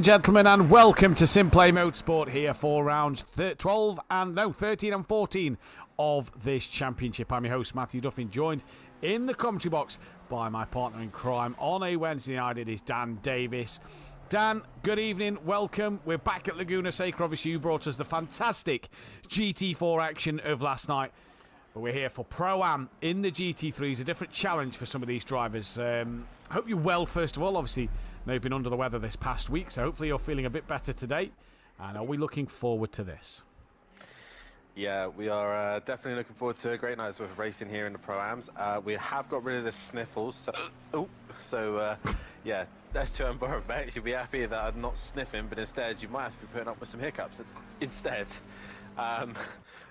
Gentlemen, and welcome to SimPlay Motorsport here for rounds 13 and 14 of this championship. I'm your host, Mathew Duffin, joined in the commentary box by my partner in crime on a Wednesday night. It is Dan Davis. Dan, good evening, welcome. We're back at Laguna, Seca. Obviously, you brought us the fantastic GT4 action of last night. But we're here for Pro-Am in the GT3. It's a different challenge for some of these drivers. I hope you're well, first of all. Obviously, I know you've been under the weather this past week, so hopefully you're feeling a bit better today. And are we looking forward to this? Yeah, we are definitely looking forward to a great night's worth of racing here in the Pro-Ams. We have got rid of the sniffles, so yeah, that's to borrow back. You'll be happy that I'm not sniffing, but instead you might have to be putting up with some hiccups instead.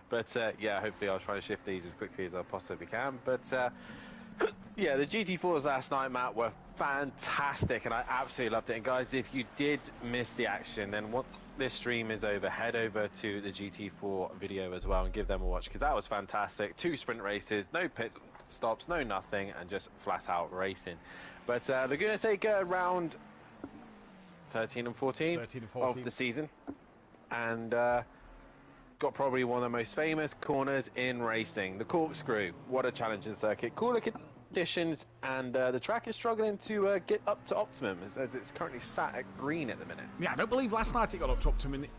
But yeah, hopefully I'll try and shift these as quickly as I possibly can. But yeah, the GT4s last night, Matt, were fantastic, and I absolutely loved it. And guys, if you did miss the action, then once this stream is over, head over to the GT4 video as well and give them a watch, because that was fantastic. 2 sprint races, no pit stops, no nothing, and just flat out racing. But Laguna Seca round 13 and 14 of the season, and got probably one of the most famous corners in racing, the corkscrew. What a challenging circuit, cooler conditions, and the track is struggling to get up to optimum as it's currently sat at green at the minute. Yeah, I don't believe last night it got up to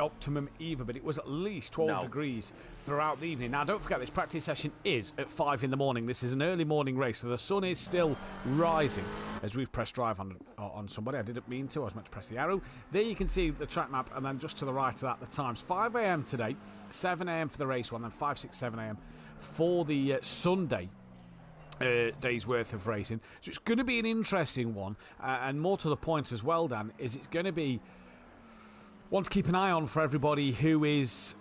optimum either, but it was at least 12 degrees throughout the evening. Now, don't forget, this practice session is at 5 in the morning. This is an early morning race, so the sun is still rising as we've pressed drive on somebody. I didn't mean to. I was meant to press the arrow. There you can see the track map, and then just to the right of that, the times. 5 a.m. today, 7 a.m. for the race one, then 5, 6, 7 a.m. for the Sunday day's worth of racing. So it's going to be an interesting one, and more to the point as well, Dan, is it's going to be one to keep an eye on for everybody who is,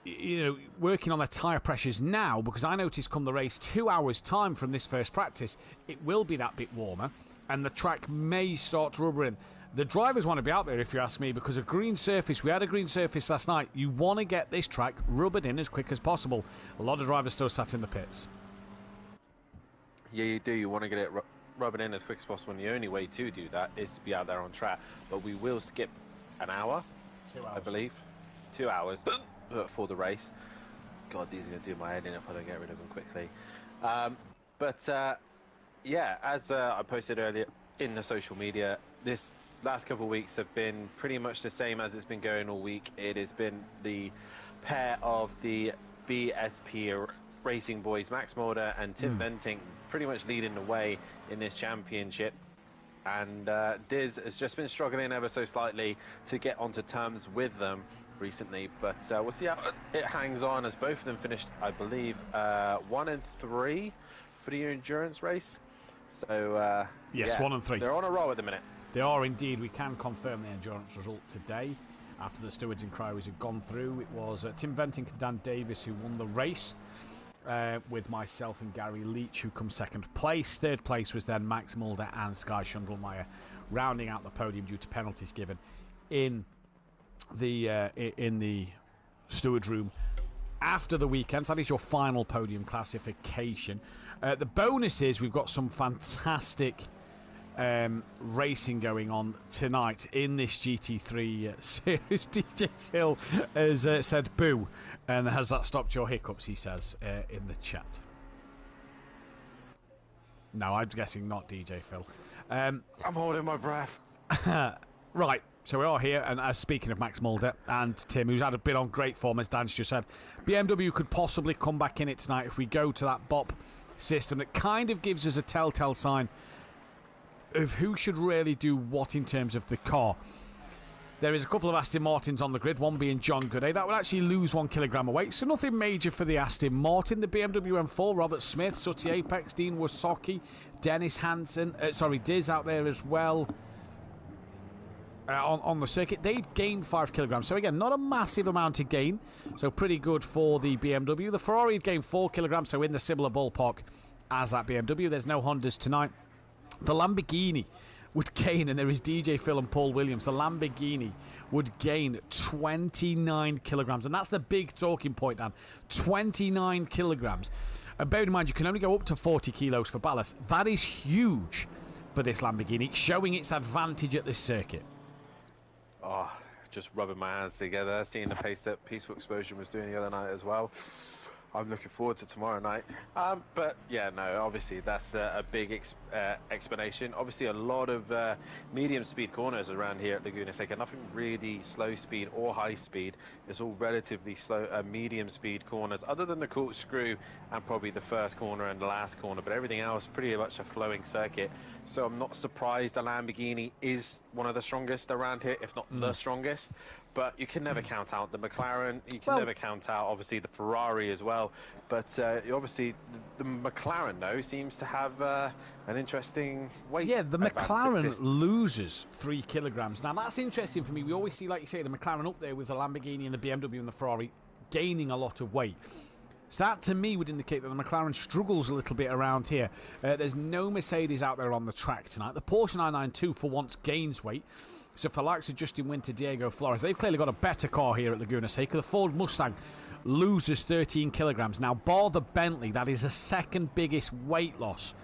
you know, working on their tyre pressures now, because I noticed come the race 2 hours time from this first practice, it will be that bit warmer and the track may start to rubber in. The drivers want to be out there, if you ask me, because a green surface, we had a green surface last night. You want to get this track rubbered in as quick as possible. A lot of drivers still sat in the pits. Yeah, you do. You want to get it rubbing in as quick as possible, and the only way to do that is to be out there on track. But we will skip an hour, 2 hours. I believe. 2 hours for the race. God, these are going to do my head in if I don't get rid of them quickly. Yeah, as I posted earlier in the social media, this last couple of weeks have been pretty much the same as it's been going all week. It has been the pair of the BSP Racing boys, Max Mulder and Tim Venting, pretty much leading the way in this championship. And Diz has just been struggling ever so slightly to get onto terms with them recently. But we'll see how it hangs on, as both of them finished, I believe, 1 and 3 for the endurance race. So yes, yeah, 1 and 3. They're on a roll at the minute. They are indeed. We can confirm the endurance result today after the stewards' inquiries had gone through. It was Tim Venting and Dan Davis who won the race, with myself and Gary Leach, who come second place. Third place was then Max Mulder and Sky Schundelmeyer, rounding out the podium due to penalties given in the stewards' room after the weekend. So that is your final podium classification. The bonus is we've got some fantastic racing going on tonight in this GT3 series. DJ Phil has said boo, and has that stopped your hiccups, he says in the chat. No, I'm guessing not, DJ Phil. I'm holding my breath. Right, so we are here, and as speaking of Max Mulder and Tim, who's had a bit on great form, as Dan's just said, BMW could possibly come back in it tonight if we go to that BOP system that kind of gives us a telltale sign of who should really do what in terms of the car. There is a couple of Aston Martins on the grid, one being John Gooday. That would actually lose 1 kilogram of weight, so nothing major for the Aston Martin. The BMW M4, Robert Smith, Sutty Apex, Dean Wasocki, Dennis Hansen, Diz out there as well on the circuit. They'd gained 5 kilograms, so again, not a massive amount to gain, so pretty good for the BMW. The Ferrari had gained 4 kilograms, so in the similar ballpark as that BMW. There's no Hondas tonight. The Lamborghini would gain, and there is DJ Phil and Paul Williams, the Lamborghini would gain 29 kilograms. And that's the big talking point, Dan. 29 kilograms. And bear in mind, you can only go up to 40 kilos for ballast. That is huge for this Lamborghini, showing its advantage at this circuit. oh, just rubbing my hands together, seeing the pace that Peaceful Explosion was doing the other night as well. I'm looking forward to tomorrow night. But yeah, no, obviously that's a big explanation. Obviously a lot of medium speed corners around here at Laguna Seca. Nothing really slow speed or high speed. It's all relatively slow, medium speed corners, other than the corkscrew and probably the first corner and the last corner. But everything else pretty much a flowing circuit. So I'm not surprised the Lamborghini is one of the strongest around here, if not the strongest. But you can never count out the McLaren. You can never count out, obviously, the Ferrari as well. But obviously, the McLaren, though, seems to have an interesting weight. Yeah, the McLaren loses 3 kilograms. Now, that's interesting for me. We always see, like you say, the McLaren up there with the Lamborghini and the BMW and the Ferrari gaining a lot of weight. So that, to me, would indicate that the McLaren struggles a little bit around here. There's no Mercedes out there on the track tonight. The Porsche 992, for once, gains weight. So for the likes of Justin Winter, Diego Flores, they've clearly got a better car here at Laguna Seca. The Ford Mustang loses 13 kilograms. Now, bar the Bentley, that is the second biggest weight loss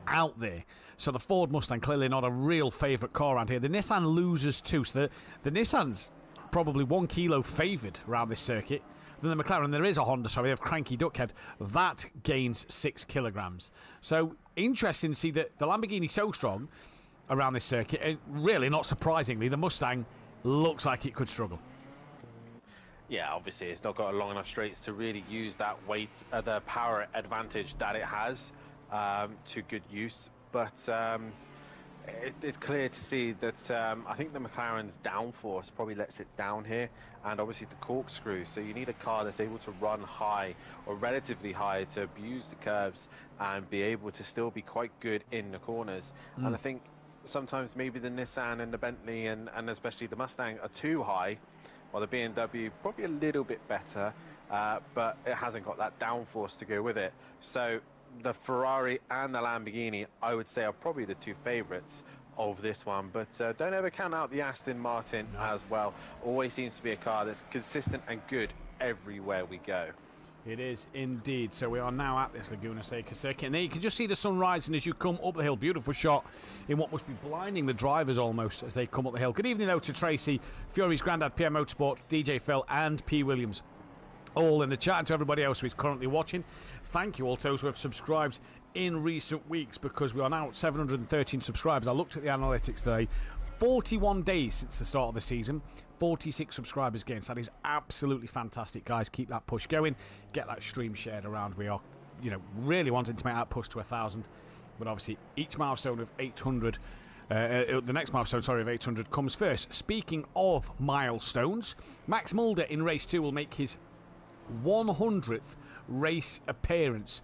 out there. So the Ford Mustang, clearly not a real favourite car around here. The Nissan loses 2. So the Nissan's probably 1 kilo favoured around this circuit. Then the McLaren, there is a Honda, sorry, of Cranky Duckhead. That gains 6 kilograms. So interesting to see that the Lamborghini so strong around this circuit, and really not surprisingly, the Mustang looks like it could struggle. Yeah, obviously it's not got a long enough straights to really use that weight, the power advantage that it has to good use. But it's clear to see that I think the McLaren's downforce probably lets it down here, and obviously the corkscrew. So you need a car that's able to run high or relatively high to abuse the curves and be able to still be quite good in the corners. And I think sometimes maybe the Nissan and the Bentley and especially the Mustang are too high, while the BMW probably a little bit better, but it hasn't got that downforce to go with it. So the Ferrari and the Lamborghini, I would say, are probably the 2 favourites of this one. But don't ever count out the Aston Martin as well. Always seems to be a car that's consistent and good everywhere we go. It is indeed. So we are now at this Laguna Seca circuit, and there you can just see the sun rising as you come up the hill. Beautiful shot in what must be blinding the drivers almost as they come up the hill. Good evening though to Tracy, Fury's granddad, PM Motorsport, DJ Phil and P Williams, all in the chat, and to everybody else who is currently watching. Thank you all to those who have subscribed in recent weeks, because we are now at 713 subscribers. I looked at the analytics today. 41 days since the start of the season, 46 subscribers gained. So that is absolutely fantastic, guys. Keep that push going. Get that stream shared around. We are, really wanting to make that push to 1,000. But obviously, each milestone of 800, the next milestone, of 800 comes first. Speaking of milestones, Max Mulder in race 2 will make his 100th race appearance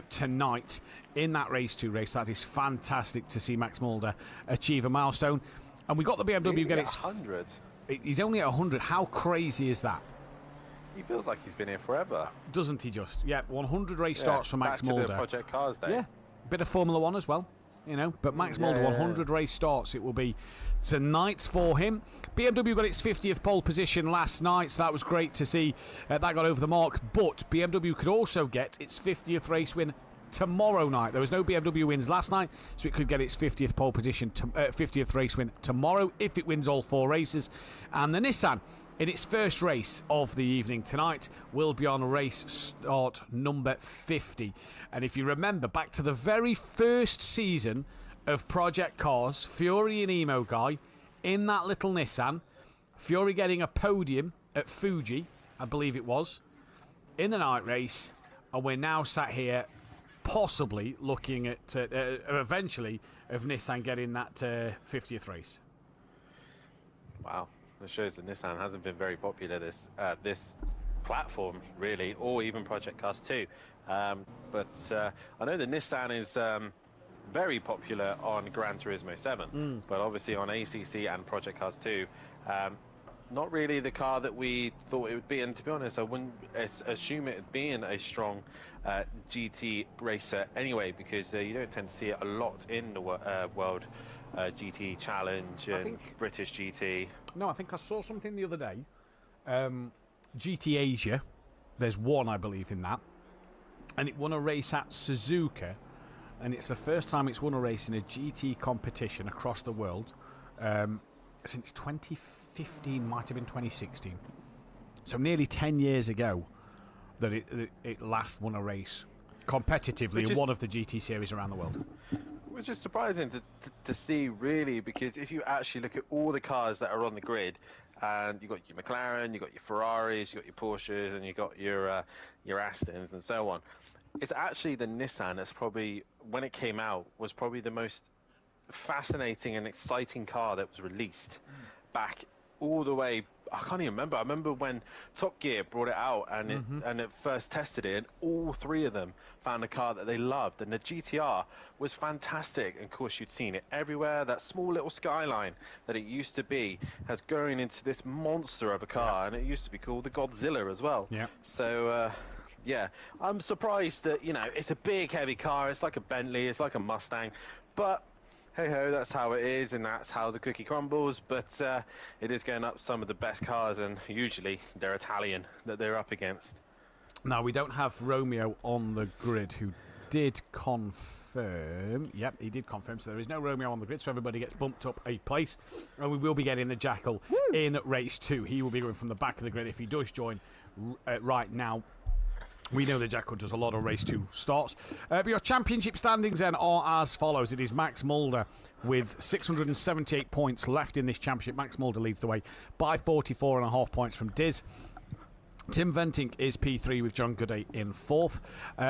tonight in that race 2 race. That is fantastic to see Max Mulder achieve a milestone. And we got the BMW get its 100. He's only at 100. How crazy is that? He feels like he's been here forever, doesn't he? Just 100 race starts for Max Mulder. The Project Cars Day. Yeah, bit of Formula 1 as well. But Max Mulder, 100 race starts it will be tonight for him. BMW got its 50th pole position last night, so that was great to see. That got over the mark, but BMW could also get its 50th race win tomorrow night. There was no BMW wins last night, so it could get its 50th pole position, 50th race win tomorrow if it wins all 4 races. And the Nissan, in its first race of the evening tonight, will be on race start number 50. And if you remember back to the very first season of Project Cars, Fury and Emo Guy in that little Nissan, Fury getting a podium at Fuji, I believe it was, in the night race, and we're now sat here possibly looking at eventually of Nissan getting that 50th race. Wow. That shows that Nissan hasn't been very popular this platform really, or even Project Cars 2. But I know the Nissan is very popular on Gran Turismo 7, but obviously on ACC and Project Cars 2, not really the car that we thought it would be. And to be honest, I wouldn't assume it being a strong GT racer anyway, because you don't tend to see it a lot in the world GT Challenge and British GT. No, I think I saw something the other day. GT Asia, there's one, I believe, in that. And it won a race at Suzuka. And it's the first time it's won a race in a GT competition across the world. since 2015, might have been 2016. So nearly 10 years ago that it last won a race competitively in one of the GT series around the world. Which is surprising to see, really, because if you actually look at all the cars that are on the grid, and you've got your McLaren, you've got your Ferraris, you've got your Porsches, and you've got your Astons and so on, it's actually the Nissan that's probably, when it came out, was probably the most fascinating and exciting car that was released back all the way. I can't even remember. I remember when Top Gear brought it out and it first tested it, and all three of them found a car that they loved, and the GTR was fantastic. And of course, you'd seen it everywhere. That small little Skyline that it used to be has grown into this monster of a car, and it used to be called the Godzilla as well. Yeah. So yeah, I'm surprised that, you know, it's a big heavy car. It's like a Bentley, it's like a Mustang, but hey ho, that's how it is, and that's how the cookie crumbles. But it is going up some of the best cars, and usually they're Italian that they're up against. Now, we don't have Romeo on the grid, who did confirm. Yep, he did confirm. So there is no Romeo on the grid, so everybody gets bumped up a place. And we will be getting the Jackal in race 2. He will be going from the back of the grid if he does join right now. We know the Jackal does a lot of race 2 starts. But your championship standings then are as follows. It is Max Mulder with 678 points left in this championship. Max Mulder leads the way by 44.5 points from Diz. Tim Ventink is P3 with John Gooday in 4th.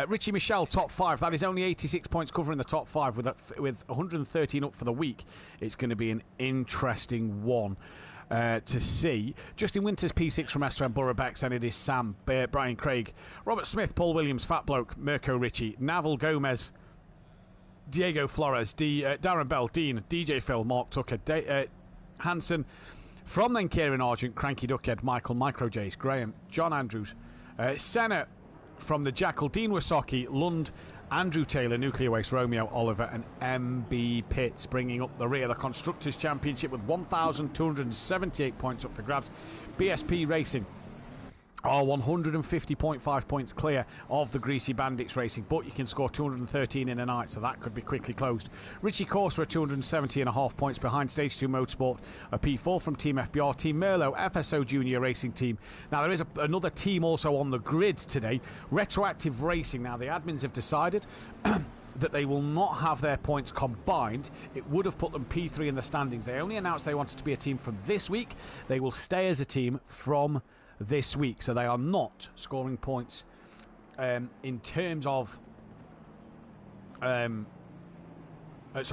Richie Michelle, top 5. That is only 86 points covering the top 5 with 113 up for the week. It's going to be an interesting one to see. Justin Winters, P6 from S2M Borough Bex, and it is Sam, Brian Craig, Robert Smith, Paul Williams, Fat Bloke, Mirko Ritchie, Naval Gomez, Diego Flores, Darren Bell, Dean, DJ Phil, Mark Tucker, Hanson, from then Kieran Argent, Cranky Duckhead, Michael, Micro Jays, Graham, John Andrews, Senna from the Jackal, Dean Wasaki, Lund, Andrew Taylor, Nuclear Waste, Romeo Oliver, and MB Pitts bringing up the rear. The Constructors' Championship with 1,278 points up for grabs. BSP Racing are 150.5 points clear of the Greasy Bandits Racing, but you can score 213 in a night, so that could be quickly closed. Richie Corsa are 270.5 points behind Stage 2 Motorsport, a P4 from Team FBR, Team Merlot, FSO Junior Racing Team. Now, there is another team also on the grid today, Retroactive Racing. Now, the admins have decided that they will not have their points combined. It would have put them P3 in the standings. They only announced they wanted to be a team from this week. They will stay as a team from this week, so they are not scoring points in terms of sorry,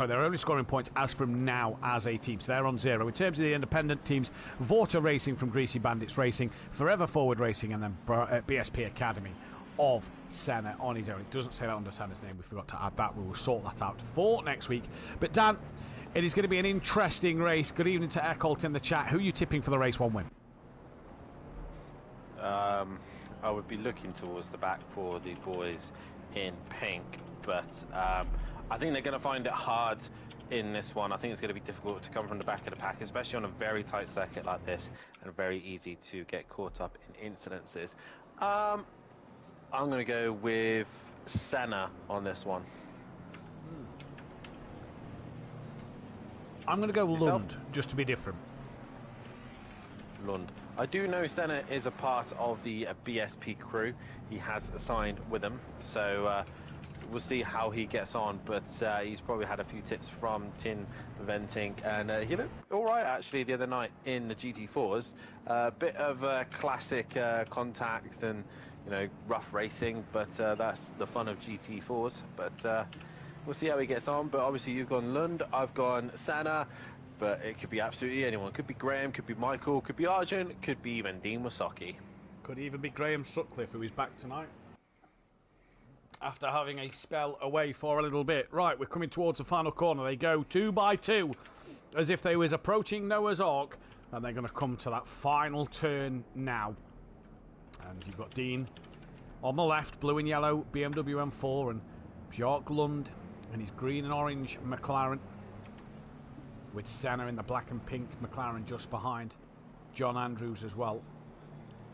they're only scoring points as from now as a team, so they're on 0. In terms of the independent teams, Vorta Racing from Greasy Bandits Racing, Forever Forward Racing, and then BSP Academy of Senna on his own. It doesn't say that under Senna's name. We forgot to add that. We will sort that out for next week. But Dan, it is going to be an interesting race. Good evening to Eckholt in the chat. Who are you tipping for the race 1 win? I would be looking towards the back for the boys in pink, but I think they're going to find it hard in this one. I think it's going to be difficult to come from the back of the pack, especially on a very tight circuit like this, and very easy to get caught up in incidences. I'm going to go with Senna on this one. I'm going to go Lund, just to be different. Lund. I do know Senna is a part of the BSP crew. He has signed with them, so we'll see how he gets on. But he's probably had a few tips from Tim Ventink, and he looked all right actually the other night in the GT4s. A bit of classic contact and, you know, rough racing, but that's the fun of GT4s. But we'll see how he gets on. But obviously you've gone Lund, I've gone Senna. But it could be absolutely anyone. Could be Graham, could be Michael, could be Argent, could be even Dean Wasaki. Could even be Graham Sutcliffe, who is back tonight after having a spell away for a little bit. Right, we're coming towards the final corner. They go 2 by 2, as if they was approaching Noah's Ark, and they're going to come to that final turn now. And you've got Dean on the left, blue and yellow BMW M4, and Bjork Lund and his green and orange McLaren, with Senna in the black and pink McLaren just behind. John Andrews as well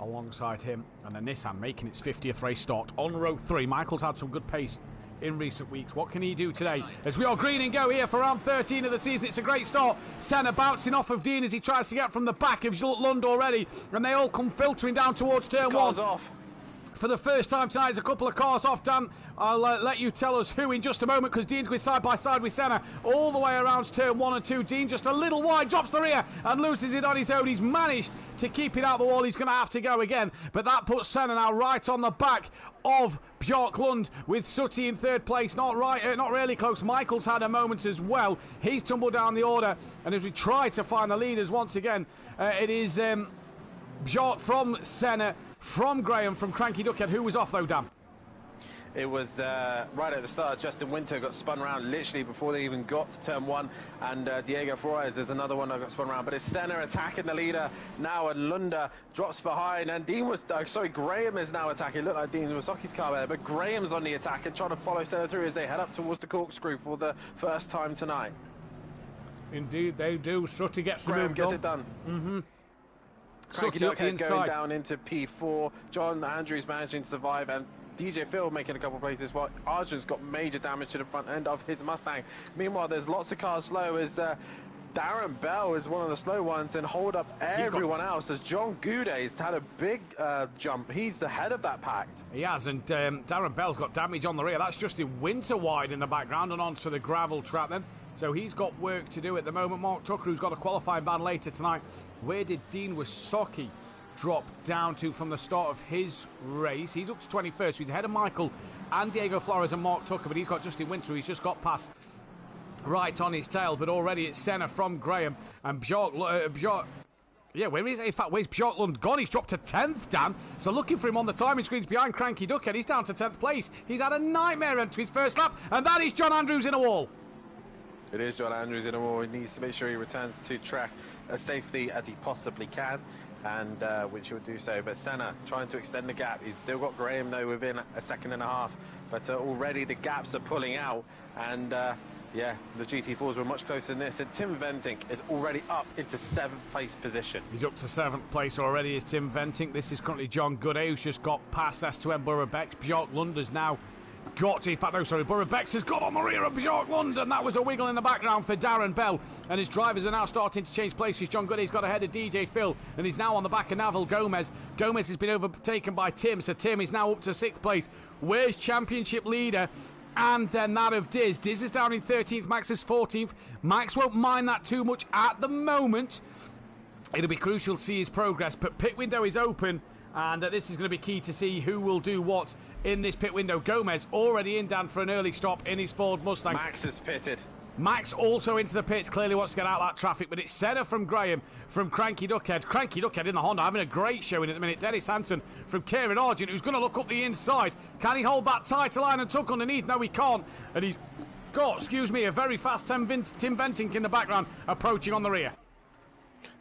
alongside him, and the Nissan making its 50th race start on row 3. Michael's had some good pace in recent weeks. What can he do today? As we are green and go here for round 13 of the season. It's a great start. Senna bouncing off of Dean as he tries to get from the back of Lund already. And they all come filtering down towards turn one. Off. For the first time tonight, there's a couple of cars off, Dan. I'll let you tell us who in just a moment, because Dean's going side by side with Senna all the way around turn 1 and 2. Dean just a little wide, drops the rear and loses it on his own. He's managed to keep it out the wall. He's going to have to go again, but that puts Senna now right on the back of Björklund, with Sutty in third place. Not really close. Michael's had a moment as well. He's tumbled down the order, and as we try to find the leaders once again, it is Björk from Senna, from Graham, from Cranky Duckhead. Who was off though, Dan? It was right at the start. Justin Winter got spun around literally before they even got to turn 1, and Diego Flores is another one that got spun around. But it's Senna attacking the leader now, and Lunda drops behind, and Graham is now attacking. It looked like Dean Wasaki's car there, but Graham's on the attack and trying to follow Senna through as they head up towards the corkscrew for the first time tonight. Indeed, they do. Sutty gets Graham gets it done. Mm-hmm. Cranky Duckhead going down into P4. John Andrews managing to survive, and DJ Phil making a couple of places while Arjun's got major damage to the front end of his Mustang. Meanwhile, there's lots of cars slow as Darren Bell is one of the slow ones and hold up everyone else as John Goude's had a big jump. He's the head of that pack. He has, and Darren Bell's got damage on the rear. That's just in winter wide in the background and onto the gravel track then. So he's got work to do at the moment. Mark Tucker, who's got a qualifying ban later tonight. Where did Dean Wasaki drop down to from the start of his race? He's up to 21st, so he's ahead of Michael and Diego Flores and Mark Tucker, but he's got Justin Winter, he's just got past right on his tail. But already it's Senna from Graham and Björk. Yeah, where is it? In fact, where's Björklund gone? He's dropped to 10th, Dan. So looking for him on the timing screens behind Cranky Duckhead. He's down to 10th place. He's had a nightmare into his first lap, and that is John Andrews in a wall. It is John Andrews in a wall. He needs to make sure he returns to track as safely as he possibly can, and which he'll do so. But Senna trying to extend the gap. He's still got Graham though within a second and a half, but already the gaps are pulling out, and yeah, the GT4s were much closer than this, and Tim Ventink is already up into 7th place position. He's up to 7th place already, is Tim Ventink. This is currently John Gooday, who's just got past S2M Burrow-Bex. Björklund has now got to, in fact, no, sorry, Burrow-Bex has got on the rear of Björklund, and that was a wiggle in the background for Darren Bell, and his drivers are now starting to change places. John Gooday's got ahead of DJ Phil, and he's now on the back of Naval Gomez. Gomez has been overtaken by Tim, so Tim is now up to 6th place. Where's championship leader? And then that of Diz. Diz is down in 13th, Max is 14th. Max won't mind that too much at the moment. It'll be crucial to see his progress, but pit window is open, and this is going to be key to see who will do what in this pit window. Gomez already in, Dan, for an early stop in his Ford Mustang. Max is pitted. Max also into the pits, clearly wants to get out of that traffic, but it's Senna from Graham from Cranky Duckhead. Cranky Duckhead in the Honda having a great showing at the minute. Dennis Hansen from Kieran Argent, who's going to look up the inside. Can he hold that tighter line and tuck underneath? No, he can't. And he's got, a very fast Tim Ventink in the background, approaching on the rear.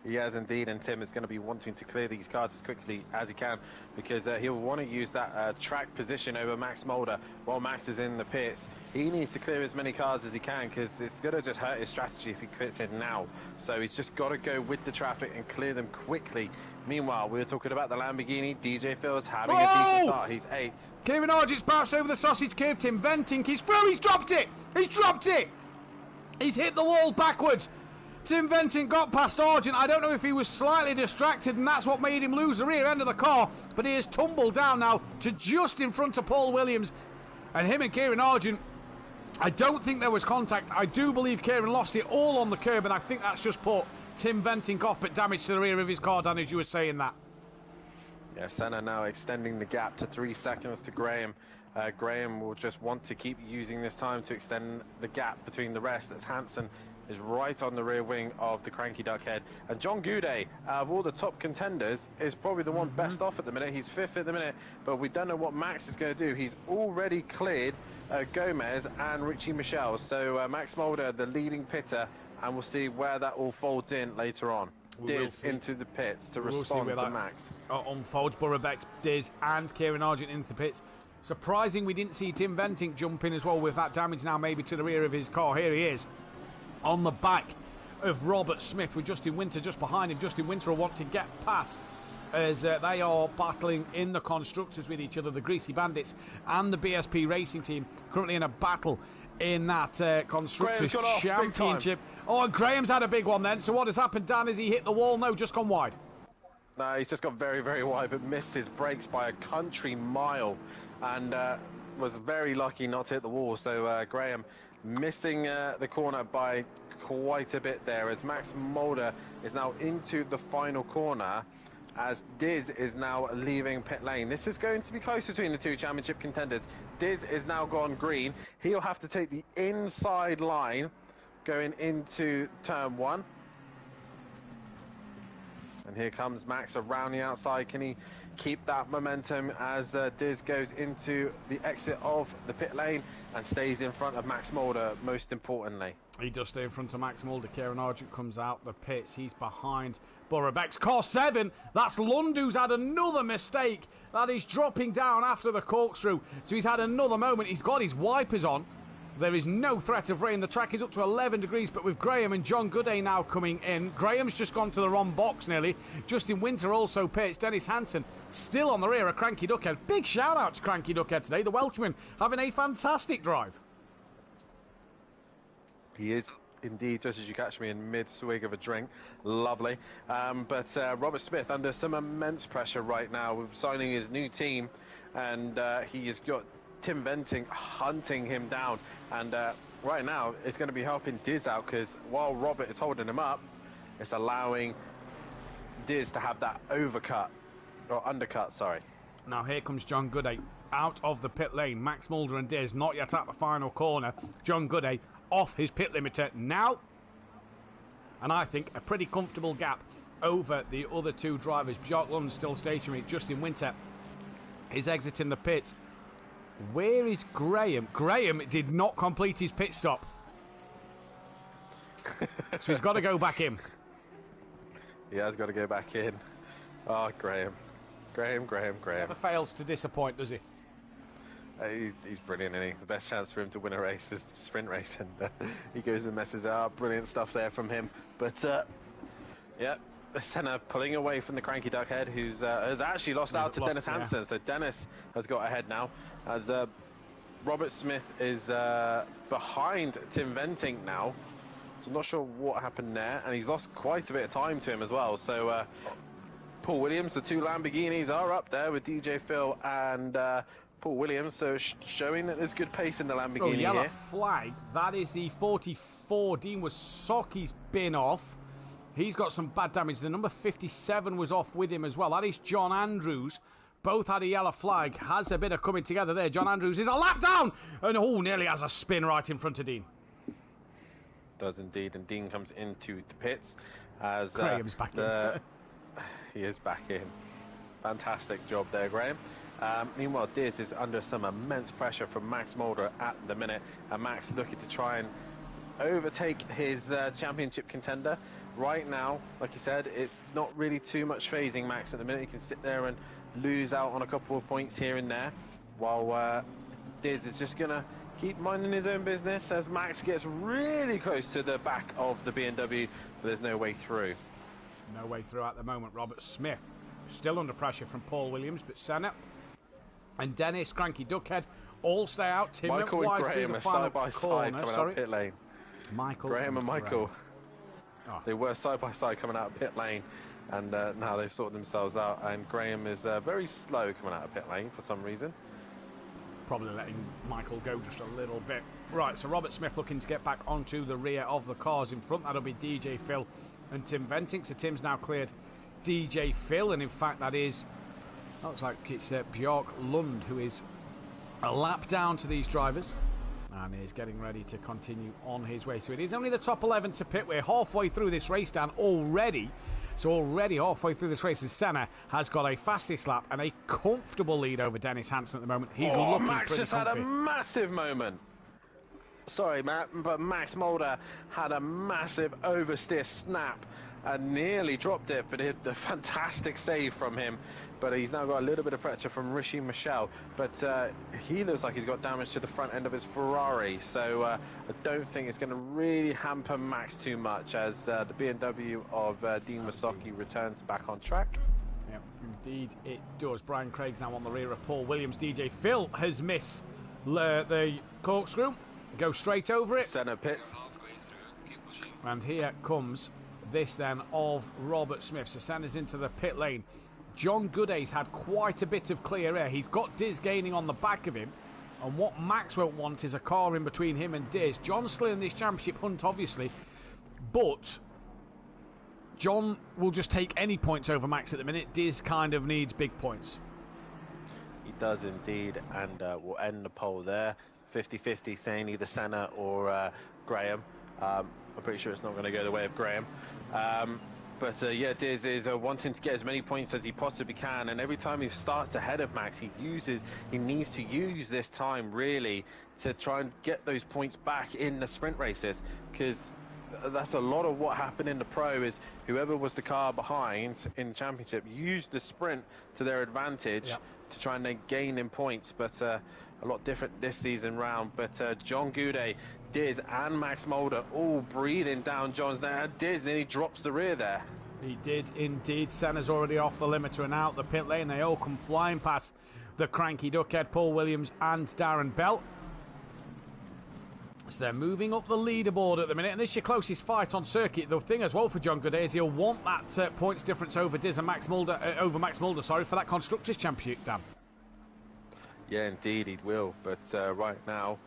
He has indeed, and Tim is going to be wanting to clear these cars as quickly as he can, because he'll want to use that track position over Max Mulder while Max is in the pits. He needs to clear as many cars as he can, because it's going to just hurt his strategy if he quits in now. So he's just got to go with the traffic and clear them quickly. Meanwhile, we were talking about the Lamborghini. DJ Phil's having a decent start. He's 8th. Kieran Argent's bounced over the sausage curve. Tim Ventink is through. He's dropped it. He's dropped it. He's hit the wall backwards. Tim Ventink got past Argent. I don't know if he was slightly distracted, and that's what made him lose the rear end of the car, but he has tumbled down now to just in front of Paul Williams, and him and Kieran Argent, I don't think there was contact. I do believe Kieran lost it all on the curb, and I think that's just put Tim Ventink off, but damage to the rear of his car, Dan, as you were saying that. Yeah, Senna now extending the gap to 3 seconds to Graham. Graham will just want to keep using this time to extend the gap between the rest, as Hansen is right on the rear wing of the Cranky Duckhead. And John Goudet, out of all the top contenders, is probably the one best off at the minute. He's 5th at the minute, but we don't know what Max is going to do. He's already cleared Gomez and Richie Michel. So Max Mulder, the leading pitter, and we'll see where that all folds in later on. Diz into the pits to respond to Max. Unfolds Burrow-Bex, Diz and Kieran Argent into the pits. Surprising we didn't see Tim Ventink jump in as well with that damage now maybe to the rear of his car. Here he is on the back of Robert Smith with Justin Winter just behind him. Justin Winter will want to get past as they are battling in the constructors with each other. The Greasy Bandits and the BSP Racing Team currently in a battle in that constructors championship. Oh, and Graham's had a big one then. So what has happened, Dan? Has he hit the wall? No, just gone wide. No, he's just got very, very wide, but missed his brakes by a country mile, and was very lucky not to hit the wall. So Graham missing the corner by quite a bit there, as Max Mulder is now into the final corner, as Diz is now leaving pit lane. This is going to be close between the two championship contenders. Diz is now gone green. He'll have to take the inside line going into turn 1. And here comes Max around the outside. Can he keep that momentum as Diz goes into the exit of the pit lane and stays in front of Max Mulder, most importantly? He does stay in front of Max Mulder. Kieran Argent comes out the pits. He's behind Borobeck's car 7. That's Lund who's had another mistake. That is dropping down after the corkscrew. So he's had another moment. He's got his wipers on. There is no threat of rain. The track is up to 11 degrees, but with Graham and John Gooday now coming in. Graham's just gone to the wrong box nearly. Justin Winter also pits. Dennis Hansen still on the rear of Cranky Duckhead. Big shout out to Cranky Duckhead today. The Welshman having a fantastic drive. He is indeed, just as you catch me in mid-swig of a drink. Lovely. But Robert Smith under some immense pressure right now with signing his new team, and he has got Tim Venting hunting him down, and right now it's going to be helping Diz out, because while Robert is holding him up, it's allowing Diz to have that undercut, sorry. Now here comes John Gooday out of the pit lane. Max Mulder and Diz not yet at the final corner. John Gooday off his pit limiter now, and I think a pretty comfortable gap over the other two drivers. Bjork Lund still stationary. Justin Winter is exiting the pits. Where is Graham? Graham did not complete his pit stop. So he's got to go back in. He has got to go back in. Oh, Graham. Never fails to disappoint, does he? He's brilliant, isn't he? The best chance for him to win a race is the sprint race, and he goes and messes it up. Brilliant stuff there from him. But, yeah, Senna pulling away from the Cranky Duckhead, who's has actually lost out to Dennis Hansen. Yeah. So Dennis has got ahead now, as Robert Smith is behind Tim Venting now. So I'm not sure what happened there, and he's lost quite a bit of time to him as well. So Paul Williams, the two Lamborghinis are up there with DJ Phil and Paul Williams, so showing that there's good pace in the Lamborghini yellow here. Flag, that is the 44. Dean Wasoki's been off. He's got some bad damage. The number 57 was off with him as well. That is John Andrews. Both had a yellow flag. Has a bit of coming together there. John Andrews is a lap down, and nearly has a spin right in front of Dean. Does indeed, and Dean comes into the pits as Graham's back in. He is back in. Fantastic job there, Graham. Meanwhile, Diz is under some immense pressure from Max Mulder at the minute, and Max looking to try and overtake his championship contender. Right now, like you said, it's not really too much phasing Max at the minute. He can sit there and lose out on a couple of points here and there, while Diz is just going to keep minding his own business as Max gets really close to the back of the BMW, but there's no way through. No way through at the moment. Robert Smith still under pressure from Paul Williams, but Senna and Dennis, Cranky Duckhead, all stay out. Tim Michael and Graham are side by side coming out pit lane. Graham and Michael, they were side by side coming out of pit lane, and now they've sorted themselves out, and Graham is very slow coming out of pit lane for some reason. Probably letting Michael go just a little bit. Right, so Robert Smith looking to get back onto the rear of the cars in front. That'll be DJ Phil and Tim Venting. So Tim's now cleared DJ Phil, and in fact that is, looks like it's Bjork Lund who is a lap down to these drivers and is getting ready to continue on his way. So it is only the top 11 to pit. We're halfway through this race down already. So already halfway through this race, Senna has got a fastest lap and a comfortable lead over Dennis Hansen at the moment. He's looking Max just comfy. Had a massive moment. Sorry, Matt, but Max Mulder had a massive oversteer snap and nearly dropped it, but it, a fantastic save from him. But he's now got a little bit of pressure from Rishi Michel, but he looks like he's got damage to the front end of his Ferrari, so I don't think it's going to really hamper Max too much as the BMW of Dean Wasoki returns back on track. Yeah, Indeed, it does. Brian Craig's now on the rear of Paul Williams. DJ Phil has missed the corkscrew. Go straight over it. Centre pits. And here comes this then of Robert Smith. So Senna's into the pit lane. John Gooday's had quite a bit of clear air. He's got Diz gaining on the back of him. And what Max won't want is a car in between him and Diz. John's still in this championship hunt, obviously. But John will just take any points over Max at the minute. Diz kind of needs big points. He does indeed. And we'll end the poll there. 50-50 saying either Senna or Graham. I'm pretty sure it's not going to go the way of Graham. But yeah, Diz is wanting to get as many points as he possibly can, and every time he starts ahead of Max, he needs to use this time really to try and get those points back in the sprint races, because that's a lot of what happened in the Pro. Is whoever was the car behind in the championship used the sprint to their advantage to try and then gain in points, but a lot different this season round. But John Goudet, Diz and Max Mulder all breathing down John's now. Diz nearly drops the rear there. He did indeed. Senna's already off the limiter and out the pit lane. They all come flying past the cranky duckhead, Paul Williams and Darren Bell. So they're moving up the leaderboard at the minute, and this is your closest fight on circuit. The thing as well for John Goudet is he'll want that points difference over Diz and Max Mulder, for that Constructors' Championship, Dan. Yeah, indeed he will. But right now,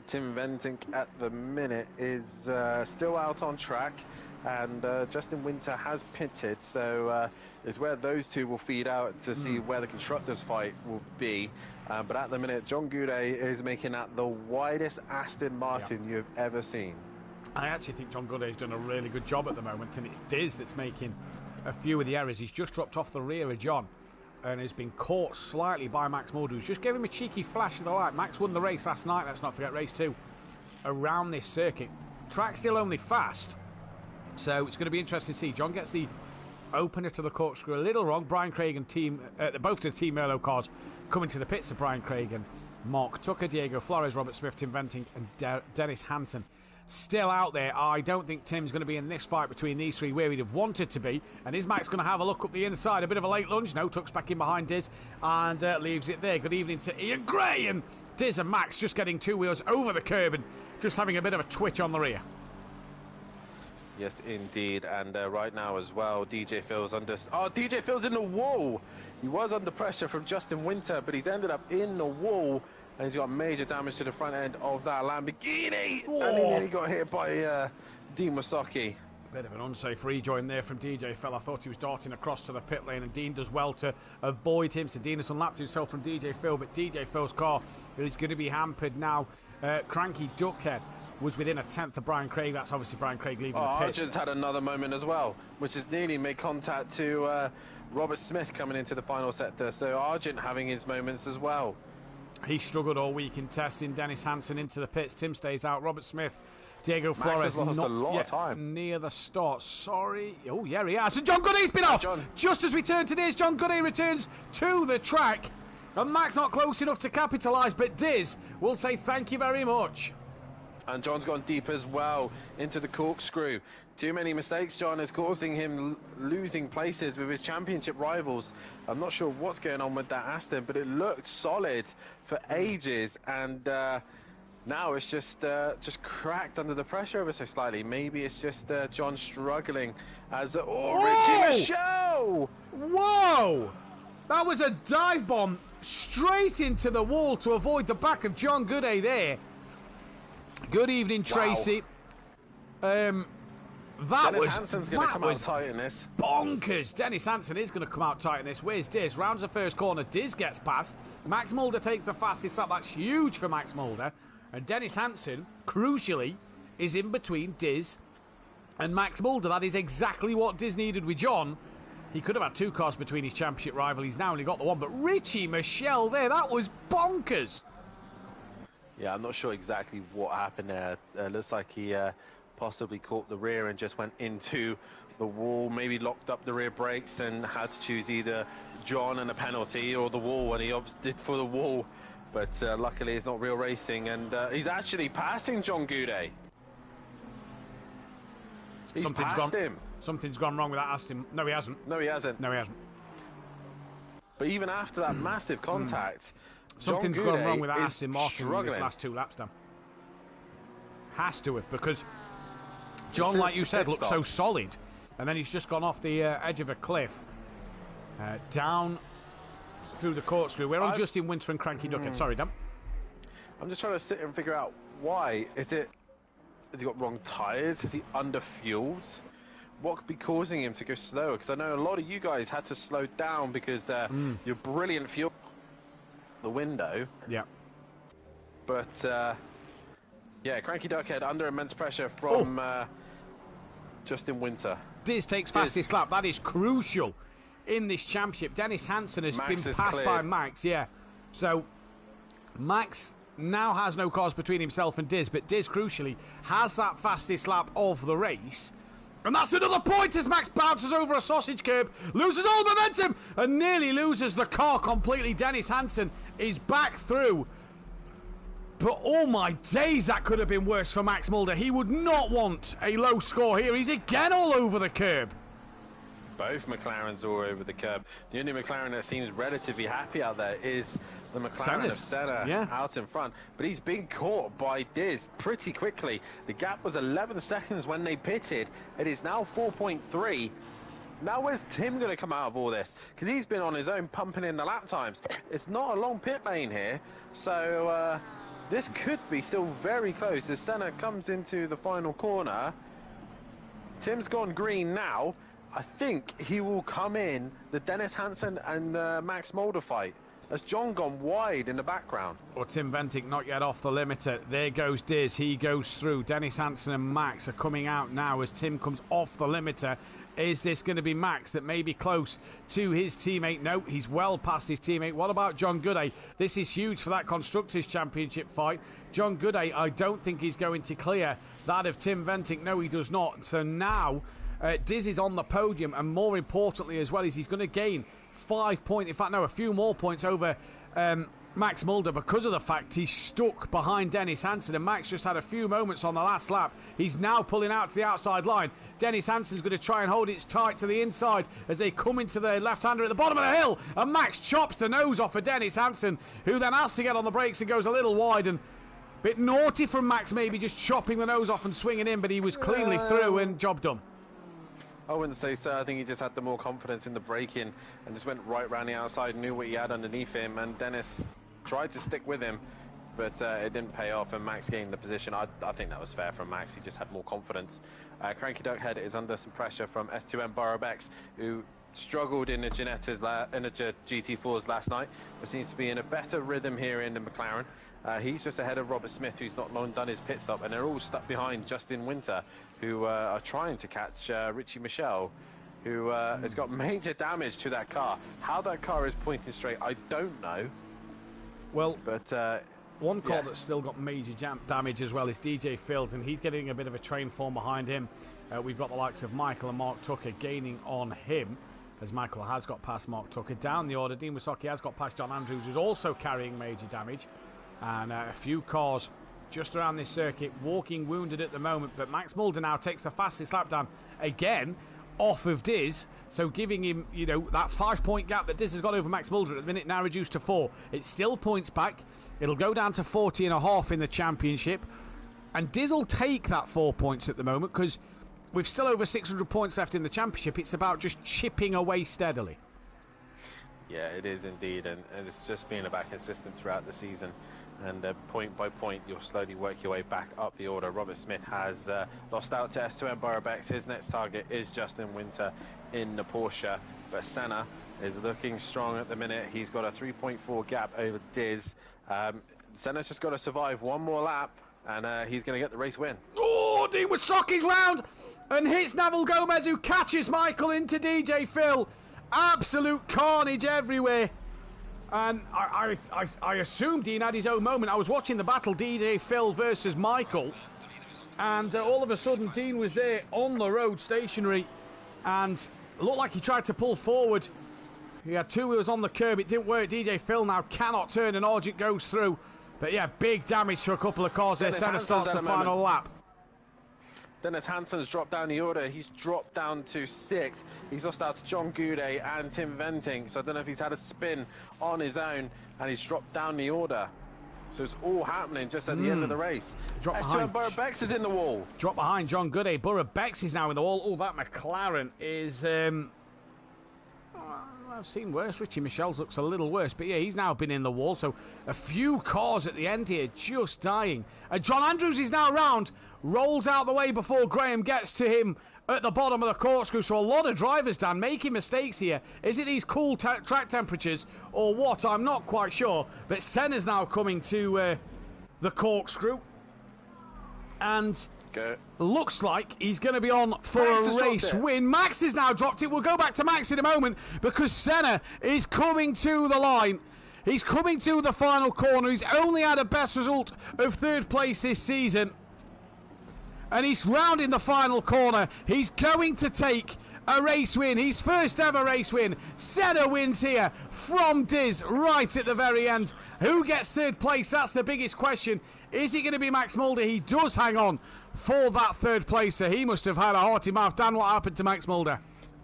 Tim Ventink at the minute is still out on track, and Justin Winter has pitted, so is where those two will feed out to see where the constructors fight will be. But at the minute, John Goudet is making that the widest Aston Martin you've ever seen. I actually think John Gooday's done a really good job at the moment, and it's Diz that's making a few of the errors. He's just dropped off the rear of John and has been caught slightly by Max Mulder, who's just gave him a cheeky flash of the light. Max won the race last night, let's not forget, race 2 around this circuit. Track's still only fast, so it's going to be interesting to see. John gets the opener to the corkscrew a little wrong. Brian Craig and both to the Team Merlot cars coming to the pits of Brian Craig and Mark Tucker, Diego Flores, Robert Smith, Tim Ventink and Dennis Hansen still out there. I don't think Tim's going to be in this fight between these three where he'd have wanted to be. And is Max going to have a look up the inside? A bit of a late lunge. No, tucks back in behind Diz and leaves it there. Good evening to Ian Gray, and Diz and Max just getting two wheels over the curb and just having a bit of a twitch on the rear. Yes, indeed. And right now as well, DJ Phil's under... Oh, DJ Phil's in the wall! He was under pressure from Justin Winter, but he's ended up in the wall, and he's got major damage to the front end of that Lamborghini. Whoa. And he nearly got hit by Dean Wasocki. Bit of an unsafe rejoin there from DJ Phil. I thought he was darting across to the pit lane, and Dean does well to avoid him. So Dean has unlapped himself from DJ Phil, but DJ Phil's car is going to be hampered now. Cranky Duckhead was within a tenth of Brian Craig. That's obviously Brian Craig leaving the pit. Argent's had another moment as well, which has nearly made contact to Robert Smith coming into the final sector. So Argent having his moments as well. He struggled all week in testing. Dennis Hansen into the pits. Tim stays out. Robert Smith, Diego Flores has lost not a lot yet of time near the start. Sorry. Oh, yeah, he has. And John Gooday's been off. Just as we turn to Diz, John Goudet returns to the track. And Max not close enough to capitalise, but Diz will say thank you very much. And John's gone deep as well into the corkscrew. Too many mistakes, John, is causing him losing places with his championship rivals. I'm not sure what's going on with that Aston, but it looked solid for ages. And now it's just cracked under the pressure ever so slightly. Maybe it's just John struggling as... Richie Michelle! Whoa! That was a dive bomb straight into the wall to avoid the back of John Goudet there. Good evening, Tracy. Dennis Hansen's going to come out tight in this. Bonkers. Dennis Hansen is going to come out tight in this. Where's Diz? Rounds the first corner. Diz gets past. Max Mulder takes the fastest lap. That's huge for Max Mulder. And Dennis Hansen, crucially, is in between Diz and Max Mulder. That is exactly what Diz needed with John. He could have had two cars between his championship rival. He's now only got the one. But Richie Michelle there, that was bonkers. Yeah, I'm not sure exactly what happened there. Looks like he possibly caught the rear and just went into the wall, maybe locked up the rear brakes and had to choose either John and a penalty or the wall, and he opted for the wall. But luckily it's not real racing, and he's actually passing John Goudet. He's passed him. Something's gone wrong with that Aston. No, he hasn't. No, he hasn't. No, he hasn't. But even after that massive contact, something's John gone Goudet wrong with is Aston Martin in struggling. this last 2 laps, Dan. Has to have, because John, like you said, looked so solid, and then he's just gone off the edge of a cliff, down through the corkscrew. We're on Justin Winter and Cranky Duckhead. Sorry, Dan. I'm just trying to sit here and figure out why. Has he got wrong tyres? Is he under-fueled? What could be causing him to go slower? Because I know a lot of you guys had to slow down because your brilliant fuel the window. Yeah. But, yeah, Cranky Duckhead under immense pressure from Justin Winter. Diz takes fastest lap. That is crucial in this championship. Dennis Hansen has been passed by Max, yeah. So, Max now has no cars between himself and Diz, but Diz, crucially, has that fastest lap of the race. And that's another point as Max bounces over a sausage curb, loses all momentum, and nearly loses the car completely. Dennis Hansen is back through. But oh my days, that could have been worse for Max Mulder. He would not want a low score here. He's again all over the curb. Both McLarens all over the curb. The only McLaren that seems relatively happy out there is the McLaren of Senna out in front. But he's been caught by Diz pretty quickly. The gap was 11 seconds when they pitted. It is now 4.3. Now where's Tim going to come out of all this? Because he's been on his own pumping in the lap times. It's not a long pit lane here. So this could be still very close as Senna comes into the final corner. Tim's gone green now. I think he will come in the Dennis Hansen and Max Mulder fight. Has John gone wide in the background? Or Tim Ventic not yet off the limiter. There goes Diz. He goes through. Dennis Hansen and Max are coming out now as Tim comes off the limiter. Is this going to be Max that may be close to his teammate? No, he's well past his teammate. What about John Goudet? This is huge for that Constructors' Championship fight. John Goudet, I don't think he's going to clear that of Tim Ventic. No, he does not. So now Diz is on the podium, and more importantly as well is he's going to gain 5 points, in fact no, a few more points over Max Mulder because of the fact he's stuck behind Dennis Hansen, and Max just had a few moments on the last lap. He's now pulling out to the outside line. Dennis Hansen's going to try and hold it tight to the inside as they come into the left-hander at the bottom of the hill, and Max chops the nose off of Dennis Hansen, who then has to get on the brakes and goes a little wide. And bit naughty from Max maybe just chopping the nose off and swinging in, but he was cleanly through and job done. I wouldn't say so. I think he just had the more confidence in the braking and just went right round the outside, knew what he had underneath him, and Dennis tried to stick with him, but it didn't pay off, and Max gained the position. I think that was fair from Max. He just had more confidence. Cranky Duckhead is under some pressure from S2M Borobex, who struggled in the GT4s last night, but seems to be in a better rhythm here in the McLaren. He's just ahead of Robert Smith, who's not long done his pit stop, and they're all stuck behind Justin Winter, who are trying to catch Richie Michel, who has got major damage to that car. How that car is pointing straight, I don't know. Well, but one car that's still got major damage as well is DJ Fields, and he's getting a bit of a train form behind him. We've got the likes of Michael and Mark Tucker gaining on him, as Michael has got past Mark Tucker. Down the order, Dean Wysocki has got past John Andrews, who's also carrying major damage. And a few cars just around this circuit walking wounded at the moment, but Max Mulder now takes the fastest lap down again off of Diz, so giving him, you know, that 5 point gap that Diz has got over Max Mulder at the minute now reduced to 4. It's still points back. It'll go down to 40.5 in the championship, and Diz will take that 4 points at the moment because we've still over 600 points left in the championship. It's about just chipping away steadily. Yeah, it is indeed, and it's just being about consistent throughout the season. And point by point, you'll slowly work your way back up the order. Robert Smith has lost out to S2M Borobex. His next target is Justin Winter in the Porsche. But Senna is looking strong at the minute. He's got a 3.4 gap over Diz. Senna's just got to survive one more lap, and he's going to get the race win. Oh, Dean Wysocki's round and hits Naval Gomez, who catches Michael into DJ Phil. Absolute carnage everywhere. And I assumed Dean had his own moment. I was watching the battle, DJ Phil versus Michael, and all of a sudden Dean was there on the road stationary, and it looked like he tried to pull forward. He had two wheels on the curb, it didn't work. DJ Phil now cannot turn, and Argent goes through. But yeah, big damage to a couple of cars there. Senna starts the final lap. Dennis Hansen's dropped down the order. He's dropped down to 6th. He's lost out to John Goudet and Tim Venting. So I don't know if he's had a spin on his own and he's dropped down the order. So it's all happening just at the end of the race. Drop behind. Burrow Bex is in the wall. Drop behind John Goudet. Burrow Bex is now in the wall. Oh, that McLaren is... I've seen worse. Richie Michel's looks a little worse. But yeah, he's now been in the wall. So a few cars at the end here just dying. And John Andrews is now round. Rolls out the way before Graham gets to him at the bottom of the corkscrew. So a lot of drivers, Dan, making mistakes here. Is it these cool track temperatures or what? I'm not quite sure. But Senna's now coming to the corkscrew. And looks like he's going to be on for a race win. Max has now dropped it. We'll go back to Max in a moment because Senna is coming to the line. He's coming to the final corner. He's only had a best result of 3rd place this season. And he's rounding the final corner. He's going to take a race win. His first ever race win. Senna wins here from Diz right at the very end. Who gets 3rd place? That's the biggest question. Is it going to be Max Mulder? He does hang on for that 3rd placer. He must have had a hearty mouth. Dan, what happened to Max Mulder?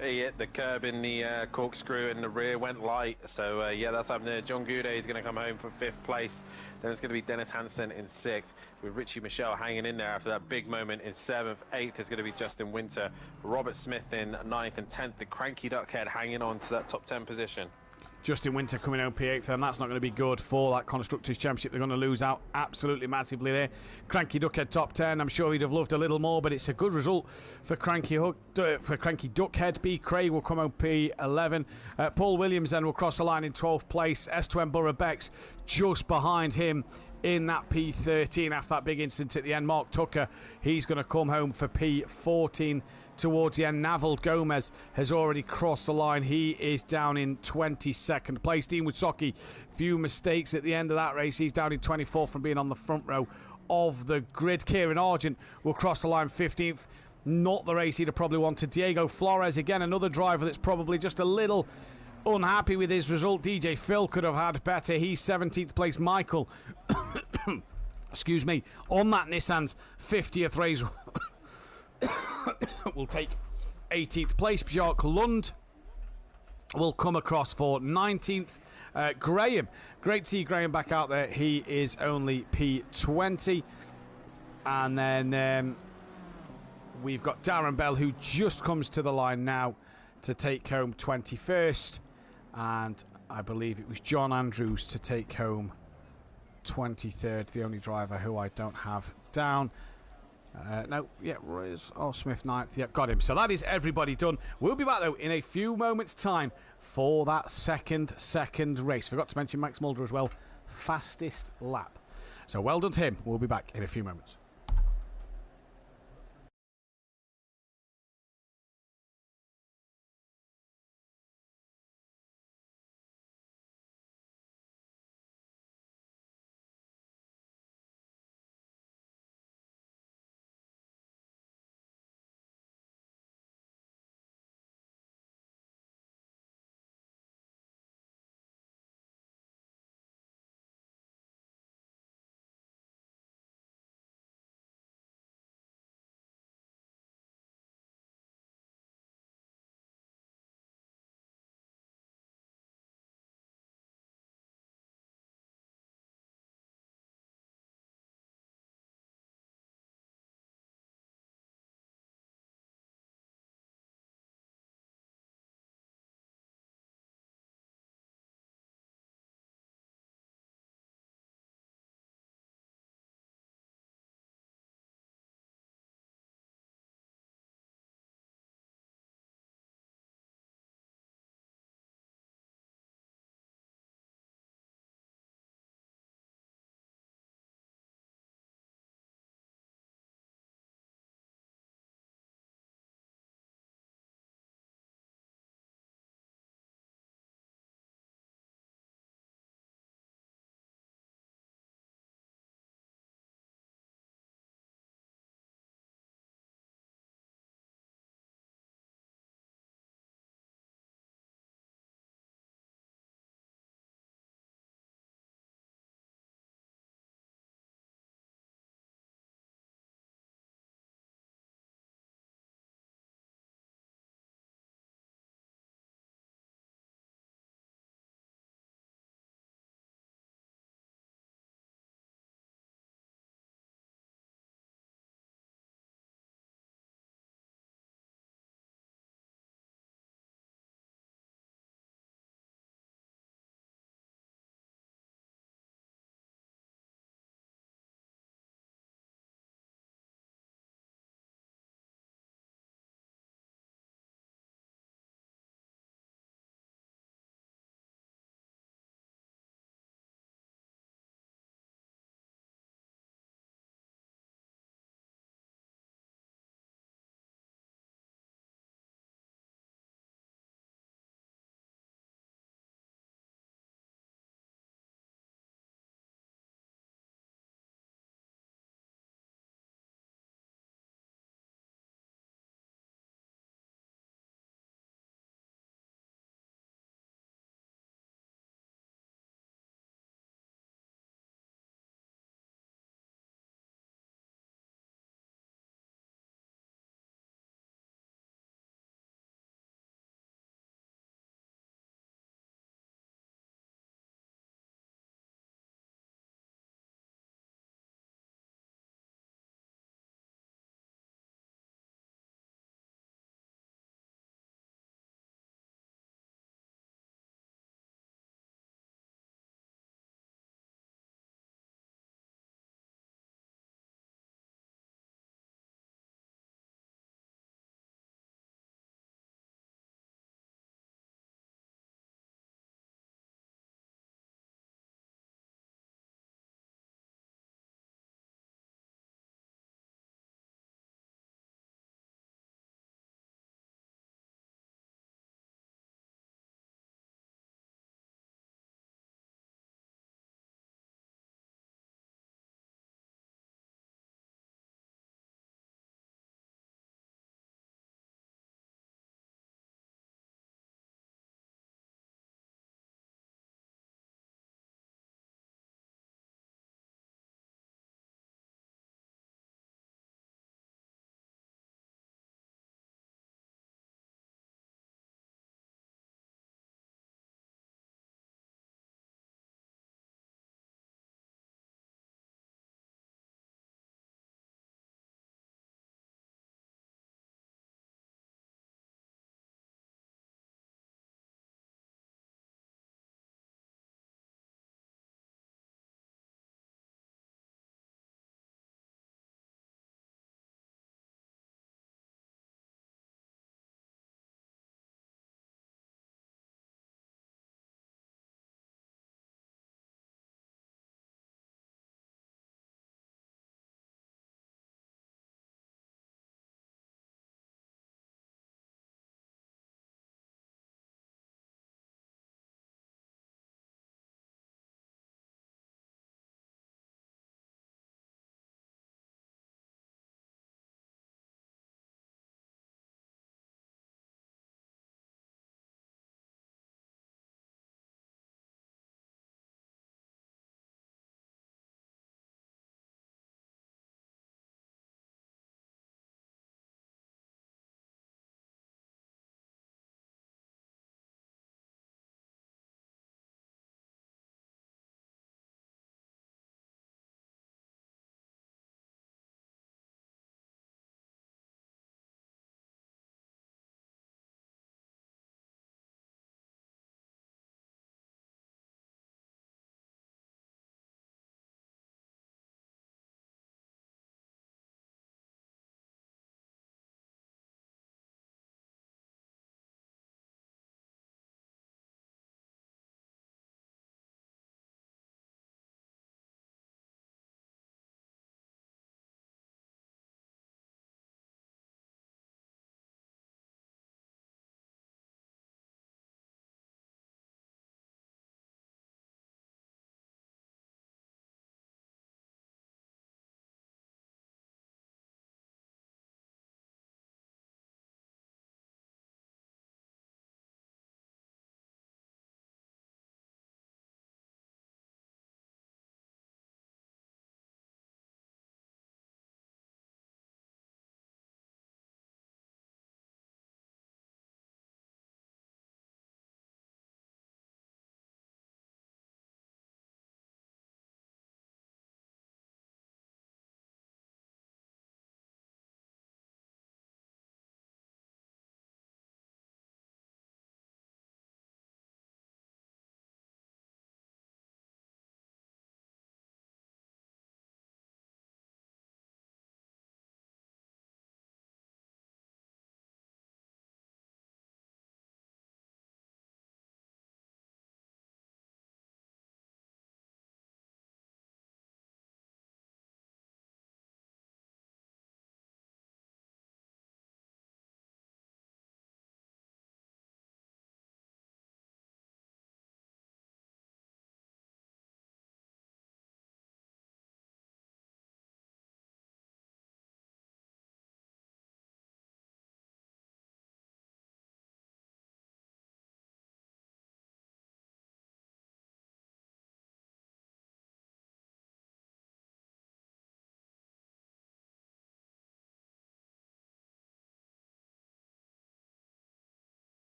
He hit the curb in the corkscrew and the rear went light. So, yeah, that's happened there. John Goudet is going to come home for 5th place. Then it's going to be Dennis Hansen in 6th, with Richie Michel hanging in there after that big moment in 7th. 8th is going to be Justin Winter. Robert Smith in 9th and 10th. The Cranky Duckhead hanging on to that top 10 position. Justin Winter coming home P8th, and that's not going to be good for that Constructors' Championship. They're going to lose out absolutely massively there. Cranky Duckhead top 10. I'm sure he'd have loved a little more, but it's a good result for Cranky Duckhead. B. Craig will come home P11. Paul Williams then will cross the line in 12th place. S2M Burrow Bex just behind him in that P13 after that big incident at the end. Mark Tucker, he's going to come home for P14 towards the end. Naval Gomez has already crossed the line. He is down in 22nd place. Dean Woodsocki, few mistakes at the end of that race. He's down in 24th from being on the front row of the grid. Kieran Argent will cross the line 15th. Not the race he'd have probably wanted. Diego Flores, again, another driver that's probably just a little unhappy with his result. DJ Phil could have had better. He's 17th place. Michael, excuse me, on that Nissan's 50th race will take 18th place. Björk Lund will come across for 19th. Graham, great to see Graham back out there. He is only P20. And then we've got Darren Bell, who just comes to the line now to take home 21st. And I believe it was John Andrews to take home 23rd, the only driver who I don't have down. No, yeah, Smith 9th. Yeah, got him. So that is everybody done. We'll be back, though, in a few moments' time for that second race. Forgot to mention Max Mulder as well. Fastest lap. So well done to him. We'll be back in a few moments.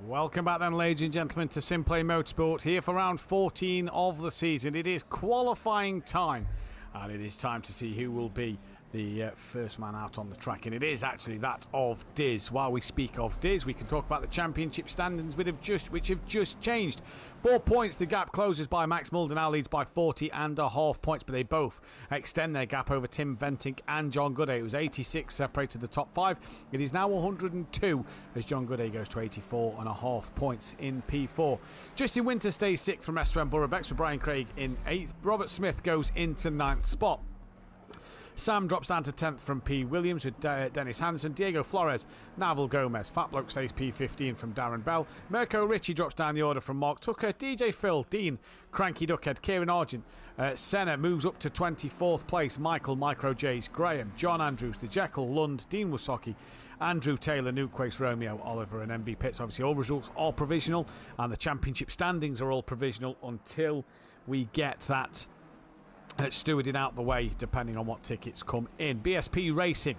Welcome back then, ladies and gentlemen, to SimPlay Motorsport, here for round 14 of the season. It is qualifying time, and it is time to see who will be the first man out on the track, and it is actually that of Diz. While we speak of Diz, we can talk about the championship standings which have just changed. 4 points, the gap closes by Max Mulder, now leads by 40.5 points, but they both extend their gap over Tim Ventink and John Gooday. It was 86 separated the top 5. It is now 102 as John Gooday goes to 84.5 points in P4. Justin Winter stays 6th from S2M Borough-Bex, with Brian Craig in 8th. Robert Smith goes into 9th spot. Sam drops down to 10th from P. Williams with Dennis Hansen. Diego Flores, Naval Gomez. Fat Bloke stays P15 from Darren Bell. Mirko Ritchie drops down the order from Mark Tucker. DJ Phil, Dean, Cranky Duckhead, Kieran Argent. Senna moves up to 24th place. Michael, Micro Jays, Graham, John Andrews, The Jekyll, Lund, Dean Wasocki, Andrew Taylor, Nuquace, Romeo, Oliver and MB Pitts. Obviously all results are provisional, and the championship standings are all provisional until we get that stewarded out the way, depending on what tickets come in. BSP Racing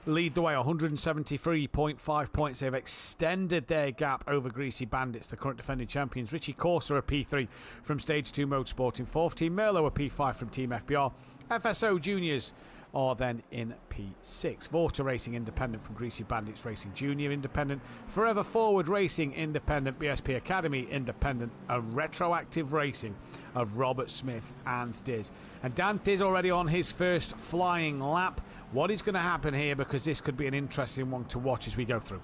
lead the way, 173.5 points. They've extended their gap over Greasy Bandits, the current defending champions. Richie Corsa a P3 from Stage 2 Motorsport in 4th. Team Merlo a P5 from Team FBR. FSO Juniors are then in P6. Vorta Racing Independent from Greasy Bandits Racing Junior Independent. Forever Forward Racing Independent. BSP Academy Independent. And Retroactive Racing of Robert Smith and Diz. And Dante's already on his first flying lap. What is going to happen here? Because this could be an interesting one to watch as we go through.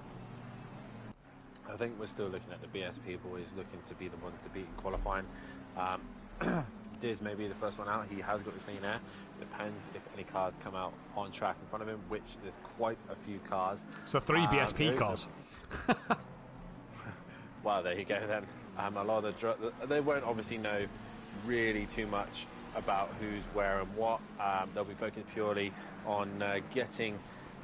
I think we're still looking at the BSP boys looking to be the ones to beat in qualifying. Diz may be the first one out. He has got the clean air. Depends if any cars come out on track in front of him, which there's quite a few cars. So 3 BSP cars. Well, there you go then. A lot of they won't obviously know really too much about who's where and what. They'll be focused purely on getting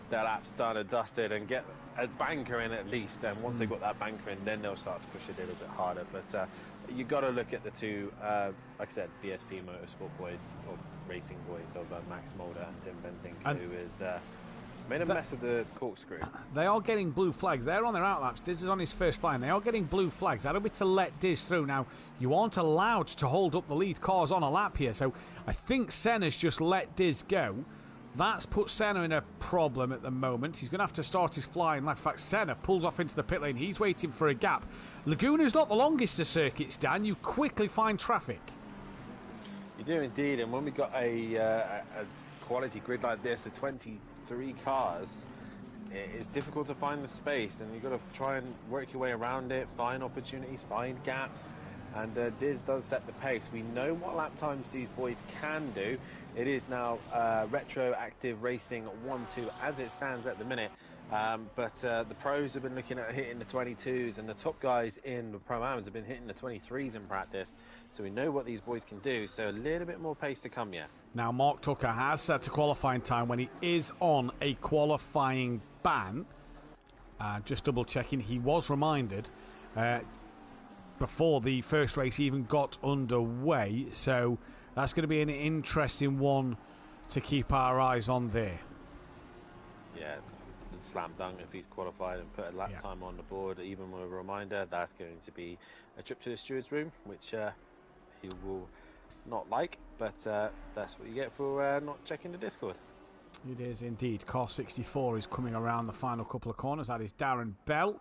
their laps done and dusted and get a banker in at least. And once they've got that banker in, then they'll start to push a little bit harder. But you got to look at the two, like I said, BSP Motorsport boys, or racing boys of Max Mulder and Tim Ventink, who is made a mess of the corkscrew. They are getting blue flags. They're on their outlaps. Diz is on his first flying. They are getting blue flags. That'll be to let Diz through. Now, you aren't allowed to hold up the lead cars on a lap here, so I think Senna's just let Diz go. That's put Senna in a problem at the moment. He's going to have to start his flying lap. In fact, Senna pulls off into the pit lane. He's waiting for a gap. Laguna's not the longest of circuits, Dan. You quickly find traffic. You do indeed, and when we got a quality grid like this, of 23 cars, it's difficult to find the space, and you've got to try and work your way around it, find opportunities, find gaps, and Diz does set the pace. We know what lap times these boys can do. It is now retroactive racing 1-2 as it stands at the minute. But the pros have been looking at hitting the 22s, and the top guys in the Pro-Ams have been hitting the 23s in practice. So we know what these boys can do, so a little bit more pace to come yet. Now, Mark Tucker has set a qualifying time when he is on a qualifying ban. Just double checking, he was reminded before the first race even got underway. So that's going to be an interesting one to keep our eyes on there. Yeah. Slam dunk if he's qualified and put a lap time on the board, even with a reminder. That's going to be a trip to the steward's room, which he will not like, but that's what you get for not checking the Discord. It is indeed. Car 64 is coming around the final couple of corners. That is Darren Bell.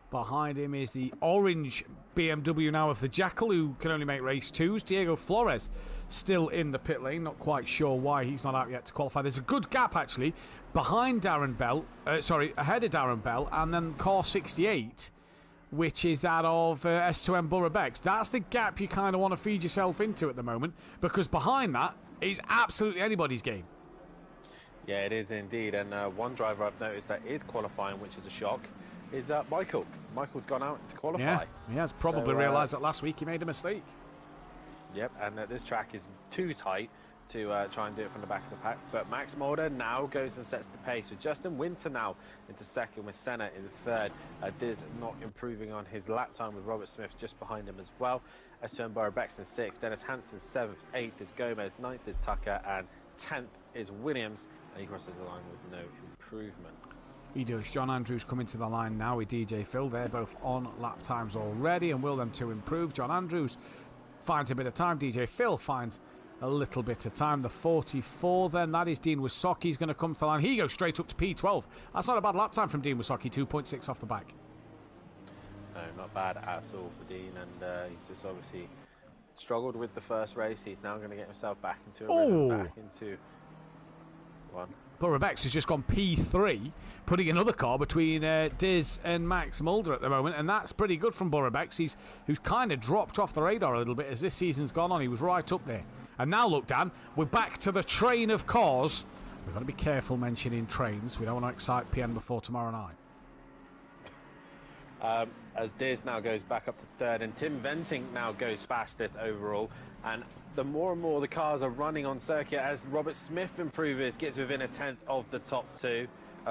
Behind him is the orange BMW now of the Jackal, who can only make race 2s. Diego Flores still in the pit lane. Not quite sure why he's not out yet to qualify. There's a good gap, actually, behind Darren Bell. Ahead of Darren Bell, and then car 68, which is that of S2M Borough-Bex. That's the gap you kind of want to feed yourself into at the moment, because behind that is absolutely anybody's game. Yeah, it is indeed. And one driver I've noticed that is qualifying, which is a shock, is Michael. Michael's gone out to qualify. Yeah, he has probably realised that last week he made a mistake. Yep, and this track is too tight to try and do it from the back of the pack. But Max Mulder now goes and sets the pace with Justin Winter now into second, with Senna in third. Diz not improving on his lap time, with Robert Smith just behind him as well. S2M Borough-Bex in 6th, Dennis Hansen 7th, 8th is Gomez, 9th is Tucker, and 10th is Williams, and he crosses the line with no improvement. He does. John Andrews coming to the line now with DJ Phil. They're both on lap times already, and will them two improve? John Andrews finds a bit of time. DJ Phil finds a little bit of time. The 44 then, that is Dean Wysocki. He's going to come to the line. He goes straight up to P12. That's not a bad lap time from Dean Wysocki, 2.6 off the back. No, not bad at all for Dean, and he just obviously struggled with the first race. He's now going to get himself back into a rhythm, back into one. Borough Bex has just gone P3, putting another car between Diz and Max Mulder at the moment, and that's pretty good from Borough Bex. Who's kind of dropped off the radar a little bit as this season's gone on. He was right up there. And now, look, Dan, we're back to the train of cars. We've got to be careful mentioning trains. We don't want to excite PN before tomorrow night. As Diz now goes back up to third, and Tim Venting now goes fastest overall. And the more and more the cars are running on circuit, as Robert Smith improves, gets within a tenth of the top two.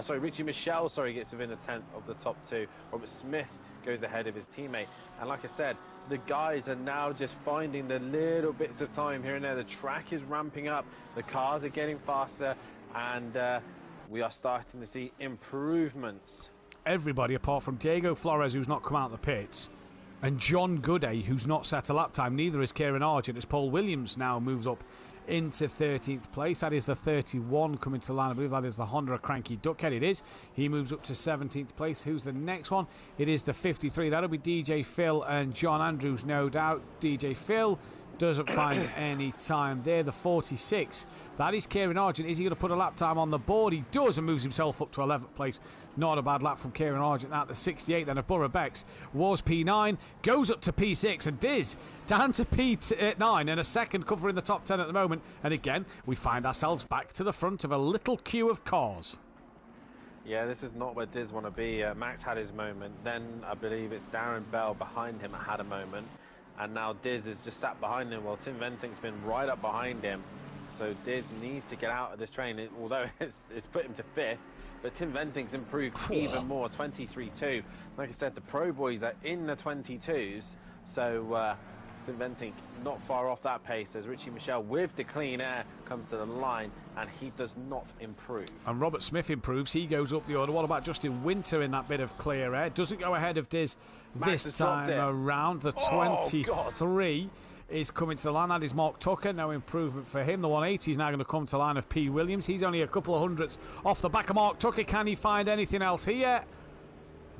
Richie Michelle, gets within a tenth of the top two. Robert Smith goes ahead of his teammate. And like I said, the guys are now just finding the little bits of time here and there. The track is ramping up, the cars are getting faster, and we are starting to see improvements. Everybody apart from Diego Flores, who's not come out of the pits, and John Gooday, who's not set a lap time. Neither is Kieran Argent, as Paul Williams now moves up into 13th place. That is the 31 coming to the line. I believe that is the Honda Cranky Duckhead. It is. He moves up to 17th place. Who's the next one? It is the 53. That'll be DJ Phil and John Andrews, no doubt. DJ Phil doesn't find any time there. The 46. That is Kieran Argent. Is he going to put a lap time on the board? He does, and moves himself up to 11th place. Not a bad lap from Kieran Argent. That the 68 then of Borough Bex was P9, goes up to P6, and Diz down to P9 and a second cover in the top 10 at the moment. And again, we find ourselves back to the front of a little queue of cars. Yeah, this is not where Diz want to be. Max had his moment. Then I believe it's Darren Bell behind him that had a moment. And now Diz is just sat behind him while Tim Venting's been right up behind him. So Diz needs to get out of this train, although it's put him to 5th. But Tim Venting's improved even more, 23.2. Like I said, the Pro Boys are in the 22s. So Tim Venting not far off that pace as Richie Michelle with the clean air comes to the line, and he does not improve. And Robert Smith improves. He goes up the order. What about Justin Winter in that bit of clear air? Doesn't go ahead of Diz this time around. The 23 is coming to the line. That is Mark Tucker. No improvement for him. The 180 is now going to come to the line of P. Williams. He's only a couple of hundredths off the back of Mark Tucker. Can he find anything else here?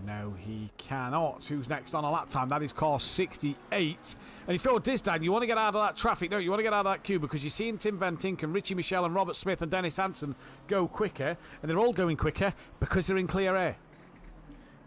No, he cannot. Who's next on a lap time? That is car 68. And if you're Diz, Dan, you want to get out of that traffic, don't you? You want to get out of that queue because you're seeing Tim Venting and Richie Michelle and Robert Smith and Dennis Hansen go quicker, and they're all going quicker because they're in clear air.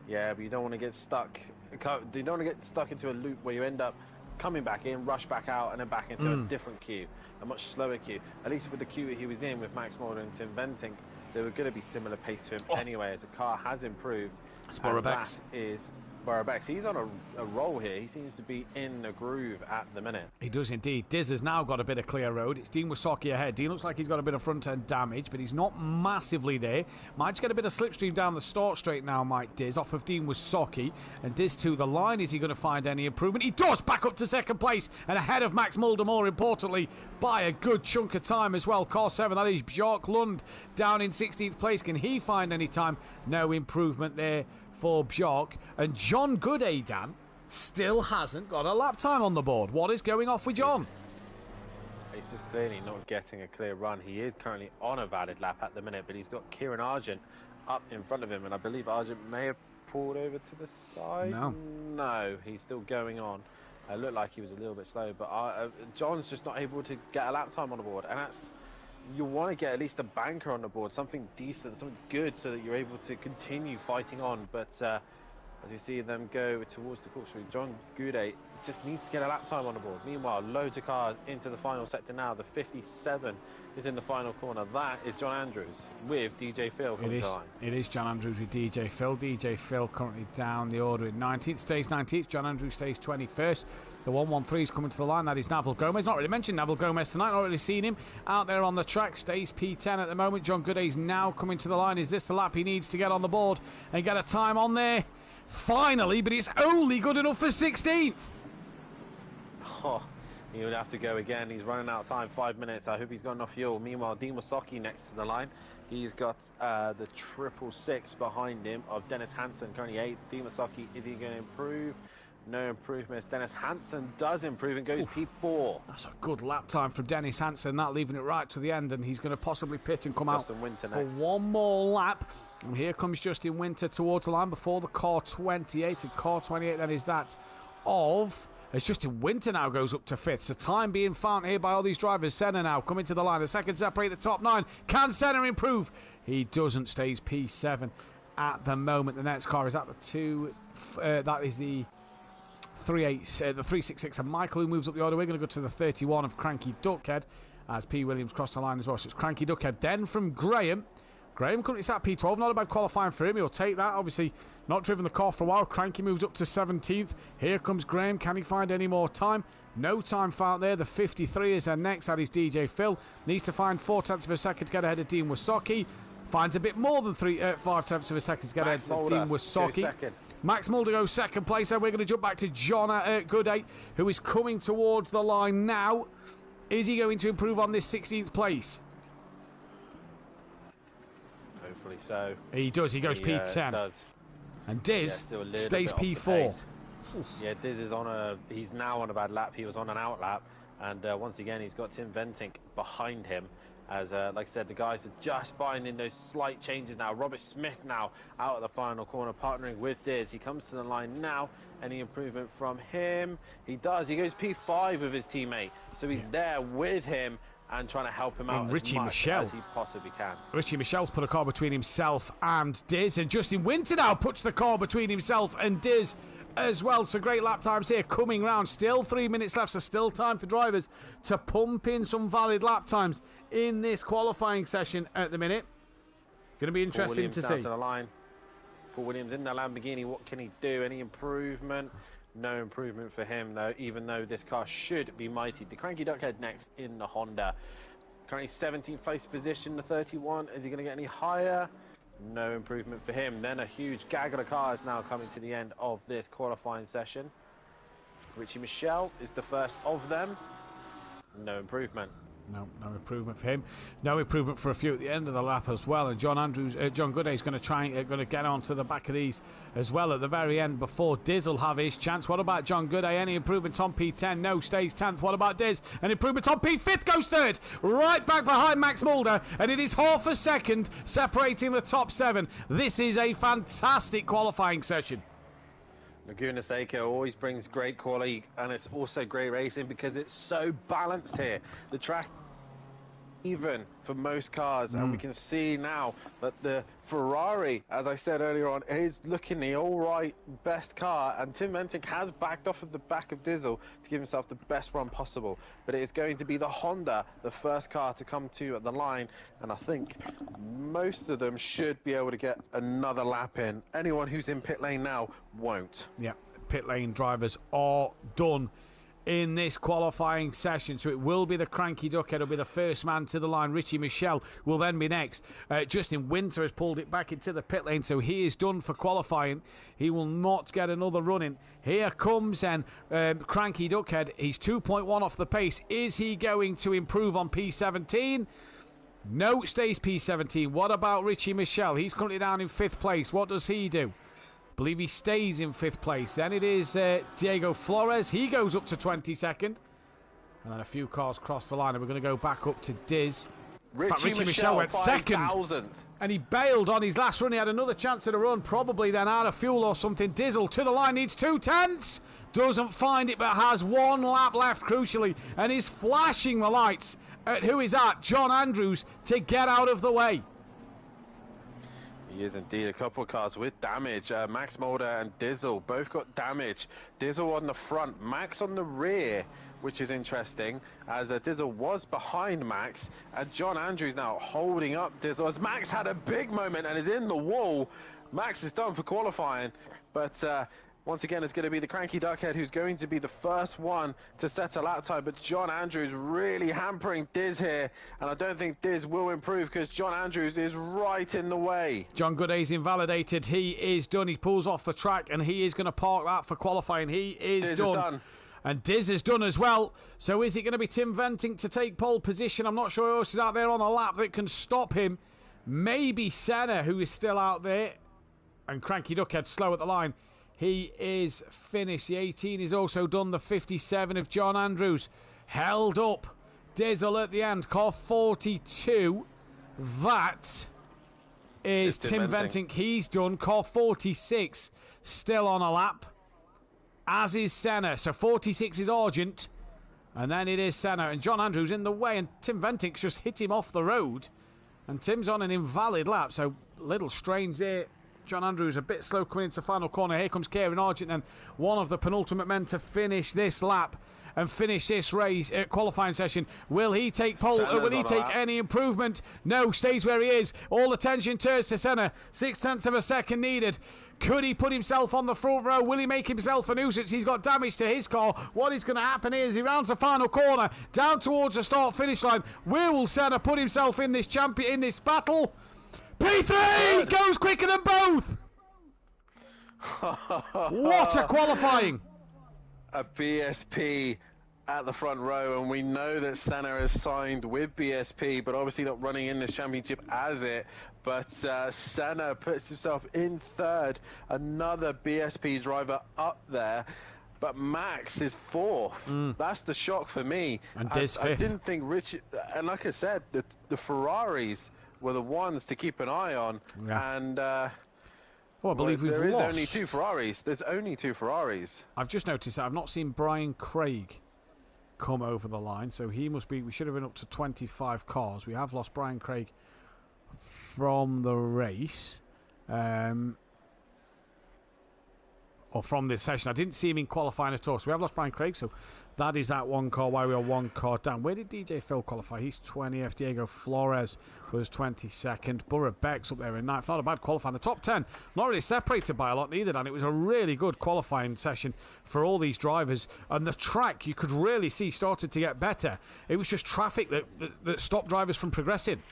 Yeah, but you don't want to get stuck. You don't want to get stuck into a loop where you end up coming back in, rush back out, and then back into a different queue, a much slower queue. At least with the queue that he was in with Max Mulder and Tim Venting, they were going to be similar pace to him anyway, as the car has improved. Borough Bex. That is Borough Bex. He's on a roll here. He seems to be in the groove at the minute. He does indeed. Diz has now got a bit of clear road. It's Dean Wysocki ahead. Dean looks like he's got a bit of front-end damage, but he's not massively there. Might just get a bit of slipstream down the start straight now, Mike Diz, off of Dean Wysocki. And Diz to the line. Is he going to find any improvement? He does! Back up to second place and ahead of Max Mulder, more importantly, by a good chunk of time as well. Car 7, that is Bjork Lund down in 16th place. Can he find any time? No improvement there for Bjork. And John Gooday, Dan, still hasn't got a lap time on the board. What is going off with John? He's just clearly not getting a clear run. He is currently on a valid lap at the minute, but he's got Kieran Argent up in front of him, and I believe Argent may have pulled over to the side. No, he's still going on. It looked like he was a little bit slow, but John's just not able to get a lap time on the board, and that's... You want to get at least a banker on the board, something decent, something good, so that you're able to continue fighting on. But as you see them go towards the corkscrew, John Gooday just needs to get a lap time on the board. Meanwhile, loads of cars into the final sector now. The 57 is in the final corner. That is John Andrews with DJ Phil coming to the line. It is John Andrews with DJ Phil. DJ Phil currently down the order in 19th, stays 19th. John Andrews stays 21st. The 113 is coming to the line. That is Naval Gomez. Not really mentioned Naval Gomez tonight. Not really seen him out there on the track. Stays P10 at the moment. John Gooday's now coming to the line. Is this the lap he needs to get on the board and get a time on there? Finally, but it's only good enough for 16th. Oh, He would have to go again. He's running out of time, 5 minutes. I hope he's got enough fuel. Meanwhile, Dean Wasocki next to the line. He's got the 666 behind him of Dennis Hansen, currently 8th. Dean Wasocki, is he going to improve? No improvements. Dennis Hansen does improve and goes P4. That's a good lap time from Dennis Hansen, that leaving it right to the end, and he's going to possibly pit and come Justin out Winter for next. one more lap. And here comes Justin Winter towards the line before the car 28. And car 28 then is that of... As Justin Winter now goes up to 5th. So time being found here by all these drivers. Senna now coming to the line. A second separate the top 9. Can Senna improve? He doesn't. Stays P7 at the moment. The next car is at the 2. That is the 366. And Michael, who moves up the order. We're going to go to the 31 of Cranky Duckhead as P. Williams crossed the line as well. So it's Cranky Duckhead. Then from Graham. Graham currently sat P12, not a bad qualifying for him. He'll take that. Obviously, not driven the car for a while. Cranky moves up to 17th. Here comes Graham. Can he find any more time? No time found there. The 53 is there next. That is DJ Phil. Needs to find 4/10 of a second to get ahead of Dean Wasocki. Finds a bit more than 5/10 of a second to get ahead of Dean Wasocki. Max Mulder goes second place. And we're going to jump back to John Goodate, who is coming towards the line now. Is he going to improve on this 16th place? Hopefully so. He does. He goes P10. Does. And Diz stays P4. Yeah, Diz is he's now on a bad lap. He was on an out lap. And once again, he's got Tim Ventink behind him. As, like I said, the guys are just finding those slight changes now. Robert Smith now out of the final corner, partnering with Diz. He comes to the line now. Any improvement from him? He does. He goes P5 with his teammate. So he's there with him and trying to help him out as much as he possibly can. Richie Michelle's put a car between himself and Diz, and Justin Winter now puts the car between himself and Diz as well. So great lap times here coming round. Still 3 minutes left, so still time for drivers to pump in some valid lap times in this qualifying session at the minute. Going to be interesting to see. To the line. Paul Williams in the Lamborghini. What can he do? Any improvement? No improvement for him, though, even though this car should be mighty. The Cranky Duckhead next in the Honda. Currently 17th place position, the 31. Is he going to get any higher? No improvement for him. Then a huge gaggle of cars now coming to the end of this qualifying session. Richie Michelle is the first of them. No improvement. No improvement for him. No improvement for a few at the end of the lap as well. And John Gooday is going to try and going to get onto the back of these as well at the very end before Diz will have his chance. What about John Gooday? Any improvement on P10? No, stays 10th. What about Diz? An improvement on P5th, goes 3rd. Right back behind Max Mulder. And it is half a second separating the top 7. This is a fantastic qualifying session. Laguna Seca always brings great quality, and it's also great racing because it's so balanced here. The track even for most cars, and we can see now that the Ferrari, as I said earlier on, is looking the all-right best car, and Tim Ventink has backed off of the back of Dizzle to give himself the best run possible. But it is going to be the Honda, the first car to come to at the line, and I think most of them should be able to get another lap in. Anyone who's in pit lane now won't. Yeah, pit lane drivers are done in this qualifying session, so it will be the Cranky Duckhead will be the first man to the line. Richie Michelle will then be next. Justin Winter has pulled it back into the pit lane, so he is done for qualifying. He will not get another run in. Here comes then Cranky Duckhead. He's 2.1 off the pace. Is he going to improve on P17? No, stays P17. What about Richie Michelle? He's currently down in 5th place. What does he do? I believe he stays in 5th place. Then it is Diego Flores. He goes up to 22nd. And then a few cars cross the line. And we're going to go back up to Diz. Richie Michelle went 2nd. And he bailed on his last run. He had another chance at a run. Probably then out of fuel or something. Dizzle to the line. Needs 2/10. Doesn't find it, but has 1 lap left, crucially. And is flashing the lights at who is that? John Andrews, to get out of the way. He is indeed. A couple of cars with damage. Max Mulder and Dizzle both got damage. Dizzle on the front, Max on the rear, which is interesting, as Dizzle was behind Max, and John Andrews now holding up Dizzle, as Max had a big moment and is in the wall. Max is done for qualifying, but once again, it's going to be the Cranky Duckhead who's going to be the first one to set a lap time. But John Andrews really hampering Diz here. And I don't think Diz will improve because John Andrews is right in the way. John Gooday's invalidated. He is done. He pulls off the track and he is going to park that for qualifying. He is Diz done. Is done. And Diz has done as well. So is it going to be Tim Venting to take pole position? I'm not sure who else is out there on a lap that can stop him. Maybe Senna, who is still out there. And Cranky Duckhead slow at the line. He is finished. The 18 is also done. The 57 of John Andrews held up. Dizzle at the end. Car 42. That is Tim Venting. He's done. Car 46 still on a lap. As is Senna. So 46 is Argent. And then it is Senna. And John Andrews in the way. And Tim Venting's just hit him off the road. And Tim's on an invalid lap. So little strange there. John Andrews a bit slow coming into the final corner. Here comes Kieran Argent, then one of the penultimate men to finish this lap and finish this race qualifying session. Will he take pole? Will he take any improvement? No, stays where he is. All attention turns to Senna. 0.6 of a second needed. Could he put himself on the front row? Will he make himself a nuisance? He's got damage to his car. What is going to happen here is he rounds the final corner down towards the start-finish line. Will Senna put himself in this battle? P3 goes quicker than both. What a qualifying. A BSP at the front row, and we know that Senna has signed with BSP, but obviously not running in this championship as it. But Senna puts himself in third. Another BSP driver up there. But Max is fourth. That's the shock for me. And Diz fifth. I didn't think Richard, and like I said, the Ferraris were the ones to keep an eye on. Yeah. And I believe we've lost. There is only two Ferraris. There's only two Ferraris. I've just noticed that I've not seen Brian Craig come over the line, so he must be. We should have been up to 25 cars. We have lost Brian Craig from the race, or from this session. I didn't see him in qualifying at all, so we have lost Brian Craig. So that is that one car. Why we are one car down. Where did DJ Phil qualify? He's 20th. Diego Flores was 22nd. Burra Beck's up there in 9th. Not a bad qualifying. The top 10 not really separated by a lot neither, and it was a really good qualifying session for all these drivers. And the track you could really see started to get better. It was just traffic that stopped drivers from progressing.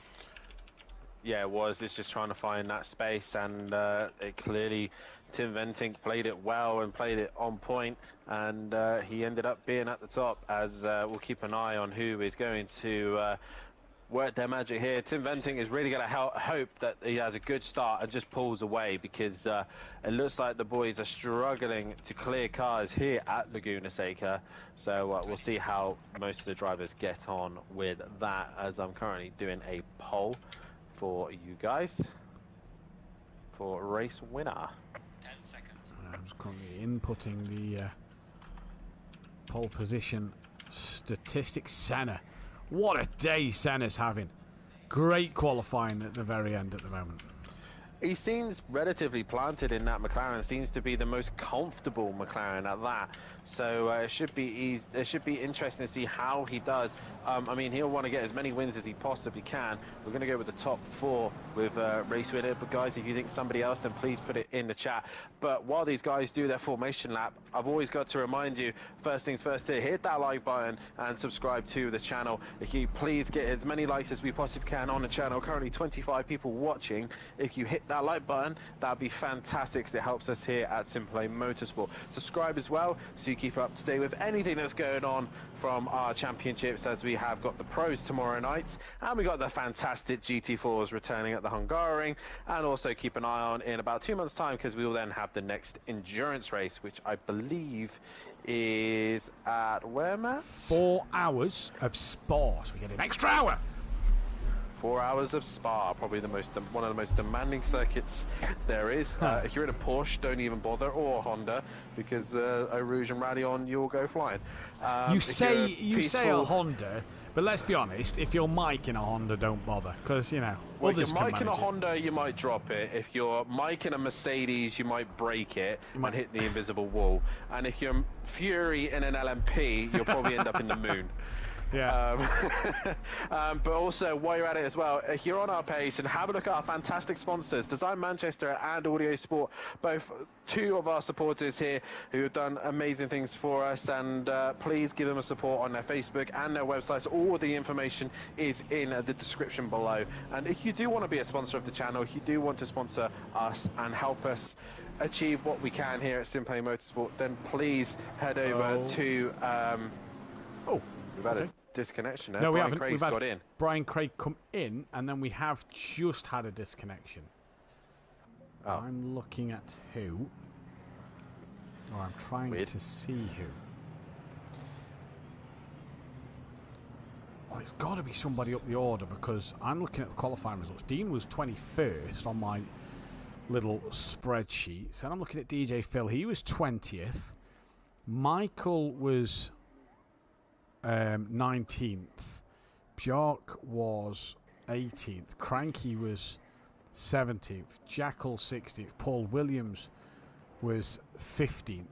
Yeah, it was. It's just trying to find that space, and it clearly, Tim Venting played it well and played it on point, and he ended up being at the top. As we'll keep an eye on who is going to work their magic here. Tim Venting is really going to hope that he has a good start and just pulls away, because it looks like the boys are struggling to clear cars here at Laguna Seca. So we'll see how most of the drivers get on with that, as I'm currently doing a poll for you guys for race winner. 10 seconds. I'm just currently inputting the pole position statistics. Senna, what a day Senna's having. Great qualifying at the very end at the moment. He seems relatively planted in that McLaren. Seems to be the most comfortable McLaren at that. So it should be interesting to see how he does. I mean, he'll want to get as many wins as he possibly can. We're going to go with the top 4 with race winner. But guys, if you think somebody else, then please put it in the chat. But while these guys do their formation lap, I've always got to remind you, first things first, to hit that like button and subscribe to the channel. If you please get as many likes as we possibly can on the channel. Currently 25 people watching. If you hit that like button, that'd be fantastic, because it helps us here at SimPlay Motorsport. Subscribe as well, so you keep up to date with anything that's going on from our championships, as we have got the pros tomorrow night, and we got the fantastic GT4s returning at the Hungaroring, and also keep an eye on in about 2 months time, because we will then have the next endurance race, which I believe is at where, Matt? 4 hours of Spa, so we get an extra hour. 4 hours of Spa, probably one of the most demanding circuits there is. If you're in a Porsche, don't even bother, or a Honda, because Eau Rouge and Radion, you'll go flying. You say a Honda, but let's be honest, if you're miking a Honda, don't bother, because, you know, well, if you're miking a Honda, you might drop it. If you're miking a Mercedes, you might break it and hit the invisible wall. And if you're Fury in an LMP, you'll probably end up in the moon. Yeah. But also, while you're at it as well, if you're on our page, and have a look at our fantastic sponsors, Design Manchester and Audio Sport, both two of our supporters here who have done amazing things for us, and please give them a support on their Facebook and their websites. All the information is in the description below. And if you do want to be a sponsor of the channel, if you do want to sponsor us and help us achieve what we can here at SimPlay Motorsport, then please head over to we've had a disconnection there. No, we Brian haven't. Craig's got in. Brian Craig come in, and then we have just had a disconnection. Oh. I'm looking at who, or I'm trying to see who. Well, it's got to be somebody up the order, because I'm looking at the qualifying results. Dean was 21st on my little spreadsheet. So I'm looking at DJ Phil. He was 20th. Michael was 19th. Bjork was 18th. Cranky was 17th. Jackal 16th. Paul Williams was 15th.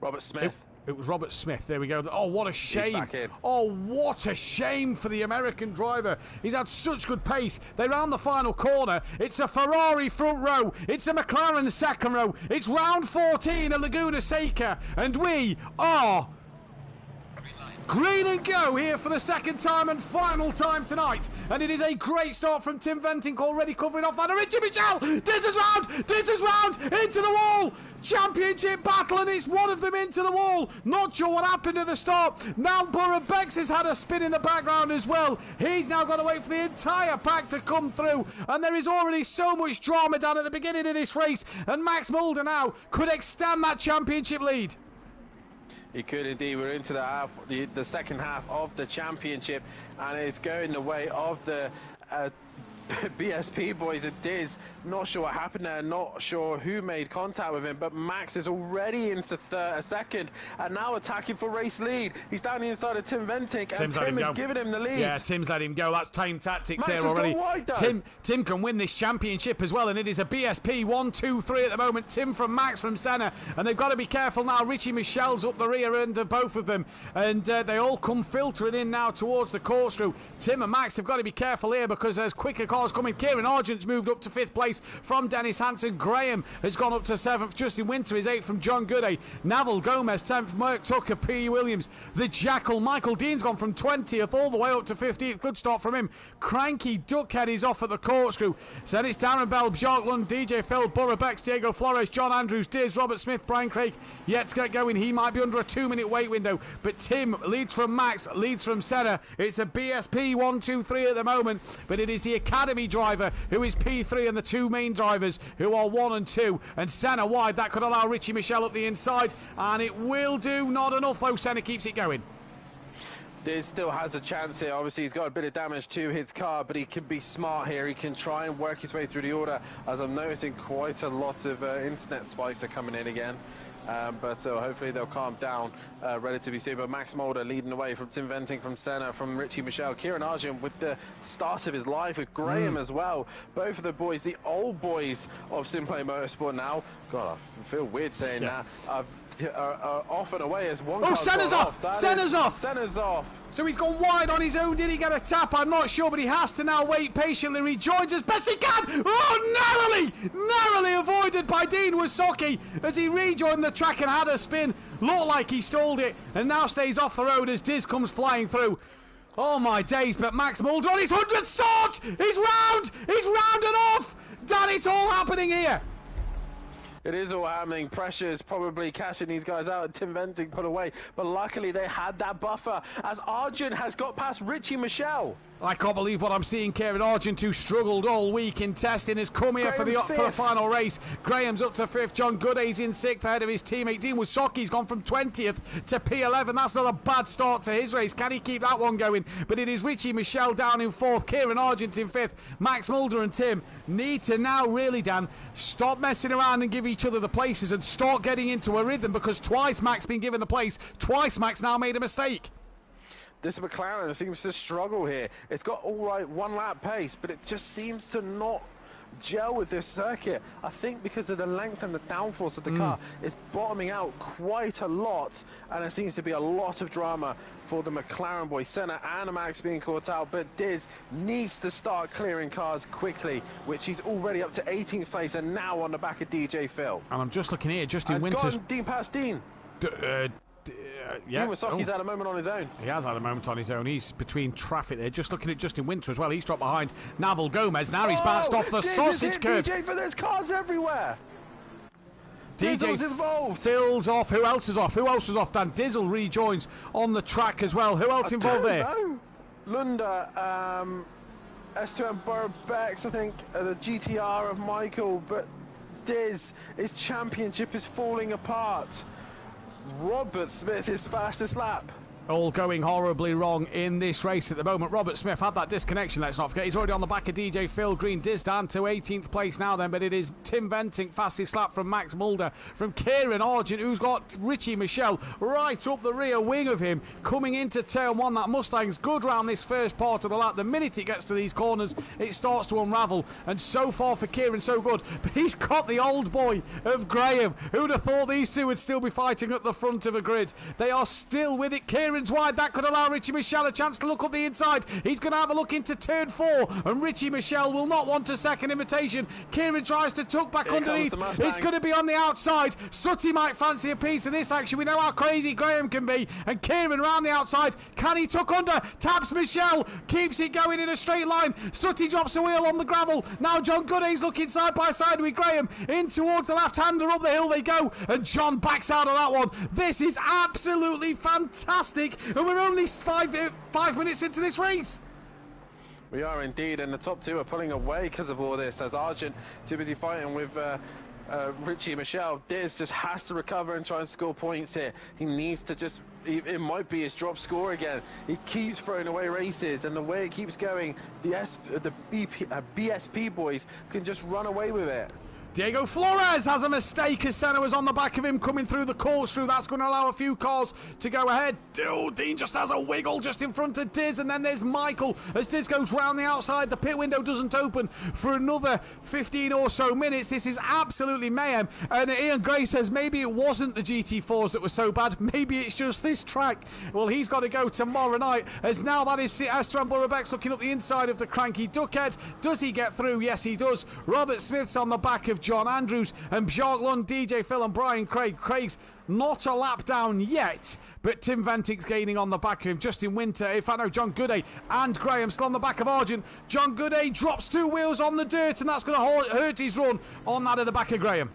Robert Smith. It was Robert Smith. There we go. Oh, what a shame. He's back in. Oh, what a shame for the American driver. He's had such good pace. They round the final corner. It's a Ferrari front row. It's a McLaren second row. It's round 14 at Laguna Seca. And we are green and go here for the second time and final time tonight. And it is a great start from Tim Ventink, already covering off that. Richie Michel, this is round, into the wall. Championship battle, and it's one of them into the wall. Not sure what happened at the start. Now Borough Bex has had a spin in the background as well. He's now got to wait for the entire pack to come through, and there is already so much drama down at the beginning of this race, and Max Mulder now could extend that championship lead. He could indeed. We're into the second half of the championship, and it's going the way of the BSP boys. It is not sure what happened there, not sure who made contact with him, but Max is already into second and now attacking for race lead. He's down the inside of Tim Ventink, and Tim is giving him the lead. Yeah, Tim's let him go. That's time tactics Max there already. Wide, Tim can win this championship as well, and it is a BSP 1, 2, 3 at the moment. Tim from Max from Senna, and they've got to be careful now. Richie Michel's up the rear end of both of them, and they all come filtering in now towards the corkscrew. Tim and Max have got to be careful here, because there's quicker cars coming. Kieran Argent's moved up to 5th place from Dennis Hansen. Graham has gone up to 7th. Justin Winter is 8th from John Gooday. Naval Gomez 10th. Merck Tucker, P. Williams. The Jackal. Michael Dean's gone from 20th all the way up to 15th. Good start from him. Cranky Duckhead is off at the corkscrew. So then it's Darren Bell, Jacques Lund, DJ Phil, Borough Bex, Diego Flores, John Andrews, Diz, Robert Smith, Brian Craig. Yet to get going. He might be under a 2-minute wait window. But Tim leads from Max, leads from Senna. It's a BSP 1, 2, 3 at the moment. But it is the Academy driver who is P3 and the two main drivers who are 1 and 2. And Senna wide. That could allow Richie Michel up the inside. And it will do. Not enough though. Senna keeps it going. Diz still has a chance here. Obviously, he's got a bit of damage to his car, but he can be smart here. He can try and work his way through the order, as I'm noticing quite a lot of internet spikes are coming in again. But hopefully they'll calm down relatively soon. But Max Mulder leading the way from Tim Ventink, from Senna, from Richie Michel. Kieran Argent with the start of his life, with Graham as well. Both of the boys, the old boys of SimPlay Motorsport now. God, I feel weird saying that. Are off and away as one. Oh, Senna's off! Senna's off! Senna's off! So he's gone wide on his own. Did he get a tap? I'm not sure, but he has to now wait patiently. Rejoins as best he can. Oh, narrowly avoided by Dean Wasocki as he rejoined the track and had a spin. Looked like he stalled it and now stays off the road as Diz comes flying through. Oh my days, but Max Mulder on his 100th start! He's round and off! Dan, it's all happening here. It is all happening. Pressure is probably cashing these guys out, and Tim Ventink put away. But luckily they had that buffer, as Argent has got past Richie Michel. I can't believe what I'm seeing. Kieran Argent, who struggled all week in testing, has come here for the final race. Graham's up to 5th. John Gooday's in 6th ahead of his teammate. Dean Wasocki's gone from 20th to P11. That's not a bad start to his race. Can he keep that one going? But it is Richie Michel down in 4th. Kieran Argent in 5th. Max Mulder and Tim need to now really, Dan, stop messing around and give each other the places and start getting into a rhythm, because twice Max been given the place. Twice Max now made a mistake. This McLaren seems to struggle here. It's got all right 1 lap pace, but it just seems to not gel with this circuit. I think because of the length and the downforce of the car, it's bottoming out quite a lot, and there seems to be a lot of drama for the McLaren boys. Senna and Max being caught out, but Diz needs to start clearing cars quickly, which he's already up to 18th place and now on the back of DJ Phil. And I'm just looking here, Justin Winters. Dean past Dean. Yeah. Dean Wasaki's had a moment on his own. He has had a moment on his own. He's between traffic there. Just looking at Justin Winter as well. He's dropped behind Naval Gomez. Now he's bounced off the sausage curb. DJ, for there's cars everywhere. Diesel's involved. Phil's off. Who else is off? Who else is off, Dan? Dizzle rejoins on the track as well. Who else involved there? Lunda, S2M Borough Bex, I think, the GTR of Michael, but Diz, his championship is falling apart. Robert Smith, his fastest lap. All going horribly wrong in this race at the moment. Robert Smith had that disconnection, let's not forget. He's already on the back of DJ Phil Green. Diz down to 18th place now then, but it is Tim Venting, fastest lap from Max Mulder, from Kieran Argent, who's got Richie Michelle right up the rear wing of him, coming into turn one. That Mustang's good round this first part of the lap. The minute it gets to these corners, it starts to unravel, and so far for Kieran, so good. But he's got the old boy of Graham. Who'd have thought these two would still be fighting at the front of a grid? They are still with it. Kieran's wide. That could allow Richie Michelle a chance to look up the inside. He's going to have a look into turn 4, and Richie Michelle will not want a second invitation. Kieran tries to tuck back underneath. It's going to be on the outside. Sutty might fancy a piece of this action. We know how crazy Graham can be. And Kieran round the outside. Can he tuck under? Taps Michelle. Keeps it going in a straight line. Sutty drops a wheel on the gravel. Now John Gooday's looking side by side with Graham. In towards the left-hander. Up the hill they go. And John backs out of that one. This is absolutely fantastic. And we're only five minutes into this race. We are indeed, and the top two are pulling away because of all this, as Argent too busy fighting with Richie Michelle. Diz just has to recover and try and score points here. He needs to just, it might be his drop score again. He keeps throwing away races, and the way it keeps going, the BSP boys can just run away with it. Diego Flores has a mistake as Senna was on the back of him coming through the corkscrew. That's going to allow a few cars to go ahead. Oh, Dean just has a wiggle just in front of Diz, and then there's Michael as Diz goes round the outside. The pit window doesn't open for another 15 or so minutes. This is absolutely mayhem. And Ian Gray says maybe it wasn't the GT4s that were so bad. Maybe it's just this track. Well, he's got to go tomorrow night, as now that is Astran Burbeck's looking up the inside of the cranky duckhead. Does he get through? Yes, he does. Robert Smith's on the back of John Andrews and Jacques Lund, DJ Phil and Brian Craig. Craig's not a lap down yet, but Tim Venting's gaining on the back of him. Justin Winter, if I know, John Gooday and Graham still on the back of Argent. John Gooday drops 2 wheels on the dirt, and that's going to hurt his run on that at the back of Graham.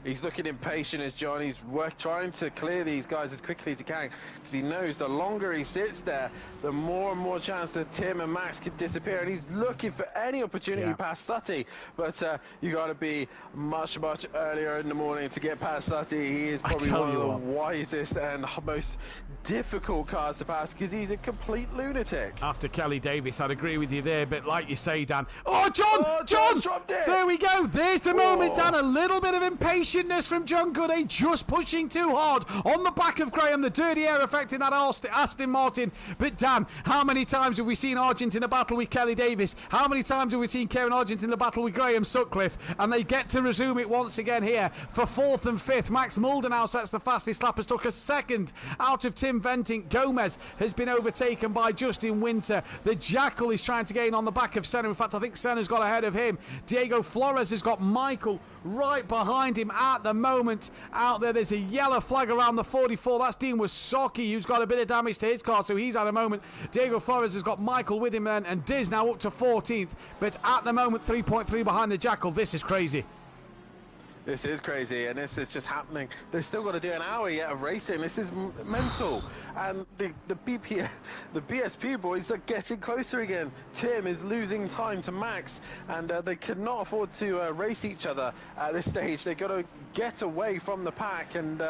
He's looking impatient as John. He's trying to clear these guys as quickly as he can, because he knows the longer he sits there, the more and more chance that Tim and Max could disappear. And he's looking for any opportunity past Sutty. But you got to be much earlier in the morning to get past Sutty. He is probably one of the wisest and most difficult cars to pass, because he's a complete lunatic. After Kelly Davis, I'd agree with you there, but like you say, Dan. Oh, John! John! Dropped it! There we go. There's the moment, Dan. A little bit of impatience from John Gooday, just pushing too hard on the back of Graham. The dirty air affecting that Aston Martin. But Dan, how many times have we seen Argent in a battle with Kelly Davis? How many times have we seen Kieran Argent in a battle with Graham Sutcliffe? And they get to resume it once again here for 4th and 5th. Max Mulder now sets the fastest lap, has took a second out of Tim Venting. Gomez has been overtaken by Justin Winter. The Jackal is trying to gain on the back of Senna. In fact, I think Senna's got ahead of him. Diego Flores has got Michael right behind him at the moment. Out there's a yellow flag around the 44. That's Dean Wasocki, who's got a bit of damage to his car, so he's at a moment. Diego Flores has got Michael with him then, and Diz now up to 14th, but at the moment 3.3 behind the Jackal. This is crazy. This is crazy, and this is just happening. They've still got to do an hour yet of racing. This is mental. And the BSP boys are getting closer again. Tim is losing time to Max, and they cannot afford to race each other at this stage. They've got to get away from the pack, and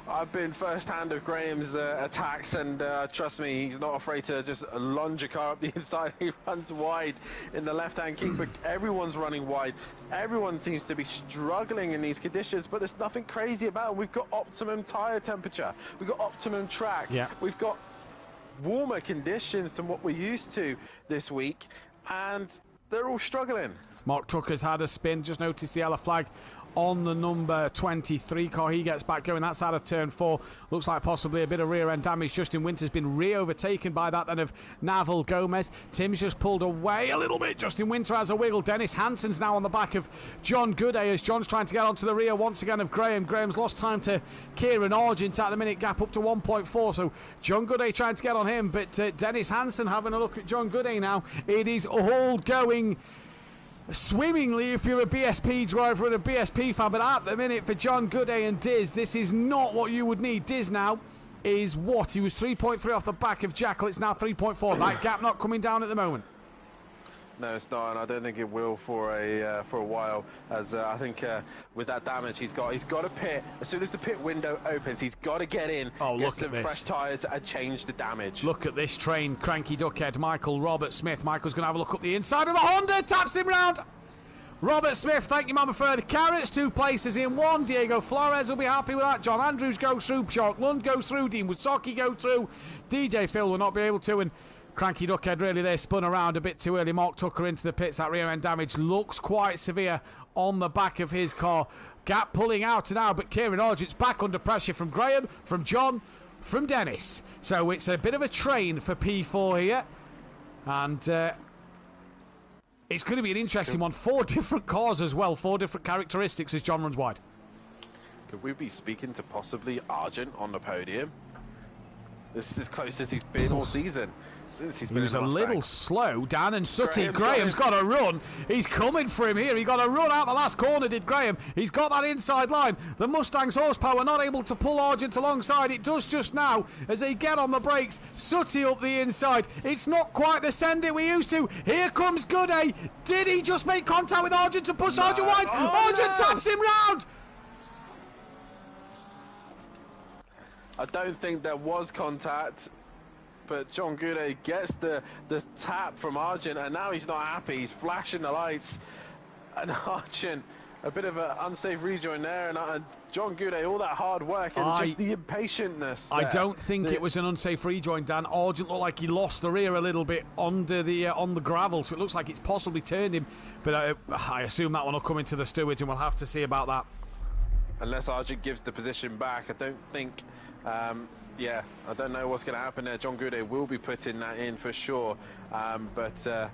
I've been first-hand of Graham's attacks, and trust me, he's not afraid to just lunge a car up the inside. He runs wide in the left-hand kick, but everyone's running wide. Everyone seems to be struggling in these conditions, but there's nothing crazy about them. We've got optimum tyre temperature. We've got optimum track. Yeah. We've got warmer conditions than what we're used to this week, and they're all struggling. Mark Tucker's had a spin. Just noticed the yellow flag on the number 23 car. He gets back going. That's out of turn 4. Looks like possibly a bit of rear end damage. Justin Winter's been re-overtaken by that then of Naval Gomez. Tim's just pulled away a little bit. Justin Winter has a wiggle. Dennis Hansen's now on the back of John Gooday as John's trying to get onto the rear once again of Graham. Graham's lost time to Kieran Argent at the minute, gap up to 1.4. So John Gooday trying to get on him, but Dennis Hansen having a look at John Gooday now. It is all going swimmingly if you're a BSP driver and a BSP fan, but at the minute for John Gooday and Diz, this is not what you would need. Diz now is what? He was 3.3 off the back of Jackal. It's now 3.4. That gap not coming down at the moment. No, it's not, and I don't think it will for a while. As I think with that damage he's got to pit as soon as the pit window opens. He's got to get in, get some fresh tyres, and change the damage. Look at this train, cranky duckhead Michael Robert Smith. Michael's going to have a look up the inside of the Honda, taps him round. Robert Smith, thank you, Mama, for the carrots. 2 places in 1. Diego Flores will be happy with that. John Andrews goes through. Shark Lund goes through. Dean Woodsocki goes through. DJ Phil will not be able to, and Cranky Duckhead really there spun around a bit too early. Mark Tucker into the pits. That rear end damage looks quite severe on the back of his car. Gap pulling out now, but Kieran Argent's back under pressure from Graham, from John, from Dennis. So it's a bit of a train for P4 here. And it's going to be an interesting one. 4 different cars as well. 4 different characteristics as John runs wide. Could we be speaking to possibly Argent on the podium? This is as close as he's been all season. Since he's been he was a little slow, Dan, and Sutty. Graham's got a run. He's coming for him here. He got a run out the last corner, did Graham. He's got that inside line. The Mustang's horsepower not able to pull Argent alongside. It does just now as they get on the brakes. Sutty up the inside. It's not quite the send it we used to. Here comes Gooday. Did he just make contact with Argent to push Argent wide? Argent taps him round. I don't think there was contact, but John Gooday gets the tap from Argent, and now he's not happy. He's flashing the lights, and Argent, a bit of an unsafe rejoin there, and John Gooday, all that hard work and just the impatientness there. I don't think it was an unsafe rejoin, Dan. Argent looked like he lost the rear a little bit under the on the gravel, so it looks like it's possibly turned him, but I assume that one will come into the stewards, and we'll have to see about that. Unless Argent gives the position back, I don't think... yeah, I don't know what's going to happen there. John Gooday will be putting that in for sure, but the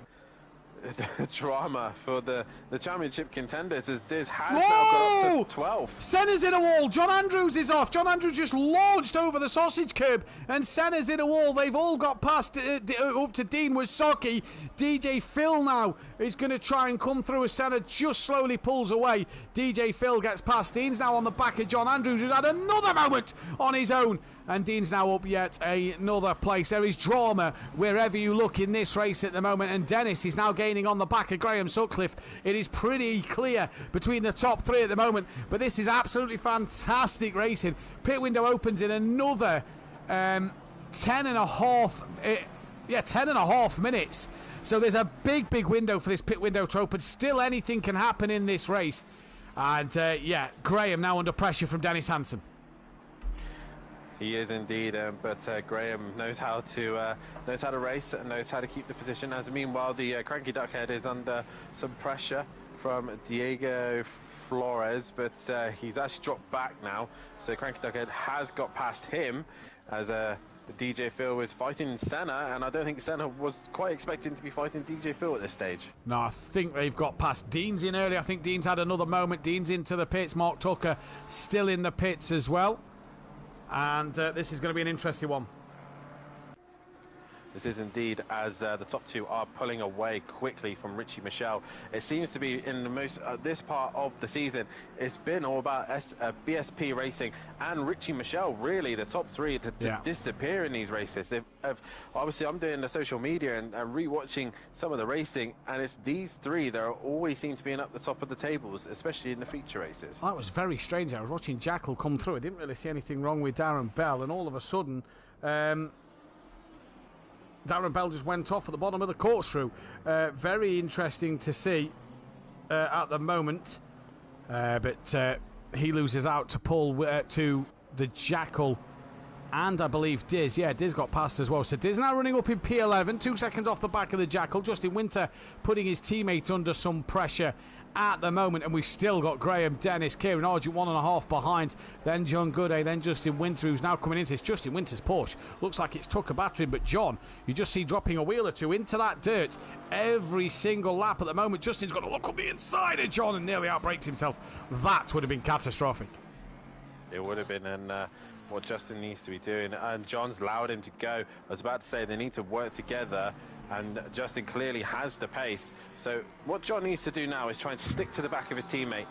drama for the championship contenders as Diz has now got up to 12. Senna's in a wall. John Andrews is off. John Andrews just launched over the sausage curb, and Senna's in a wall. They've all got past up to Dean Woodsocki. DJ Phil now is going to try and come through as Senna just slowly pulls away. DJ Phil gets past. Dean's now on the back of John Andrews, who's had another moment on his own, and Dean's now up yet another place. There is drama wherever you look in this race at the moment, and Dennis is now gaining on the back of Graham Sutcliffe. It is pretty clear between the top 3 at the moment, but this is absolutely fantastic racing. Pit window opens in another 10 and a half minutes. So there's a big window for this pit window to open. Still anything can happen in this race. And Graham now under pressure from Dennis Hansen. He is indeed, but Graham knows how to race and knows how to keep the position. As meanwhile, the Cranky Duckhead is under some pressure from Diego Flores, but he's actually dropped back now. So Cranky Duckhead has got past him as DJ Phil was fighting Senna, and I don't think Senna was quite expecting to be fighting DJ Phil at this stage. No, I think they've got past. Dean's in early. I think Dean's had another moment. Dean's into the pits. Mark Tucker still in the pits as well. And this is going to be an interesting one. This is indeed, as the top 2 are pulling away quickly from Richie Michelle. It seems to be in the most this part of the season, it's been all about BSP racing and Richie Michelle, really the top 3 to just disappear in these races. Obviously, I'm doing the social media and rewatching some of the racing, and it's these 3 that always seem to be up the top of the tables, especially in the feature races. That was very strange. I was watching Jackal come through. I didn't really see anything wrong with Darren Bell, and all of a sudden... Darren Bell just went off at the bottom of the corkscrew. Very interesting to see at the moment. But he loses out to Paul to the Jackal and I believe Diz. Yeah, Diz got past as well. So Diz now running up in P11, 2 seconds off the back of the Jackal. Justin Winter putting his teammate under some pressure at the moment, and we've still got Graham, Dennis, Kieran Argent 1.5 behind, then John Gooday, then Justin Winter, who's now coming into this. Justin Winter's Porsche looks like it's took a battering, but John, you just see dropping a wheel or two into that dirt every single lap at the moment. Justin's got to look up the inside of John and nearly outbraked himself. That would have been catastrophic. It would have been, and what Justin needs to be doing, and John's allowed him to go. I was about to say they need to work together, and Justin clearly has the pace. So what John needs to do now is try and stick to the back of his teammate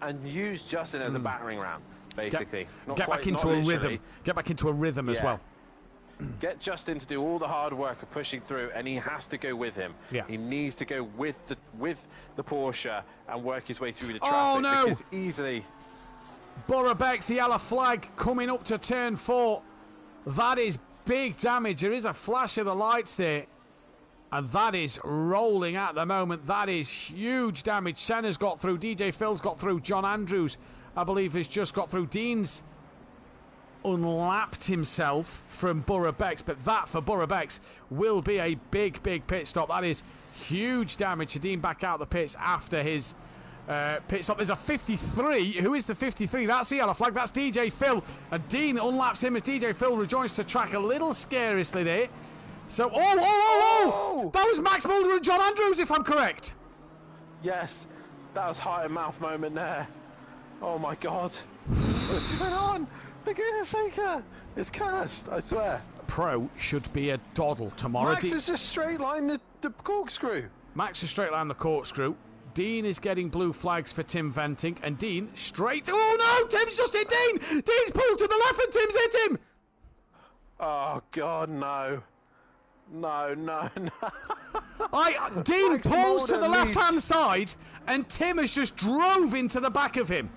and use Justin as a battering ram, basically. Get back into a rhythm. Get back into a rhythm as well. Get Justin to do all the hard work of pushing through, and he has to go with him. Yeah. He needs to go with the Porsche and work his way through the traffic. Oh no! Because easily. Borough Beck's yellow flag coming up to turn 4. That is big damage. There is a flash of the lights there. And that is rolling at the moment. That is huge damage. Senna's got through. DJ Phil's got through. John Andrews, I believe, has just got through. Dean's unlapped himself from Borough Beck's. But that, for Borough Beck's, will be a big, big pit stop. That is huge damage to Dean back out the pits after his pit stop. There's a 53. Who is the 53? That's the yellow flag. That's DJ Phil. And Dean unlaps him as DJ Phil rejoins to track a little scariously there. So, that was Max Mulder and John Andrews, if I'm correct. Yes, that was heart and mouth moment there. Oh my God. What's going on? Laguna Seca is cursed, I swear. Pro should be a doddle tomorrow. Max has just straight lined the corkscrew. Max has straight lined the corkscrew. Dean is getting blue flags for Tim Venting, and Dean straight. Oh no! Tim's just hit Dean! Dean's pulled to the left and Tim's hit him! Oh God, no. No. Dean Max pulls to the left-hand side, and Tim has just drove into the back of him.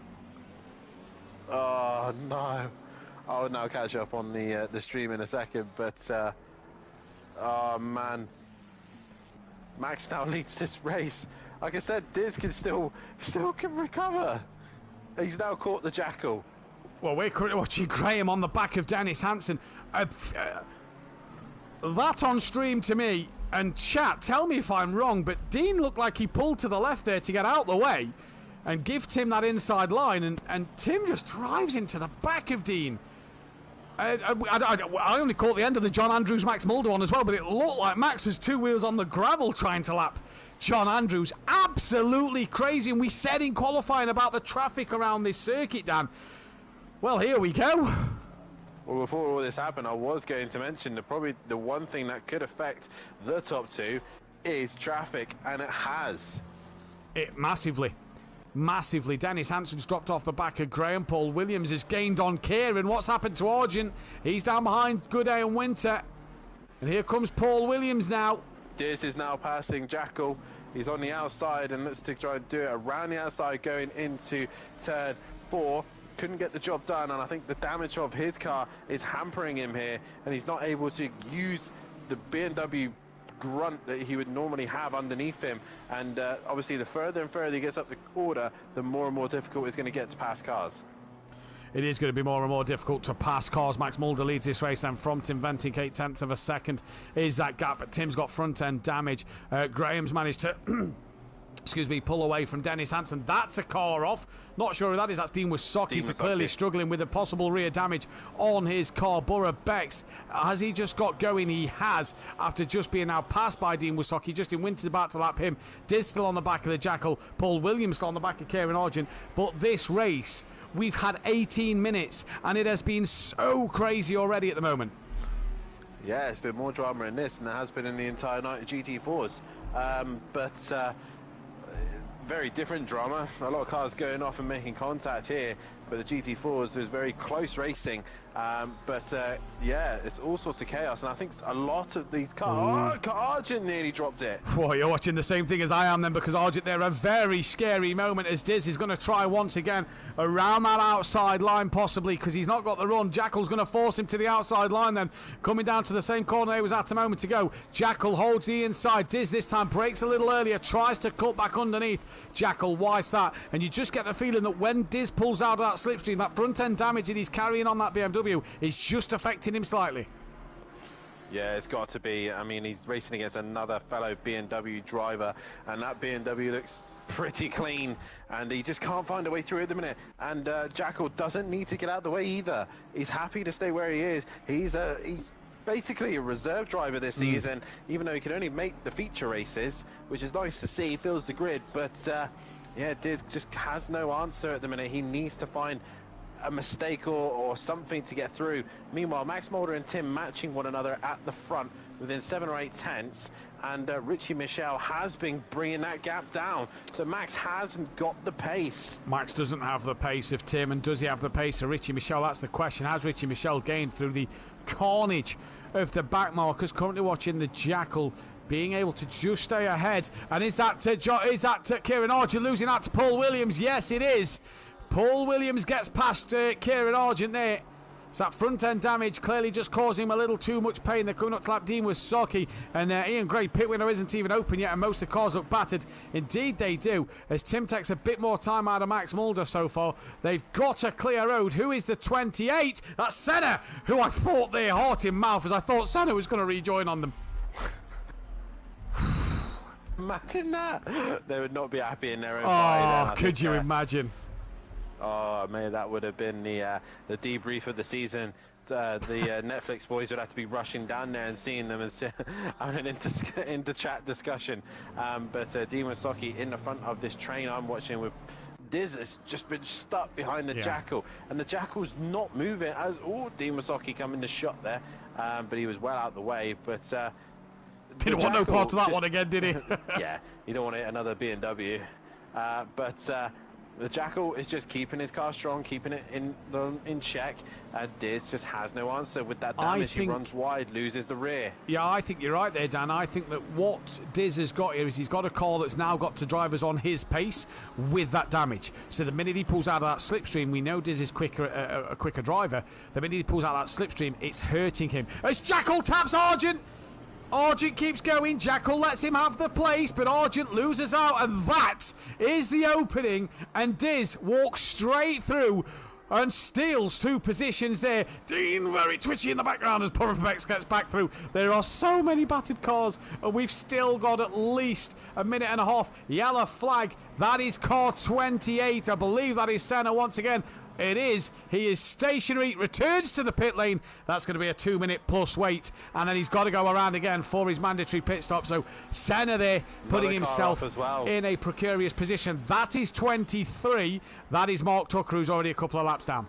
Oh no! I'll now catch up on the stream in a second, but oh man, Max now leads this race. Like I said, Diz can still can recover. He's now caught the Jackal. Well, we're currently watching Graham on the back of Dennis Hansen. That on stream to me, and chat, tell me if I'm wrong, but Dean looked like he pulled to the left there to get out the way and give Tim that inside line, and Tim just drives into the back of Dean. I only caught the end of the John Andrews Max Mulder one as well, but it looked like Max was 2 wheels on the gravel trying to lap John Andrews. Absolutely crazy, and we said in qualifying about the traffic around this circuit, Dan. Well, here we go. Well, before all this happened, I was going to mention that probably the one thing that could affect the top two is traffic, and it has. It massively. Dennis Hansen's dropped off the back of Graham. Paul Williams has gained on Kieran. What's happened to Argent? He's down behind Gooday and Winter. And here comes Paul Williams now. Diz is now passing Jackal. He's on the outside and looks to try and do it around the outside going into turn 4. Couldn't get the job done, and I think the damage of his car is hampering him here, and he's not able to use the BMW grunt that he would normally have underneath him. And obviously the further and further he gets up the order, the more and more difficult it's going to get to pass cars. It is going to be more and more difficult to pass cars. Max Mulder leads this race, and from Tim Venting, 0.8 of a second is that gap, but Tim's got front end damage. Graham's managed to pull away from Dennis Hansen. That's a car off. Not sure who that is. That's Dean Wysocki. So clearly struggling with a possible rear damage on his car. Borough Beck's, has he just got going? He has, after just being now passed by Dean Wysocki. Justin Winter's about to lap him. Diz still on the back of the Jackal. Paul Williams still on the back of Kieran Argent. But this race, we've had 18 minutes, and it has been so crazy already at the moment. Yeah, it's been more drama in this than there has been in the entire night of GT4s. Very different drama. A lot of cars going off and making contact here, but the GT4s was very close racing. Yeah, it's all sorts of chaos, and I think a lot of these cars. Oh, Argent nearly dropped it. Well, you're watching the same thing as I am then, because Argent there, a very scary moment as Diz is going to try once again around that outside line, possibly, because he's not got the run. Jackal's going to force him to the outside line then, coming down to the same corner he was at a moment ago. Jackal holds the inside. Diz this time breaks a little earlier, tries to cut back underneath. Jackal, why's that? And you just get the feeling that when Diz pulls out of that slipstream. That front end damage that he's carrying on that BMW is just affecting him slightly. Yeah, it's got to be. I mean, he's racing against another fellow BMW driver, and that BMW looks pretty clean, and he just can't find a way through at the minute. And Jackal doesn't need to get out of the way either. He's happy to stay where he is. He's basically a reserve driver this season, even though he can only make the feature races, which is nice to see. He fills the grid, but yeah, Diz just has no answer at the minute. He needs to find a mistake or something to get through. Meanwhile, Max Mulder and Tim matching one another at the front within 7 or 8 tenths, and Richie Michel has been bringing that gap down. So Max hasn't got the pace. Max doesn't have the pace of Tim, and does he have the pace of Richie Michel? That's the question. Has Richie Michel gained through the carnage of the back markers? Currently watching the Jackal being able to just stay ahead. And is that Kieran Argent losing out to Paul Williams? Yes, it is. Paul Williams gets past Kieran Argent there. So that front end damage clearly just causing him a little too much pain. They're coming up to lap Dean with Socky, and Ian Gray pit window isn't even open yet, and most of the cars look battered. Indeed they do, as Tim takes a bit more time out of Max Mulder so far. They've got a clear road. Who is the 28? That's Senna, who I thought they heart in mouth, as I thought Senna was going to rejoin on them. Imagine that. They would not be happy in their own body. Oh, could you imagine? Oh man, that would have been the debrief of the season. The Netflix boys would have to be rushing down there and seeing them and having an inter-chat discussion. But Dean Wasocki in the front of this train I'm watching with Diz has just been stuck behind the Jackal, and the Jackal's not moving. As Dean Wasocki coming to shot there, but he was well out the way. But didn't want no part of that one again, did he? Yeah, you don't want another BMW. But the Jackal is just keeping his car strong, keeping it in check. Diz just has no answer. With that damage, he runs wide, loses the rear. Yeah, I think you're right there, Dan. I think that what Diz has got here is he's got a car that's now got to drivers on his pace with that damage. So the minute he pulls out of that slipstream, we know Diz is a quicker driver. The minute he pulls out of that slipstream, it's hurting him. As Jackal taps Argent! Argent keeps going, Jackal lets him have the place, but Argent loses out, and that is the opening, and Diz walks straight through and steals 2 positions there. Dean very twitchy in the background as Poropex gets back through. There are so many battered cars, and we've still got at least a minute and a half. Yellow flag, that is car 28, I believe that is Senna once again. It is. He is stationary, returns to the pit lane. That's going to be a 2-minute plus wait, and then he's got to go around again for his mandatory pit stop. So Senna there putting himself in a precarious position. That is 23. That is Mark Tucker, who's already a couple of laps down.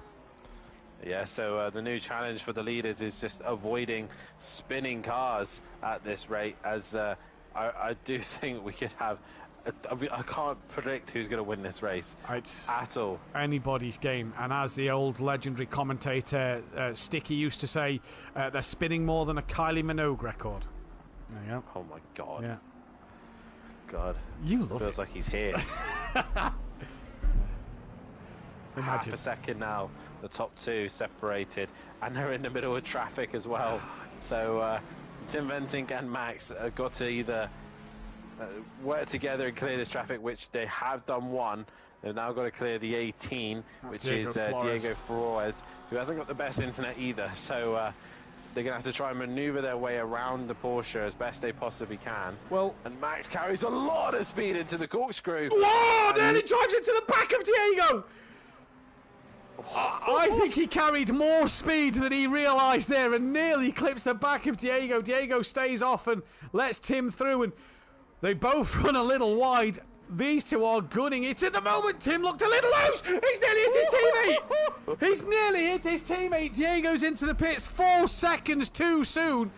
Yeah, so the new challenge for the leaders is just avoiding spinning cars at this rate, as I do think we could have... I can't predict who's going to win this race at all. Anybody's game. And as the old legendary commentator Sticky used to say, they're spinning more than a Kylie Minogue record. There you go. Oh my God. Yeah. God. You love Feels like he's here. Half a second now. The top 2 separated, and they're in the middle of traffic as well. So Tim Vensink and Max have got to either work together and clear this traffic, which they have done one. They've now got to clear the 18, which is Diego Flores, who hasn't got the best internet either. So they're going to have to try and maneuver their way around the Porsche as best they possibly can. Well, and Max carries a lot of speed into the corkscrew. Whoa! Then he drives into the back of Diego. I think he carried more speed than he realised there, and nearly clips the back of Diego. Diego stays off and lets Tim through, and they both run a little wide. These two are gunning it at the moment. Tim looked a little loose. He's nearly hit his teammate. He's nearly hit his teammate. Diego's into the pits 4 seconds too soon.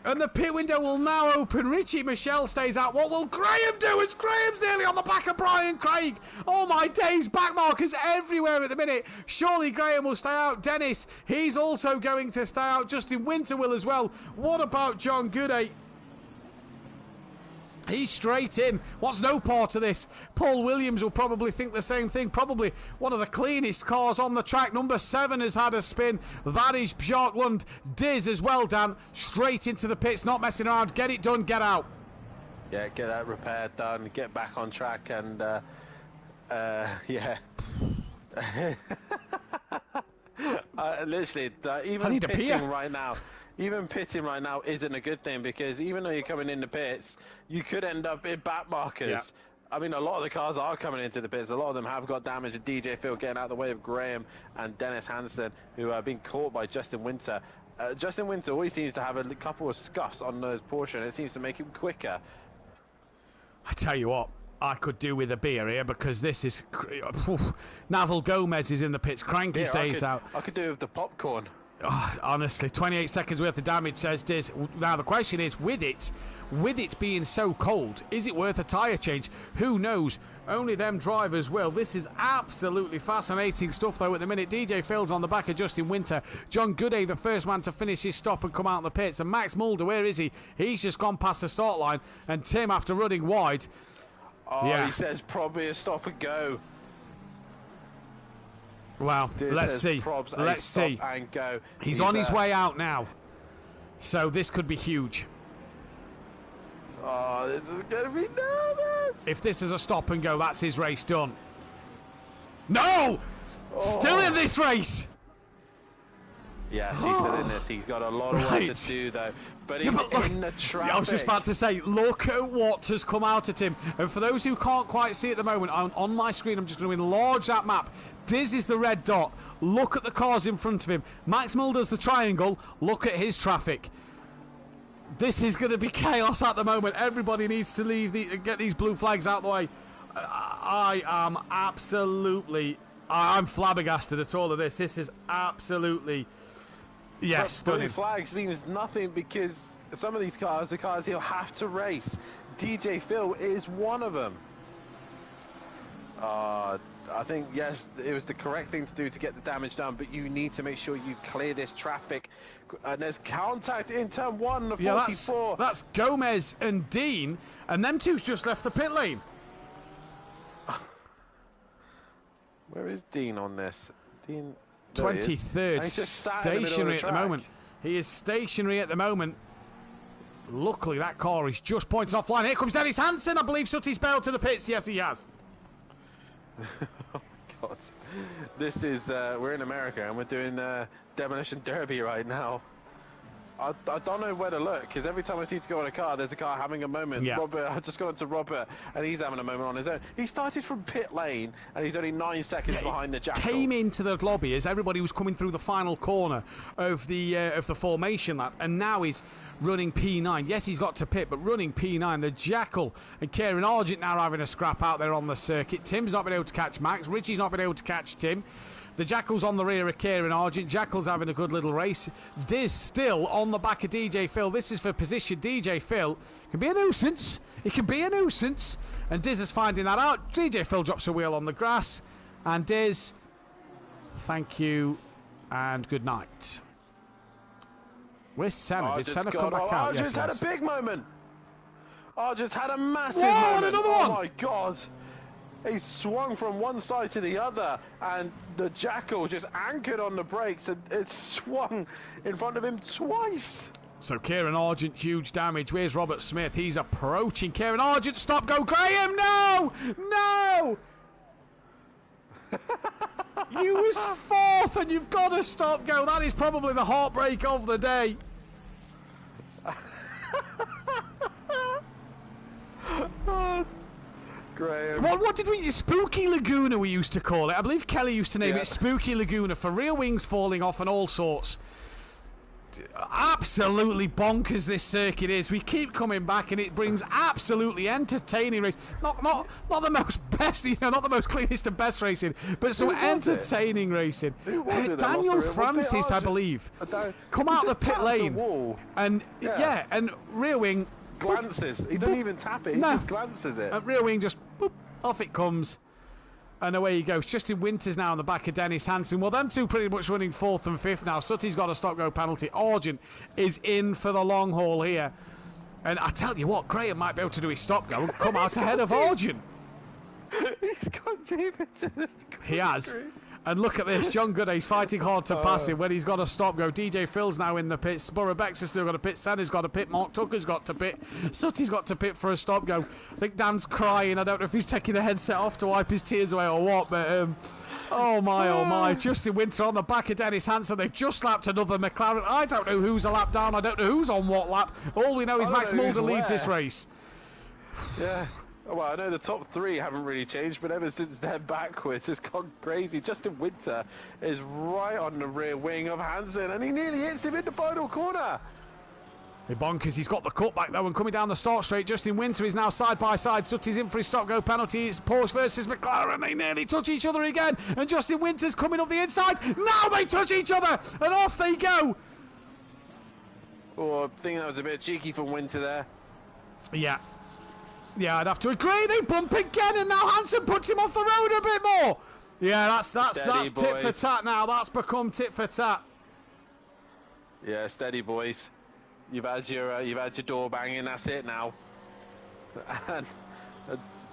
And the pit window will now open. Richie Michel stays out. What will Graham do as Graham's nearly on the back of Brian Craig? Oh my days, back markers everywhere at the minute. Surely Graham will stay out. Dennis, he's also going to stay out. Justin Winter will as well. What about John Gooday? He's straight in, wants no part of this. Paul Williams will probably think the same thing. Probably one of the cleanest cars on the track. Number 7 has had a spin. That is Bjarklund. Diz as well, Dan. Straight into the pits, not messing around. Get it done, get out. Yeah, get that repair done, get back on track, and yeah. Literally, even pitting right now. Even pitting right now isn't a good thing, because even though you're coming in the pits, you could end up in back markers. Yeah. I mean, a lot of the cars are coming into the pits. A lot of them have got damage. DJ Phil getting out of the way of Graham and Dennis Hansen, who are being caught by Justin Winter. Justin Winter always seems to have a couple of scuffs on those Porsche, and it seems to make him quicker. I tell you what, I could do with a beer here, because this is... Naval Gomez is in the pits. Cranky stays out. I could do with the popcorn. Oh, honestly, 28 seconds worth of damage, says Diz. Now the question is, with it being so cold, is it worth a tyre change? Who knows? Only them drivers will. This is absolutely fascinating stuff, though, at the minute. DJ Phil's on the back of Justin Winter. John Gooday, the first man to finish his stop and come out of the pits. And Max Mulder, where is he? He's just gone past the start line. And Tim, after running wide... Oh, he says probably a stop and go. Well, let's see. Let's see. And go. He's on his way out now. So this could be huge. Oh, this is going to be nervous. If this is a stop and go, that's his race done. No! Still in this race. Yes, he's still in this. He's got a lot of work to do, though. But he's in the traffic. I was just about to say, look at what has come out at him. And for those who can't quite see at the moment, on my screen, I'm just going to enlarge that map. Diz is the red dot. Look at the cars in front of him. Max Mulder's the triangle. Look at his traffic. This is going to be chaos at the moment. Everybody needs to get these blue flags out of the way. I am absolutely... I'm flabbergasted at all of this. This is absolutely... Yes, blue flags means nothing, because some of these cars are cars he'll have to race. DJ Phil is one of them. I think, yes, it was the correct thing to do to get the damage done, but you need to make sure you clear this traffic. And there's contact in turn 1, the 44. That's Gomez and Dean, and them two's just left the pit lane. Where is Dean on this? Dean... 23rd, stationary at the moment. He is stationary at the moment. Luckily, that car is just pointing offline. Here comes Dennis Hansen. I believe Sutty's bailed to the pits. Yes, he has. Oh, my God. This is... we're in America, and we're doing Demolition Derby right now. I don't know where to look, because every time I seem to go on a car, there's a car having a moment. Yeah. Robert, I've just gone to Robert, and he's having a moment on his own. He started from pit lane, and he's only 9 seconds behind the Jackal. Came into the lobby as everybody was coming through the final corner of the formation lap, and now he's running P9. Yes, he's got to pit, but running P9. The Jackal and Kieran Argent now having a scrap out there on the circuit. Tim's not been able to catch Max. Richie's not been able to catch Tim. The Jackal's on the rear of Kieran Argent. Jackal's having a good little race. Diz still on the back of DJ Phil. This is for position. DJ Phil can be a nuisance. He can be a nuisance. And Diz is finding that out. DJ Phil drops a wheel on the grass. And Diz, thank you and good night. Where's Senna? Did Senna come back out? Argent's had a big moment. Argent's had a massive moment. Another one. Oh, my God. He swung from one side to the other, and the Jackal just anchored on the brakes, and it swung in front of him twice. So Kieran Argent, huge damage. Where's Robert Smith? He's approaching. Kieran Argent, stop, go. Graham, no! No! You was fourth, and you've got to stop, go. That is probably the heartbreak of the day. Graham. What did we... Spooky Laguna, we used to call it. I believe Kelly used to name it Spooky Laguna for rear wings falling off and all sorts. Absolutely bonkers this circuit is. We keep coming back, and it brings absolutely entertaining race. Not the most best, not the most cleanest and best racing, but some entertaining racing. Daniel Francis, I believe, come out the pit lane, and and rear wing glances. He doesn't even tap it. He just glances it. And rear wing just boop, off it comes. And away he goes. Justin Winters now on the back of Dennis Hansen. Well, them two pretty much running fourth and fifth now. Sutty's got a stop-go penalty. Argent is in for the long haul here. And I tell you what, Graham might be able to do his stop-go and come out ahead of Argent. He's got deep into the He has. And look at this, John Gooday's fighting hard to pass him when he's got a stop-go. DJ Phil's now in the pits. Borough Bex has still got a pit. Senna's got a pit. Mark Tucker's got to pit. Sutty's got to pit for a stop-go. I think Dan's crying. I don't know if he's taking the headset off to wipe his tears away or what, but Oh my. Justin Winter on the back of Dennis Hansen. They've just lapped another McLaren. I don't know who's a lap down. I don't know who's on what lap. All we know is Max Mulder leads this race. Yeah. Well, I know the top three haven't really changed, but ever since they're backwards, it's gone crazy. Justin Winter is right on the rear wing of Hansen, and he nearly hits him in the final corner. Hey, bonkers, he's got the cutback though, and coming down the start straight, Justin Winter is now side by side. Sutty's in for his stop go penalty. It's Porsche versus McLaren. They nearly touch each other again, and Justin Winter's coming up the inside. Now they touch each other, and off they go. Oh, I think that was a bit cheeky from Winter there. Yeah, I'd have to agree. They bump again, and now Hansen puts him off the road a bit more. Yeah, that's tit for tat now. That's become tit for tat. Yeah, steady, boys. You've had your door banging. That's it now. And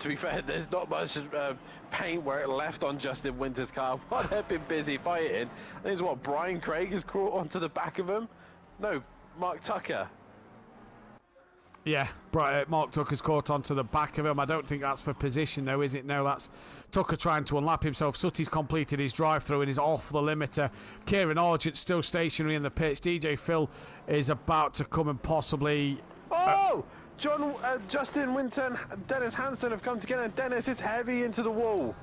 to be fair, there's not much paint work left on Justin Winter's car. What they've been busy fighting. I think it's what Brian Craig has caught onto the back of him. No, Mark Tucker. Yeah, Mark Tucker's caught onto the back of him. I don't think that's for position, though, is it? No, that's Tucker trying to unlap himself. Sutty's completed his drive-through and is off the limiter. Kieran Argent still stationary in the pits. DJ Phil is about to come and possibly... Justin Winter and Dennis Hansen have come together, and Dennis is heavy into the wall.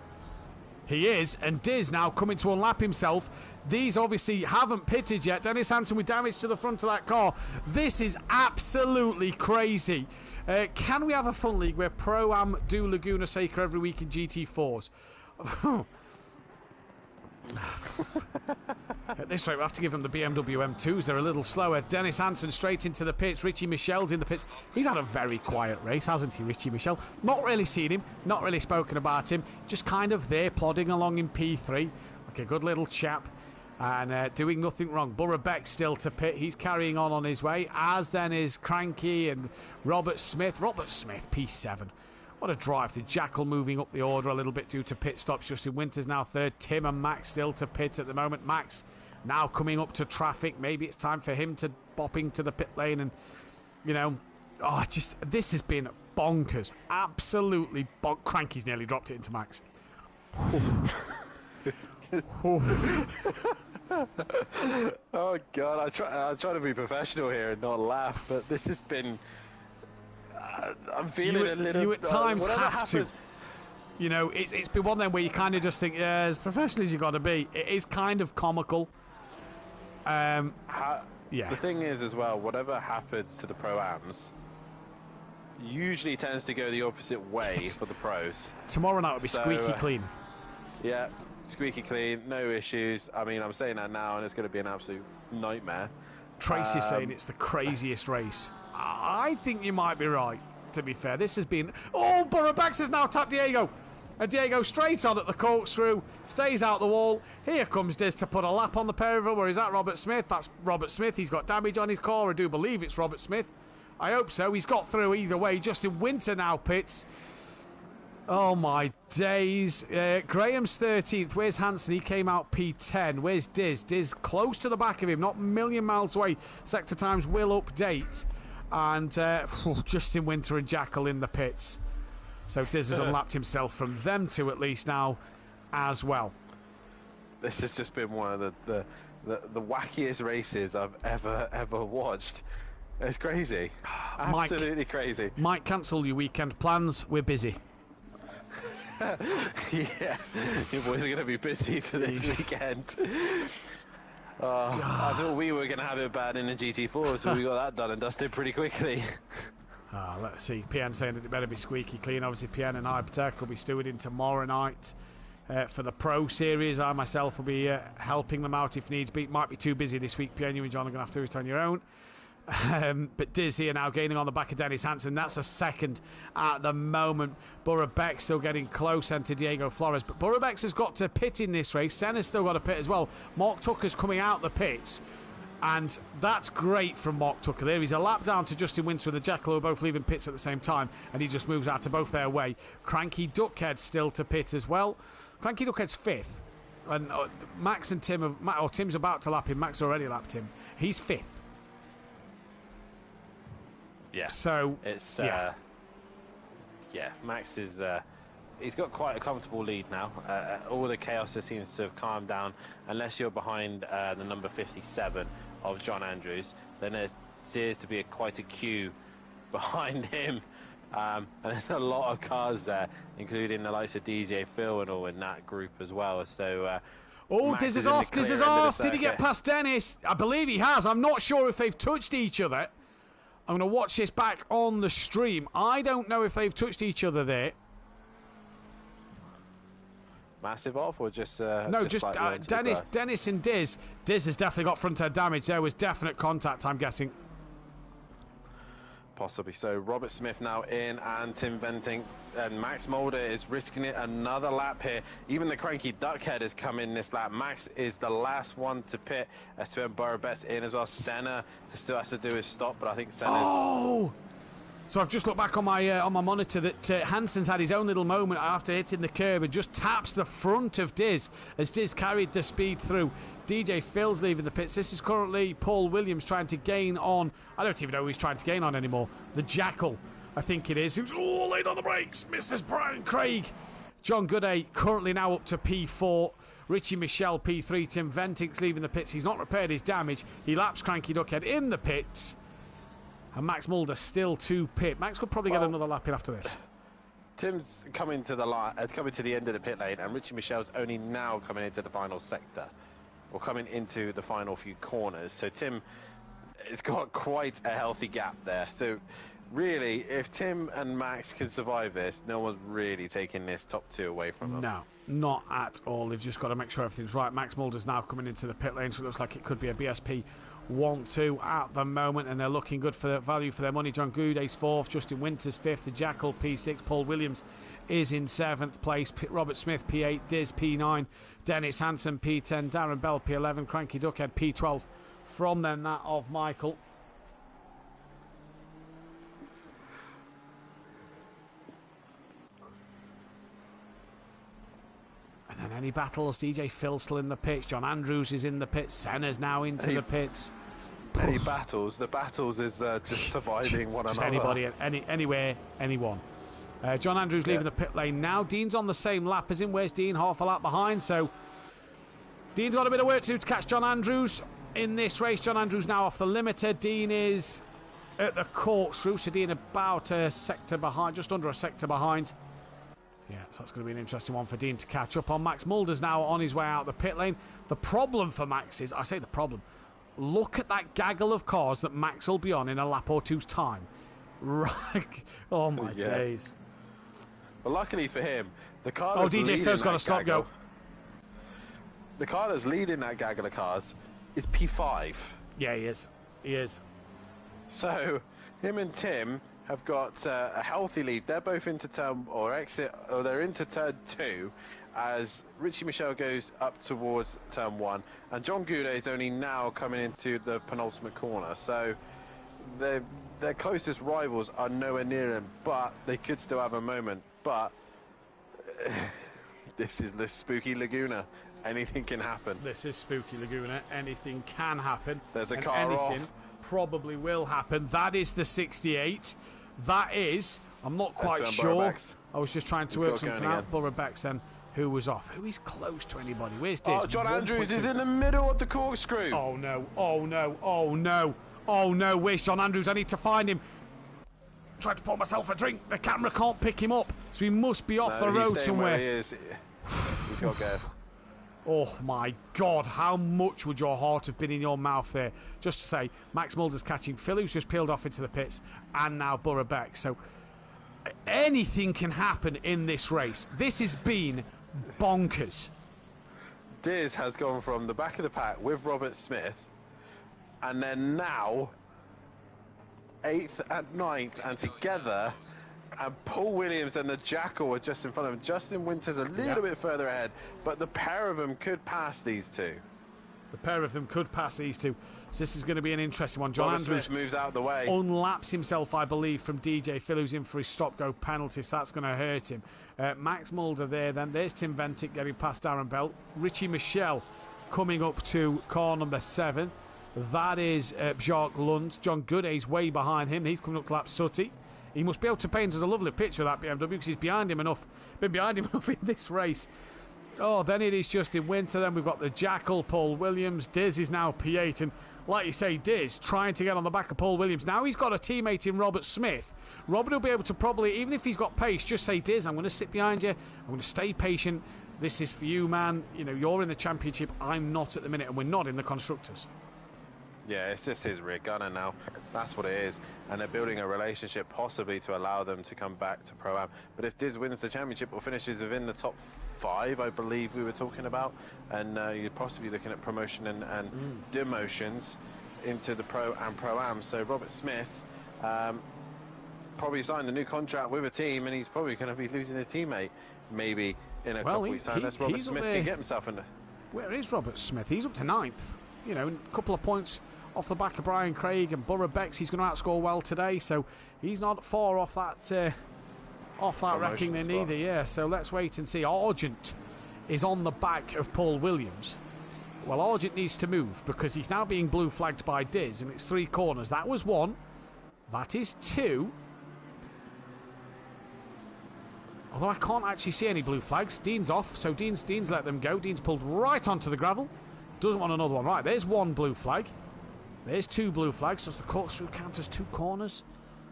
He is, and Diz now coming to unlap himself. These obviously haven't pitted yet. Dennis Hansen with damage to the front of that car. This is absolutely crazy. Can we have a fun league where Pro-Am do Laguna Seca every week in GT4s? At this rate, we'll have to give them the BMW M2s. They're a little slower. Dennis Hansen straight into the pits. Richie Michel's in the pits. He's had a very quiet race, hasn't he, Richie Michel? Not really seen him, not really spoken about him. Just kind of there, plodding along in P3. Like a good little chap. And doing nothing wrong. Borough Beck still to pit. He's carrying on his way. As then is Cranky and Robert Smith. Robert Smith, P7. What a drive. The Jackal moving up the order a little bit due to pit stops. Justin Winter's now third. Tim and Max still to pit at the moment. Max now coming up to traffic. Maybe it's time for him to bop into the pit lane. And, you know, this has been bonkers. Absolutely bonkers. Cranky's nearly dropped it into Max. Oh, God. I try to be professional here and not laugh, but this has been... I'm feeling a little... You at times have to. You know, it's been one of them where you kind of just think, yeah, as professional as you got to be. It is kind of comical. Yeah. The thing is, as well, whatever happens to the Pro-Ams usually tends to go the opposite way for the pros. Tomorrow night will be squeaky clean. Yeah, squeaky clean, no issues. I mean, I'm saying that now, and it's going to be an absolute nightmare. Tracy's saying it's the craziest race. I think you might be right, to be fair. This has been... Oh, Borough-Bex has now tapped Diego. And Diego straight on at the corkscrew, stays out the wall. Here comes Diz to put a lap on the pair of them. Where is that Robert Smith? That's Robert Smith. He's got damage on his car. I do believe it's Robert Smith. I hope so. He's got through either way. Justin Winter now pits. Oh, my days. Graham's 13th. Where's Hansen? He came out P10. Where's Diz? Diz close to the back of him, not a million miles away. Sector Times will update. And Justin Winter and Jackal in the pits. So Diz has unlapped himself from them two at least now as well. This has just been one of the wackiest races I've ever watched. It's crazy. Absolutely crazy. Might cancel your weekend plans. We're busy. Yeah, you boys are going to be busy for this weekend. I thought we were going to have it bad in the GT4, so we got that done and dusted pretty quickly. Let's see. PN saying that it better be squeaky clean. Obviously, PN and Hypertech will be stewarding tomorrow night for the Pro Series. I myself will be helping them out if needs be. Might be too busy this week. PN, you and John are going to have to do it on your own. But Diz here now gaining on the back of Dennis Hansen. That's a second at the moment. Borough-Beck still getting close into Diego Flores, but Borough-Beck has got to pit in this race. Senna's still got to pit as well. Mark Tucker's coming out the pits, and that's great from Mark Tucker there. He's a lap down to Justin Winter and the Jackal, who are both leaving pits at the same time, and he just moves out to both their way. Cranky Duckhead still to pit as well. Cranky Duckhead's 5th, and Max and Tim Tim's about to lap him. Max already lapped him. He's 5th. Yeah. So it's Max is he's got quite a comfortable lead now. All the chaos just seems to have calmed down, unless you're behind the number 57 of John Andrews. Then there seems to be quite a queue behind him, and there's a lot of cars there, including the likes of DJ Phil and all in that group as well. So. Oh, Diz is off, Diz is off. Did he get past Dennis? I believe he has. I'm not sure if they've touched each other. I'm going to watch this back on the stream. I don't know if they've touched each other there. Massive off or just... no, just Dennis and Diz. Diz has definitely got front end damage. There was definite contact, I'm guessing. Possibly. So Robert Smith now in, and Tim Venting and Max Mulder is risking it another lap here. Even the cranky duckhead has come in this lap. Max is the last one to pit. S2M Burrow-Betts in as well. Senna still has to do his stop, but I think Senna's... Oh! So I've just looked back on my monitor that Hansen's had his own little moment after hitting the curb and just taps the front of Diz as Diz carried the speed through. DJ Phil's leaving the pits. This is currently Paul Williams trying to gain on... I don't even know who he's trying to gain on anymore. The Jackal, I think it is. Who's late on the brakes. Mrs. Brian Craig. John Gooday currently now up to P4. Richie Michelle P3. Tim Venting's leaving the pits. He's not repaired his damage. He laps Cranky Duckhead in the pits. And Max Mulder still to pit. Max could probably get another lap in after this. Tim's coming to the end of the pit lane, and Richie Michelle's only now coming into the final sector, or coming into the final few corners. So Tim has got quite a healthy gap there. So really, if Tim and Max can survive this, no one's really taking this top two away from them. No, not at all. They've just got to make sure everything's right. Max Mulder's now coming into the pit lane, so it looks like it could be a BSP 1-2 at the moment, and they're looking good for the value for their money. John Gooday's 4th, Justin Winters 5th, the Jackal P6, Paul Williams is in 7th place, Robert Smith P8, Diz P9, Dennis Hansen P10, Darren Bell P11, Cranky Duckhead P12. From then that of Michael. And then any battles? DJ Phil still in the pits. John Andrews is in the pits. Senna's now into the pits. Any battles? The battles is just surviving one just another. Anybody, anywhere, anyone. John Andrews leaving the pit lane now. Dean's on the same lap as him. Where's Dean? Half a lap behind. So Dean's got a bit of work to do to catch John Andrews in this race. John Andrews now off the limiter. Dean is at the corkscrew. So Dean about a sector behind, just under a sector behind. Yeah, so that's going to be an interesting one for Dean to catch up on. Max Mulder's now on his way out the pit lane. The problem for Max is, I say the problem, look at that gaggle of cars that Max will be on in a lap or two's time. Right. Oh, my days. Well, luckily for him, the car that's DJ Phil's got to stop go. The car that's leading that gaggle of cars is P5. Yeah, he is. He is. So, him and Tim have got a healthy lead. They're both into turn they're into turn 2 as Richie Michelle goes up towards turn 1, and John Goudet is only now coming into the penultimate corner. So their closest rivals are nowhere near them, but they could still have a moment. But this is the spooky Laguna. Anything can happen. This is spooky Laguna. Anything can happen. There's a car off. Probably will happen. That is the 68. That is, I'm not quite sure. I was just trying to work something out. Burrow-Betts then, who was off. Who is close to anybody? Where's Diz? Oh, John Andrews is in the middle of the corkscrew. Oh no, oh no, oh no, oh no. Where's John Andrews? I need to find him. I'm trying to pour myself a drink. The camera can't pick him up, so he must be off the road somewhere. Where he is. He's got to go. Oh my God, how much would your heart have been in your mouth there? Just to say, Max Mulder's catching Phil, who's just peeled off into the pits, and now Burrow-Betts. So anything can happen in this race. This has been bonkers. Diz has gone from the back of the pack with Robert Smith, and then now 8th and 9th, and together, and Paul Williams and the Jackal are just in front of him. Justin Winters a little bit further ahead, but the pair of them could pass these two. The pair of them could pass these two. So this is going to be an interesting one. John Andrews moves out of the way. Unlaps himself, I believe, from DJ Phil, who's in for his stop-go penalty, so that's going to hurt him. Max Mulder there, then there's Tim Ventic getting past Darren Bell. Richie Michelle coming up to car number 7. That is Jacques Lund. John Gooday's way behind him. He's coming up to lap Sutty He must be able to paint us a lovely picture of that BMW because he's behind him enough. Been behind him enough in this race. Oh, then it is Justin Winter. Then we've got the Jackal, Paul Williams. Diz is now P8. And like you say, Diz trying to get on the back of Paul Williams. Now he's got a teammate in Robert Smith. Robert will be able to probably, even if he's got pace, just say, Diz, I'm going to sit behind you. I'm going to stay patient. This is for you, man. You know, you're in the championship. I'm not at the minute, and we're not in the constructors. Yeah, it's just his rear gunner now. That's what it is. And they're building a relationship possibly to allow them to come back to Pro-Am. But if Diz wins the championship or finishes within the top 5, I believe we were talking about, and you'd possibly be looking at promotion and demotions into the Pro and Pro-Am. So Robert Smith probably signed a new contract with a team, and he's probably going to be losing his teammate maybe in a couple weeks' time. Unless Robert Smith can get himself in. Where is Robert Smith? He's up to 9th. You know, a couple of points off the back of Brian Craig and Borough Bex. He's going to outscore well today, so he's not far off that ranking then either. Yeah, so let's wait and see. Argent is on the back of Paul Williams. Well, Argent needs to move because he's now being blue flagged by Diz, and it's 3 corners. That was 1. That is 2. Although I can't actually see any blue flags. Dean's off, so Dean's let them go. Dean's pulled right onto the gravel. Doesn't want another one. Right, there's 1 blue flag. There's 2 blue flags. Does the corkscrew count as 2 corners?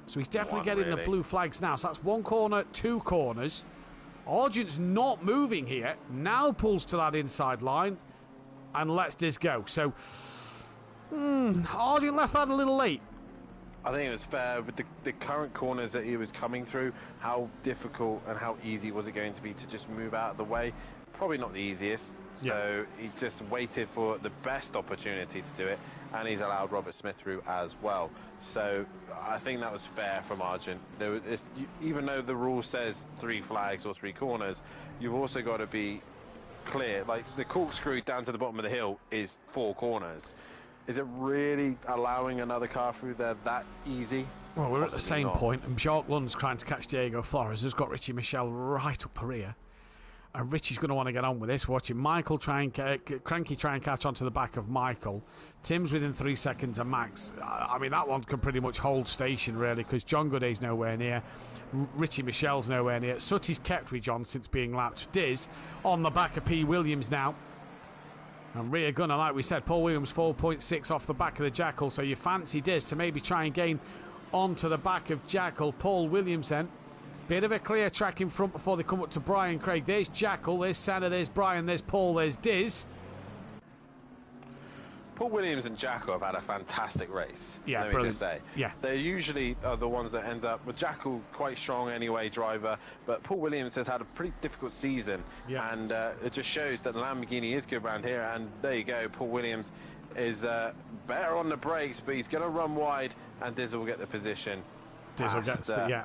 So he's definitely getting the blue flags now. So that's 1 corner, 2 corners. Argent's not moving here. Now pulls to that inside line and lets Diz go. So, Argent left that a little late. I think it was fair with the current corners that he was coming through. How difficult and how easy was it going to be to just move out of the way? Probably not the easiest. So he just waited for the best opportunity to do it, and he's allowed Robert Smith through as well. So I think that was fair from Argent. Even though the rule says 3 flags or 3 corners, you've also got to be clear. Like the corkscrew down to the bottom of the hill is 4 corners. Is it really allowing another car through there that easy? Well, we're at the same point, and Jacques Lund's trying to catch Diego Flores, who's got Richie Michel right up the rear. And Richie's going to want to get on with this. Watching Michael Cranky try and catch onto the back of Michael. Tim's within 3 seconds of Max. I mean, that one can pretty much hold station, really, because John Gooday's nowhere near. Richie Michel's nowhere near. Sutty's kept with John since being lapped. Diz on the back of P. Williams now. And rear gunner, like we said, Paul Williams 4.6 off the back of the Jackal. So you fancy Diz to maybe try and gain onto the back of Jackal. Paul Williams then. Bit of a clear track in front before they come up to Brian Craig. There's Jackal, there's Senna, there's Brian, there's Paul, there's Diz. Paul Williams and Jackal have had a fantastic race. Yeah, let me just say. Yeah. They're usually the ones that end up with Jackal, quite strong anyway, driver. But Paul Williams has had a pretty difficult season. Yeah. And it just shows that the Lamborghini is good around here. And there you go, Paul Williams is better on the brakes, but he's going to run wide, and Diz will get the position. Diz will get yeah.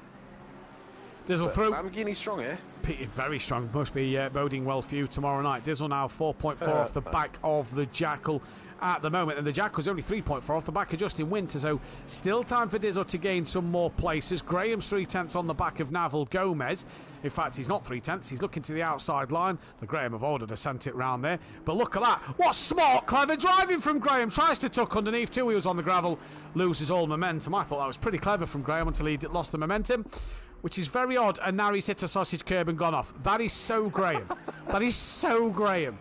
Dizzle through. Lamborghini strong here. Very strong. Must be boding well for you tomorrow night. Dizzle now 4.4 off the back of the Jackal at the moment. And the Jackal's only 3.4 off the back of Justin Winter. So still time for Dizzle to gain some more places. Graham's 3/10 on the back of Naval Gomez. In fact, he's not 3/10. He's looking to the outside line. The Graham have ordered to send it round there. But look at that. What smart, clever driving from Graham. Tries to tuck underneath. 2 wheels on the gravel. Loses all momentum. I thought that was pretty clever from Graham until he lost the momentum, which is very odd, and now he's hit a sausage curb and gone off. That is so Graham. That is so Graham.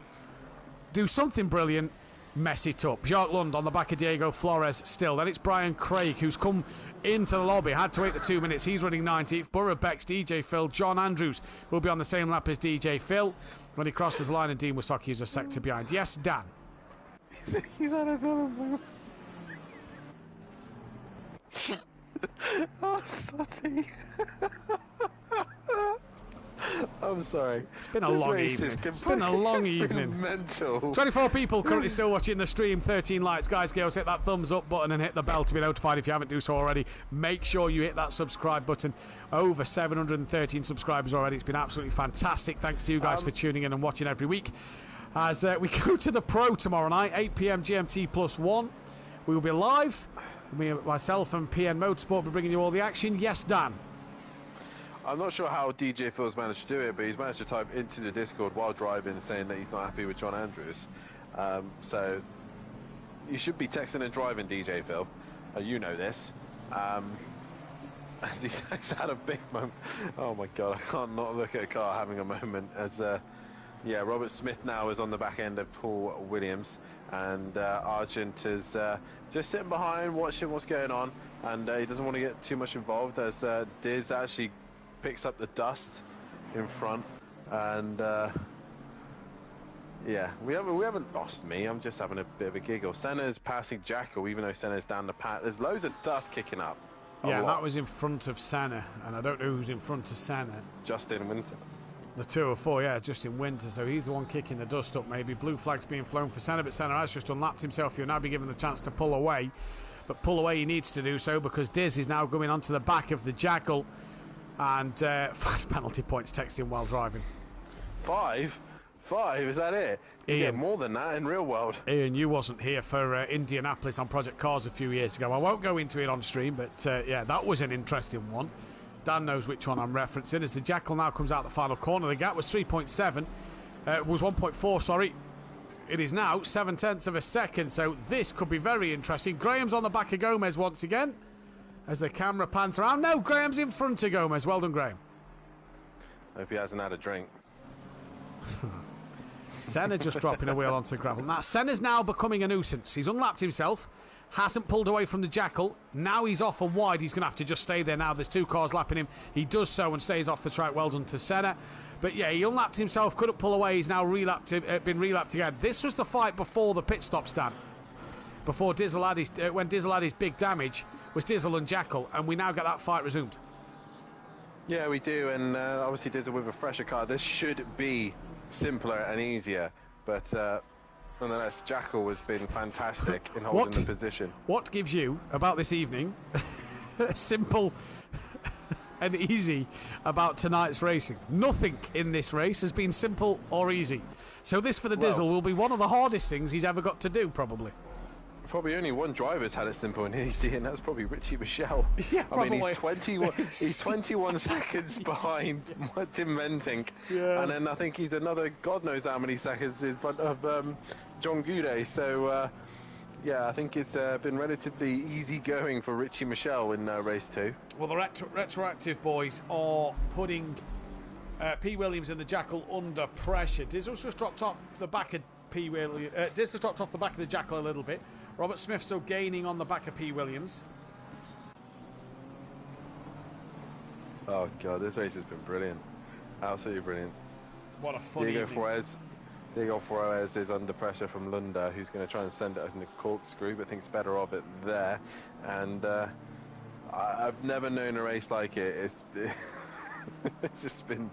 Do something brilliant, mess it up. Jacques Lund on the back of Diego Flores still. Then it's Brian Craig, who's come into the lobby, had to wait the 2 minutes. He's running 19th. Borough Bex, DJ Phil, John Andrews will be on the same lap as DJ Phil. When he crosses the line, and Dean Wasaki is a sector behind. Yes, Dan. He's had another move. Oh, Sutty. I'm sorry. It's been a long evening. It's been a long evening. Mental. 24 people currently still watching the stream. 13 likes. Guys, girls, hit that thumbs up button and hit the bell to be notified if you haven't do so already. Make sure you hit that subscribe button. Over 713 subscribers already. It's been absolutely fantastic. Thanks to you guys for tuning in and watching every week. As we go to the Pro tomorrow night, 8 p.m. GMT +1. We will be live. Myself and PN Motorsport will be bringing you all the action. Yes, Dan. I'm not sure how DJ Phil's managed to do it, but he's managed to type into the Discord while driving saying that he's not happy with John Andrews. So you should be texting and driving, DJ Phil. You know this. He's had a big moment. Oh my God, I can't not look at a car having a moment as yeah, Robert Smith now is on the back end of Paul Williams, and Argent is just sitting behind watching what's going on, and he doesn't want to get too much involved as Diz actually picks up the dust in front, and yeah, we haven't lost me. I'm just having a bit of a giggle. Senna's passing Jackal, even though Senna's down the path. There's loads of dust kicking up. Yeah, that was in front of Senna, and I don't know who's in front of Senna. Justin Winter. The 204, yeah, Justin Winter, so he's the one kicking the dust up maybe. Blue flag's being flown for Senna, but Senna has just unlapped himself. He'll now be given the chance to pull away, but pull away he needs to do so because Diz is now going onto the back of the Jackal, and 5 penalty points texting while driving. 5? Is that it? You get more than that in real world. Ian, you wasn't here for Indianapolis on Project Cars a few years ago. I won't go into it on stream, but yeah, that was an interesting one. Dan knows which one I'm referencing. As the Jackal now comes out the final corner, the gap was 3.7. Was 1.4, sorry. It is now 7/10 of a second, so this could be very interesting. Graham's on the back of Gomez once again as the camera pans around. No, Graham's in front of Gomez. Well done, Graham. Hope he hasn't had a drink. Senna just dropping a wheel onto the gravel. Now, Senna's now becoming a nuisance. He's unlapped himself, hasn't pulled away from the Jackal. Now he's off and wide. He's going to have to just stay there now. There's 2 cars lapping him. He does so and stays off the track. Well done to Senna. But yeah, he unlapped himself, couldn't pull away. He's now been relapped again. This was the fight before the pit stop stand. Before Dizzle had his, when Dizzle had his big damage, was Dizzle and Jackal, and we now get that fight resumed. Yeah, we do, and obviously Dizzle with a fresher car. This should be simpler and easier, but nonetheless, Jackal has been fantastic in holding the position. What gives you, about this evening, simple and easy about tonight's racing? Nothing in this race has been simple or easy. So this for the Dizzle will be one of the hardest things he's ever got to do, probably. Probably only one driver's had it simple and easy, and that's probably Richie Michelle. Yeah, probably. I mean, he's 21 seconds behind Tim Ventink, and then I think he's another God knows how many seconds in front of John Goudet. So, yeah, I think it's been relatively easy going for Richie Michelle in race 2. Well, the retroactive boys are putting P. Williams and the Jackal under pressure. Dizzle's just dropped off the back of P. Williams. Dizzle's dropped off the back of the Jackal a little bit. Robert Smith still gaining on the back of P. Williams. Oh God, this race has been brilliant. Absolutely brilliant. What a fun evening. Diego Flores is under pressure from Lunda, who's going to try and send it in the corkscrew, but thinks better of it there. And I've never known a race like it. It's just been...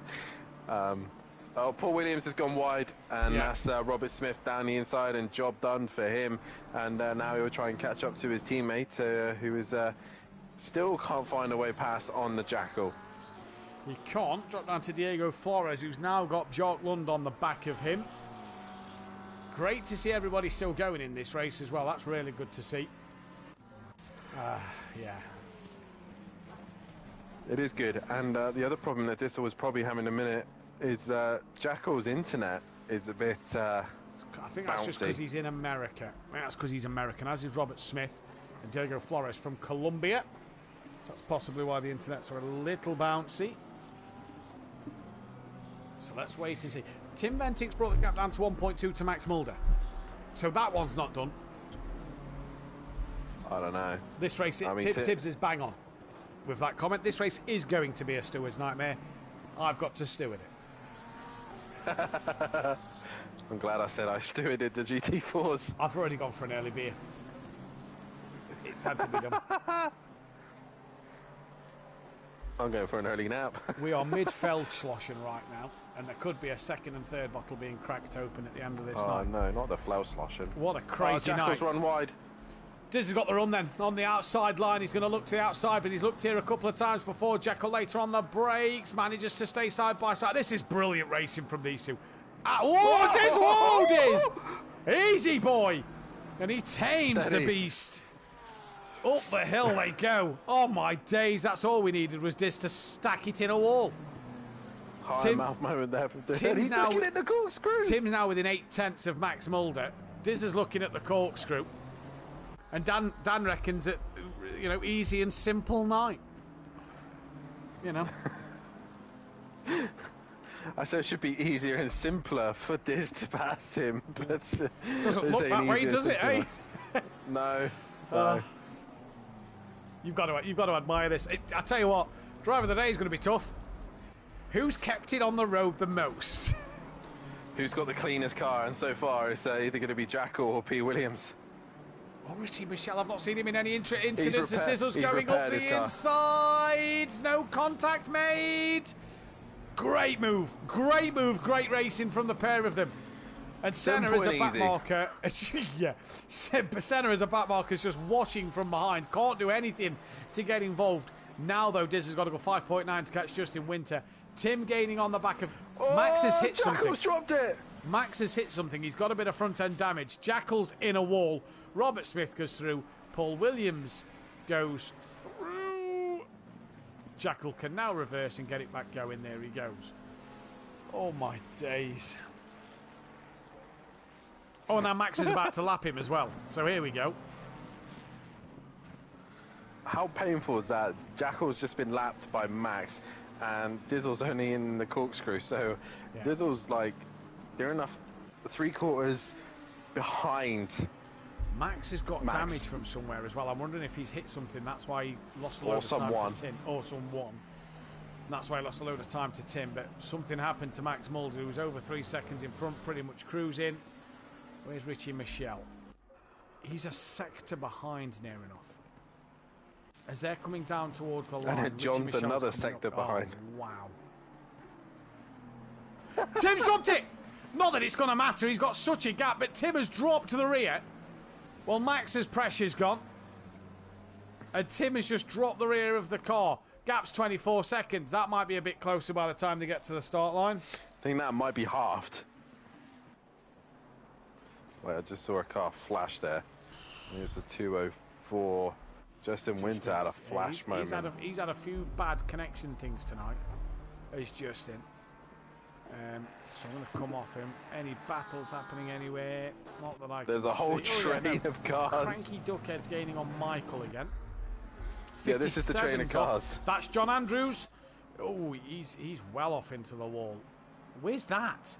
Oh, Paul Williams has gone wide, and that's Robert Smith down the inside, and job done for him. And now he'll try and catch up to his teammate, who is still can't find a way past on the Jackal. He can't. Drop down to Diego Flores, who's now got Jock Lund on the back of him. Great to see everybody still going in this race as well. That's really good to see. Yeah. It is good. And the other problem that Dizzle was probably having a minute is Jackal's internet is a bit I think that's just because he's in America. I think that's because he's American, as is Robert Smith and Diego Flores from Colombia. So that's possibly why the internets are a little bouncy. So let's wait and see. Tim Ventink's brought the gap down to 1.2 to Max Mulder. So that one's not done. I don't know. This race, Tibbs is bang on with that comment. This race is going to be a steward's nightmare. I've got to steward it. I'm glad I said I stewarded the GT4s. I've already gone for an early beer. It's had to be done. I'm going for an early nap. We are mid-Feldschlossen right now, and there could be a second and third bottle being cracked open at the end of this night. Oh no, not the Feldschlossen. What a crazy night. Jackal's run wide. Diz has got the run then on the outside line. He's going to look to the outside, but he's looked here a couple of times before. Jackal later on the brakes, manages to stay side by side. This is brilliant racing from these two. Diz! Whoa, Diz! Easy, boy! And he tames the beast. Up the hill they go. Oh, my days. That's all we needed was Diz to stack it in a wall. High mouth moment there from Diz. He's looking at the corkscrew. Tim's now within 0.8 of Max Mulder. Diz is looking at the corkscrew. And Dan reckons it, easy and simple night. you know. I said it should be easier and simpler for Diz to pass him, but doesn't look that way, does it, eh? No. No. You've got to admire this. I tell you what, driver of the day is going to be tough. Who's kept it on the road the most? Who's got the cleanest car? And so far, it's either going to be Jackal or P. Williams. Oh, Richie Michelle, I've not seen him in any incidents as Dizzle's he's going up the car. inside. No contact made. Great move. Great racing from the pair of them. And Senna as a back marker. Yeah, Senna as a back marker is just watching from behind. Can't do anything to get involved. Now, though, Diz has got to go 5.9 to catch Justin Winter. Tim gaining on the back of... Max has hit something. Jackal's dropped it. Max has hit something. He's got a bit of front-end damage. Jackal's in a wall. Robert Smith goes through. Paul Williams goes through. Jackal can now reverse and get it back going. There he goes. Oh, my days. Oh, now Max is about to lap him as well. So here we go. How painful is that? Jackal's just been lapped by Max, and Dizzle's only in the corkscrew. So yeah. Dizzle's like, they're enough 3/4 behind. Max has got damage from somewhere as well. I'm wondering if he's hit something. That's why he lost a load of time to Tim. Or someone. That's why he lost a load of time to Tim. But something happened to Max Mulder, who was over 3 seconds in front, pretty much cruising. Where's Richie Michelle? He's a sector behind near enough. As they're coming down towards the line. And then John's another sector behind. Oh, wow. Tim's dropped it! Not that it's going to matter, he's got such a gap, but Tim has dropped to the rear. Well, Max's pressure's gone. And Tim has just dropped the rear of the car. Gap's 24 seconds. That might be a bit closer by the time they get to the start line. I think that might be halved. Wait, I just saw a car flash there. Here's the 204. Justin Winter had a flash moment. He's had a few bad connection things tonight. It's Justin. So I'm going to come off him. Any battles happening anywhere? Not that I can see. There's a whole train of cars. Cranky Duckhead's gaining on Michael again. Yeah, this is the train of cars. That's John Andrews. Oh, he's well off into the wall. Where's that?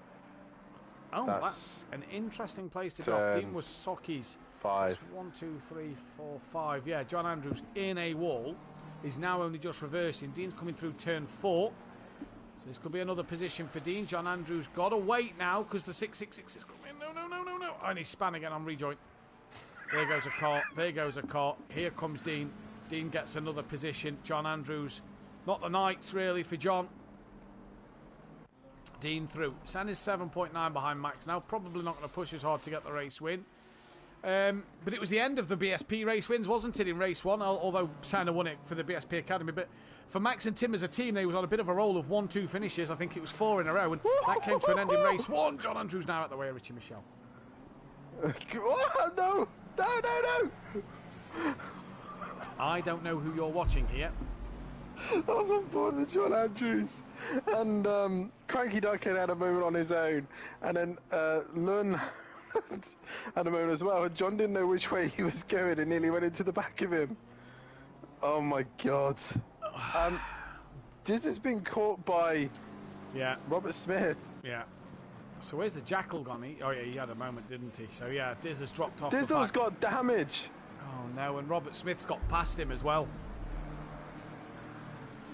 Oh, that's an interesting place to go. Dean was Soki's. 5. 1, 2, 3, 4, 5. Yeah, John Andrews in a wall. He's now only just reversing. Dean's coming through turn 4. So this could be another position for Dean. John Andrews got to wait now because the 666 is coming. No. Oh, and he's span again on rejoin. There goes a car. There goes a car. Here comes Dean. Dean gets another position. John Andrews. Not the Knights, really, for John. Dean through. San is 7.9 behind Max now. Probably not going to push as hard to get the race win. But it was the end of the BSP race wins, wasn't it, in race 1? Although Senna won it for the BSP Academy. But for Max and Tim as a team, they was on a bit of a roll of 1-2 finishes. I think it was 4 in a row. And that came to an end in race 1. John Andrews now at the way of Richie Michelle. Oh, no! I don't know who you're watching here. I was on board with John Andrews. And Cranky Duckhead had a moment on his own. And then Lun had a moment as well. And John didn't know which way he was going and nearly went into the back of him. Oh my God. Diz has been caught by Robert Smith. Yeah. So where's the Jackal gone? He had a moment, didn't he? So yeah, Diz has dropped off. Dizzle's got damage. Oh no, and Robert Smith's got past him as well.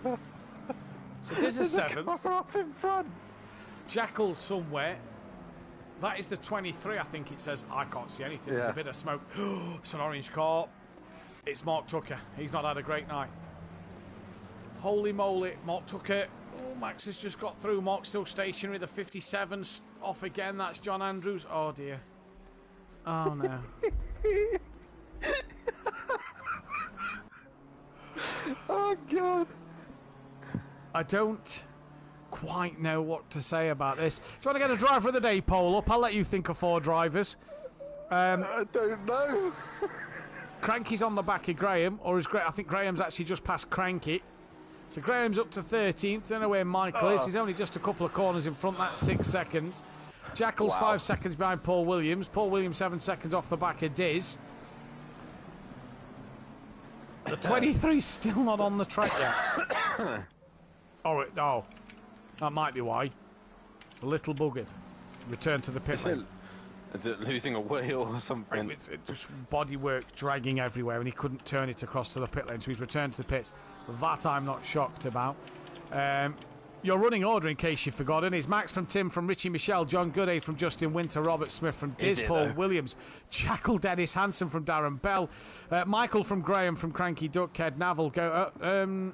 So Diz is 7th. Off in front. Jackal somewhere. That is the 23, I think it says. I can't see anything. There's a bit of smoke. It's an orange car. It's Mark Tucker. He's not had a great night. Holy moly, Mark Tucker. Oh, Max has just got through. Mark's still stationary. The 57's off again. That's John Andrews. Oh, dear. Oh, no. Oh, God. I don't quite know what to say about this. Do you want to get a driver of the day poll up? I'll let you think of 4 drivers. I don't know. Cranky's on the back of Graham, or is I think Graham's actually just past Cranky. So Graham's up to 13th. Don't know where Michael is. He's only just a couple of corners in front. That's 6 seconds. Jackal's 5 seconds behind Paul Williams. Paul Williams 7 seconds off the back of Diz. The 23's still not on the track yet. Oh, that might be why. It's a little buggered. Return to the pit lane. Is it losing a wheel or something? It's just bodywork dragging everywhere, and he couldn't turn it across to the pit lane, so he's returned to the pits. That I'm not shocked about. Your running order, in case you've forgotten, is Max from Tim, from Richie Michelle, John Gooday from Justin Winter, Robert Smith from Diz, Paul Williams, Jackal Dennis Hansen from Darren Bell, Michael from Graham from Cranky Duckhead, Navel go.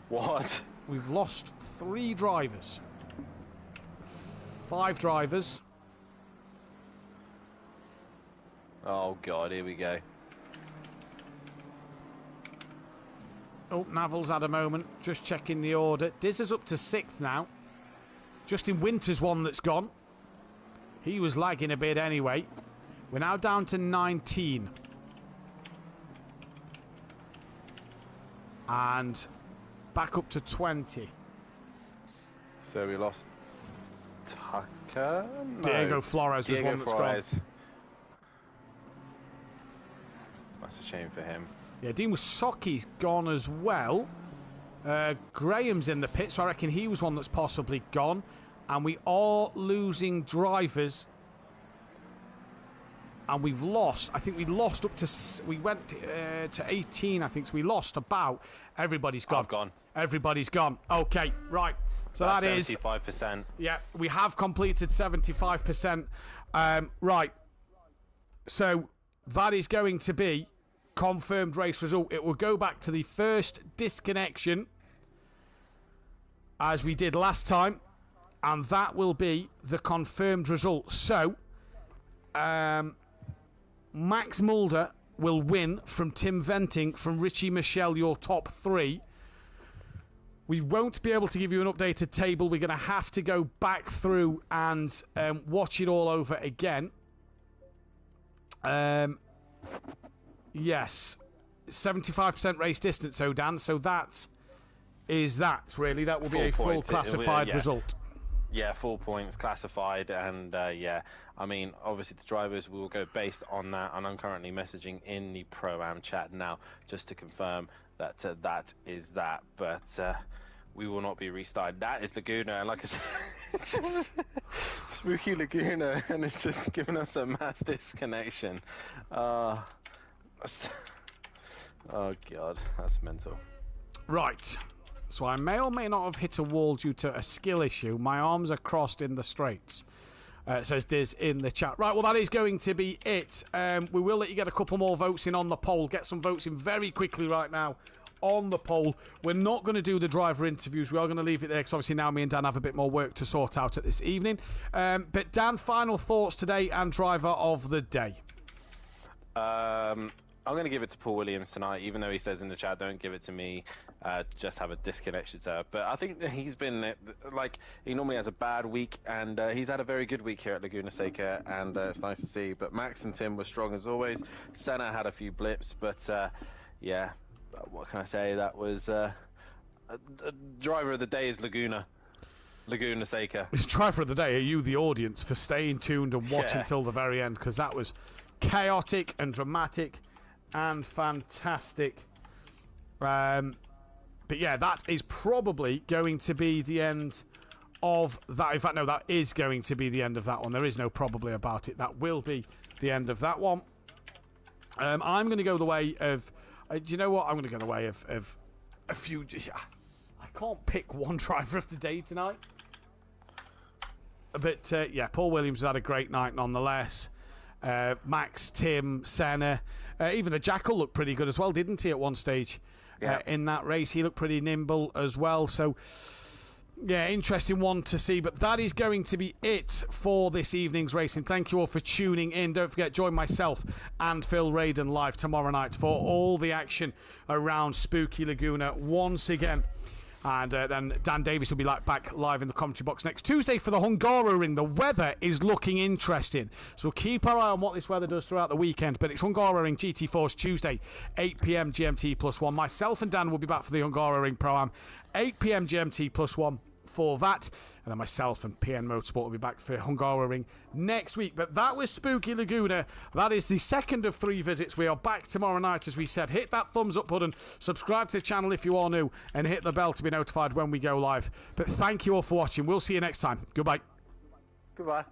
What? We've lost 3 drivers. 5 drivers. Oh God, here we go. Oh, Navel's had a moment. Just checking the order. Diz is up to 6th now. Justin Winter's one that's gone. He was lagging a bit anyway. We're now down to 19. And back up to 20. So we lost Tucker? No. Diego Flores was one that's gone. That's a shame for him. Yeah, Dean Wasoki's gone as well. Graham's in the pit, so I reckon he was one that's possibly gone. And we are losing drivers. And we've lost, I think we lost up to, we went to 18, I think, so we lost about, everybody's gone. I've gone. Everybody's gone. Okay, right. So that's that 75%. Is 75%. Yeah, we have completed 75%. Right. So that is going to be confirmed race result. It will go back to the first disconnection as we did last time, and that will be the confirmed result. So Max Mulder will win from Tim Venting, from Richie Michelle, your top 3. We won't be able to give you an updated table. We're going to have to go back through and watch it all over again. Yes, 75% race distance, so Dan. So that is that, really. That will be a full classified result. Yeah, 4 points classified, and yeah, I mean, obviously the drivers will go based on that, and I'm currently messaging in the Pro-Am chat now just to confirm that that is that, but we will not be restarted. That is Laguna, and like I said, it's just spooky Laguna, and it's just giving us a mass disconnection. Oh God, that's mental. Right. So I may or may not have hit a wall due to a skill issue. My arms are crossed in the straights, says Diz in the chat. Right, well, that is going to be it. We will let you get a couple more votes in on the poll. Get some votes in very quickly right now on the poll. We're not going to do the driver interviews. We are going to leave it there because obviously now me and Dan have a bit more work to sort out at this evening. But Dan, final thoughts today and driver of the day. I'm going to give it to Paul Williams tonight, even though he says in the chat, don't give it to me, just have a disconnection, sir. But I think that he's been, like, he normally has a bad week, and he's had a very good week here at Laguna Seca, and it's nice to see. But Max and Tim were strong as always. Senna had a few blips, but yeah, what can I say? That was driver of the day is Laguna Seca. Driver of the day, are you the audience for staying tuned and watching till the very end? Because that was chaotic and dramatic and fantastic. But yeah, that is probably going to be the end of that. In fact, no, that is going to be the end of that one. There is no probably about it. That will be the end of that one. I'm going to go the way of... do you know what? I'm going to go the way of a few... I can't pick one driver of the day tonight. But yeah, Paul Williams has had a great night nonetheless. Max, Tim, Senna, even the Jackal looked pretty good as well, didn't he, at one stage in that race? He looked pretty nimble as well. So, yeah, interesting one to see. But that is going to be it for this evening's racing. Thank you all for tuning in. Don't forget, join myself and Phil Radon live tomorrow night for all the action around Spooky Laguna once again. And then Dan Davis will be back live in the commentary box next Tuesday for the Hungaroring. The weather is looking interesting, so we'll keep our eye on what this weather does throughout the weekend. But it's Hungaroring GT Force Tuesday, 8 p.m. GMT +1. Myself and Dan will be back for the Hungaroring Pro-Am, 8 p.m. GMT +1 for that. And then myself and PN Motorsport will be back for Hungaroring next week. But that was Spooky Laguna. That is the second of 3 visits. We are back tomorrow night, as we said. Hit that thumbs up button, subscribe to the channel if you are new, and hit the bell to be notified when we go live. But thank you all for watching. We'll see you next time. Goodbye. Goodbye.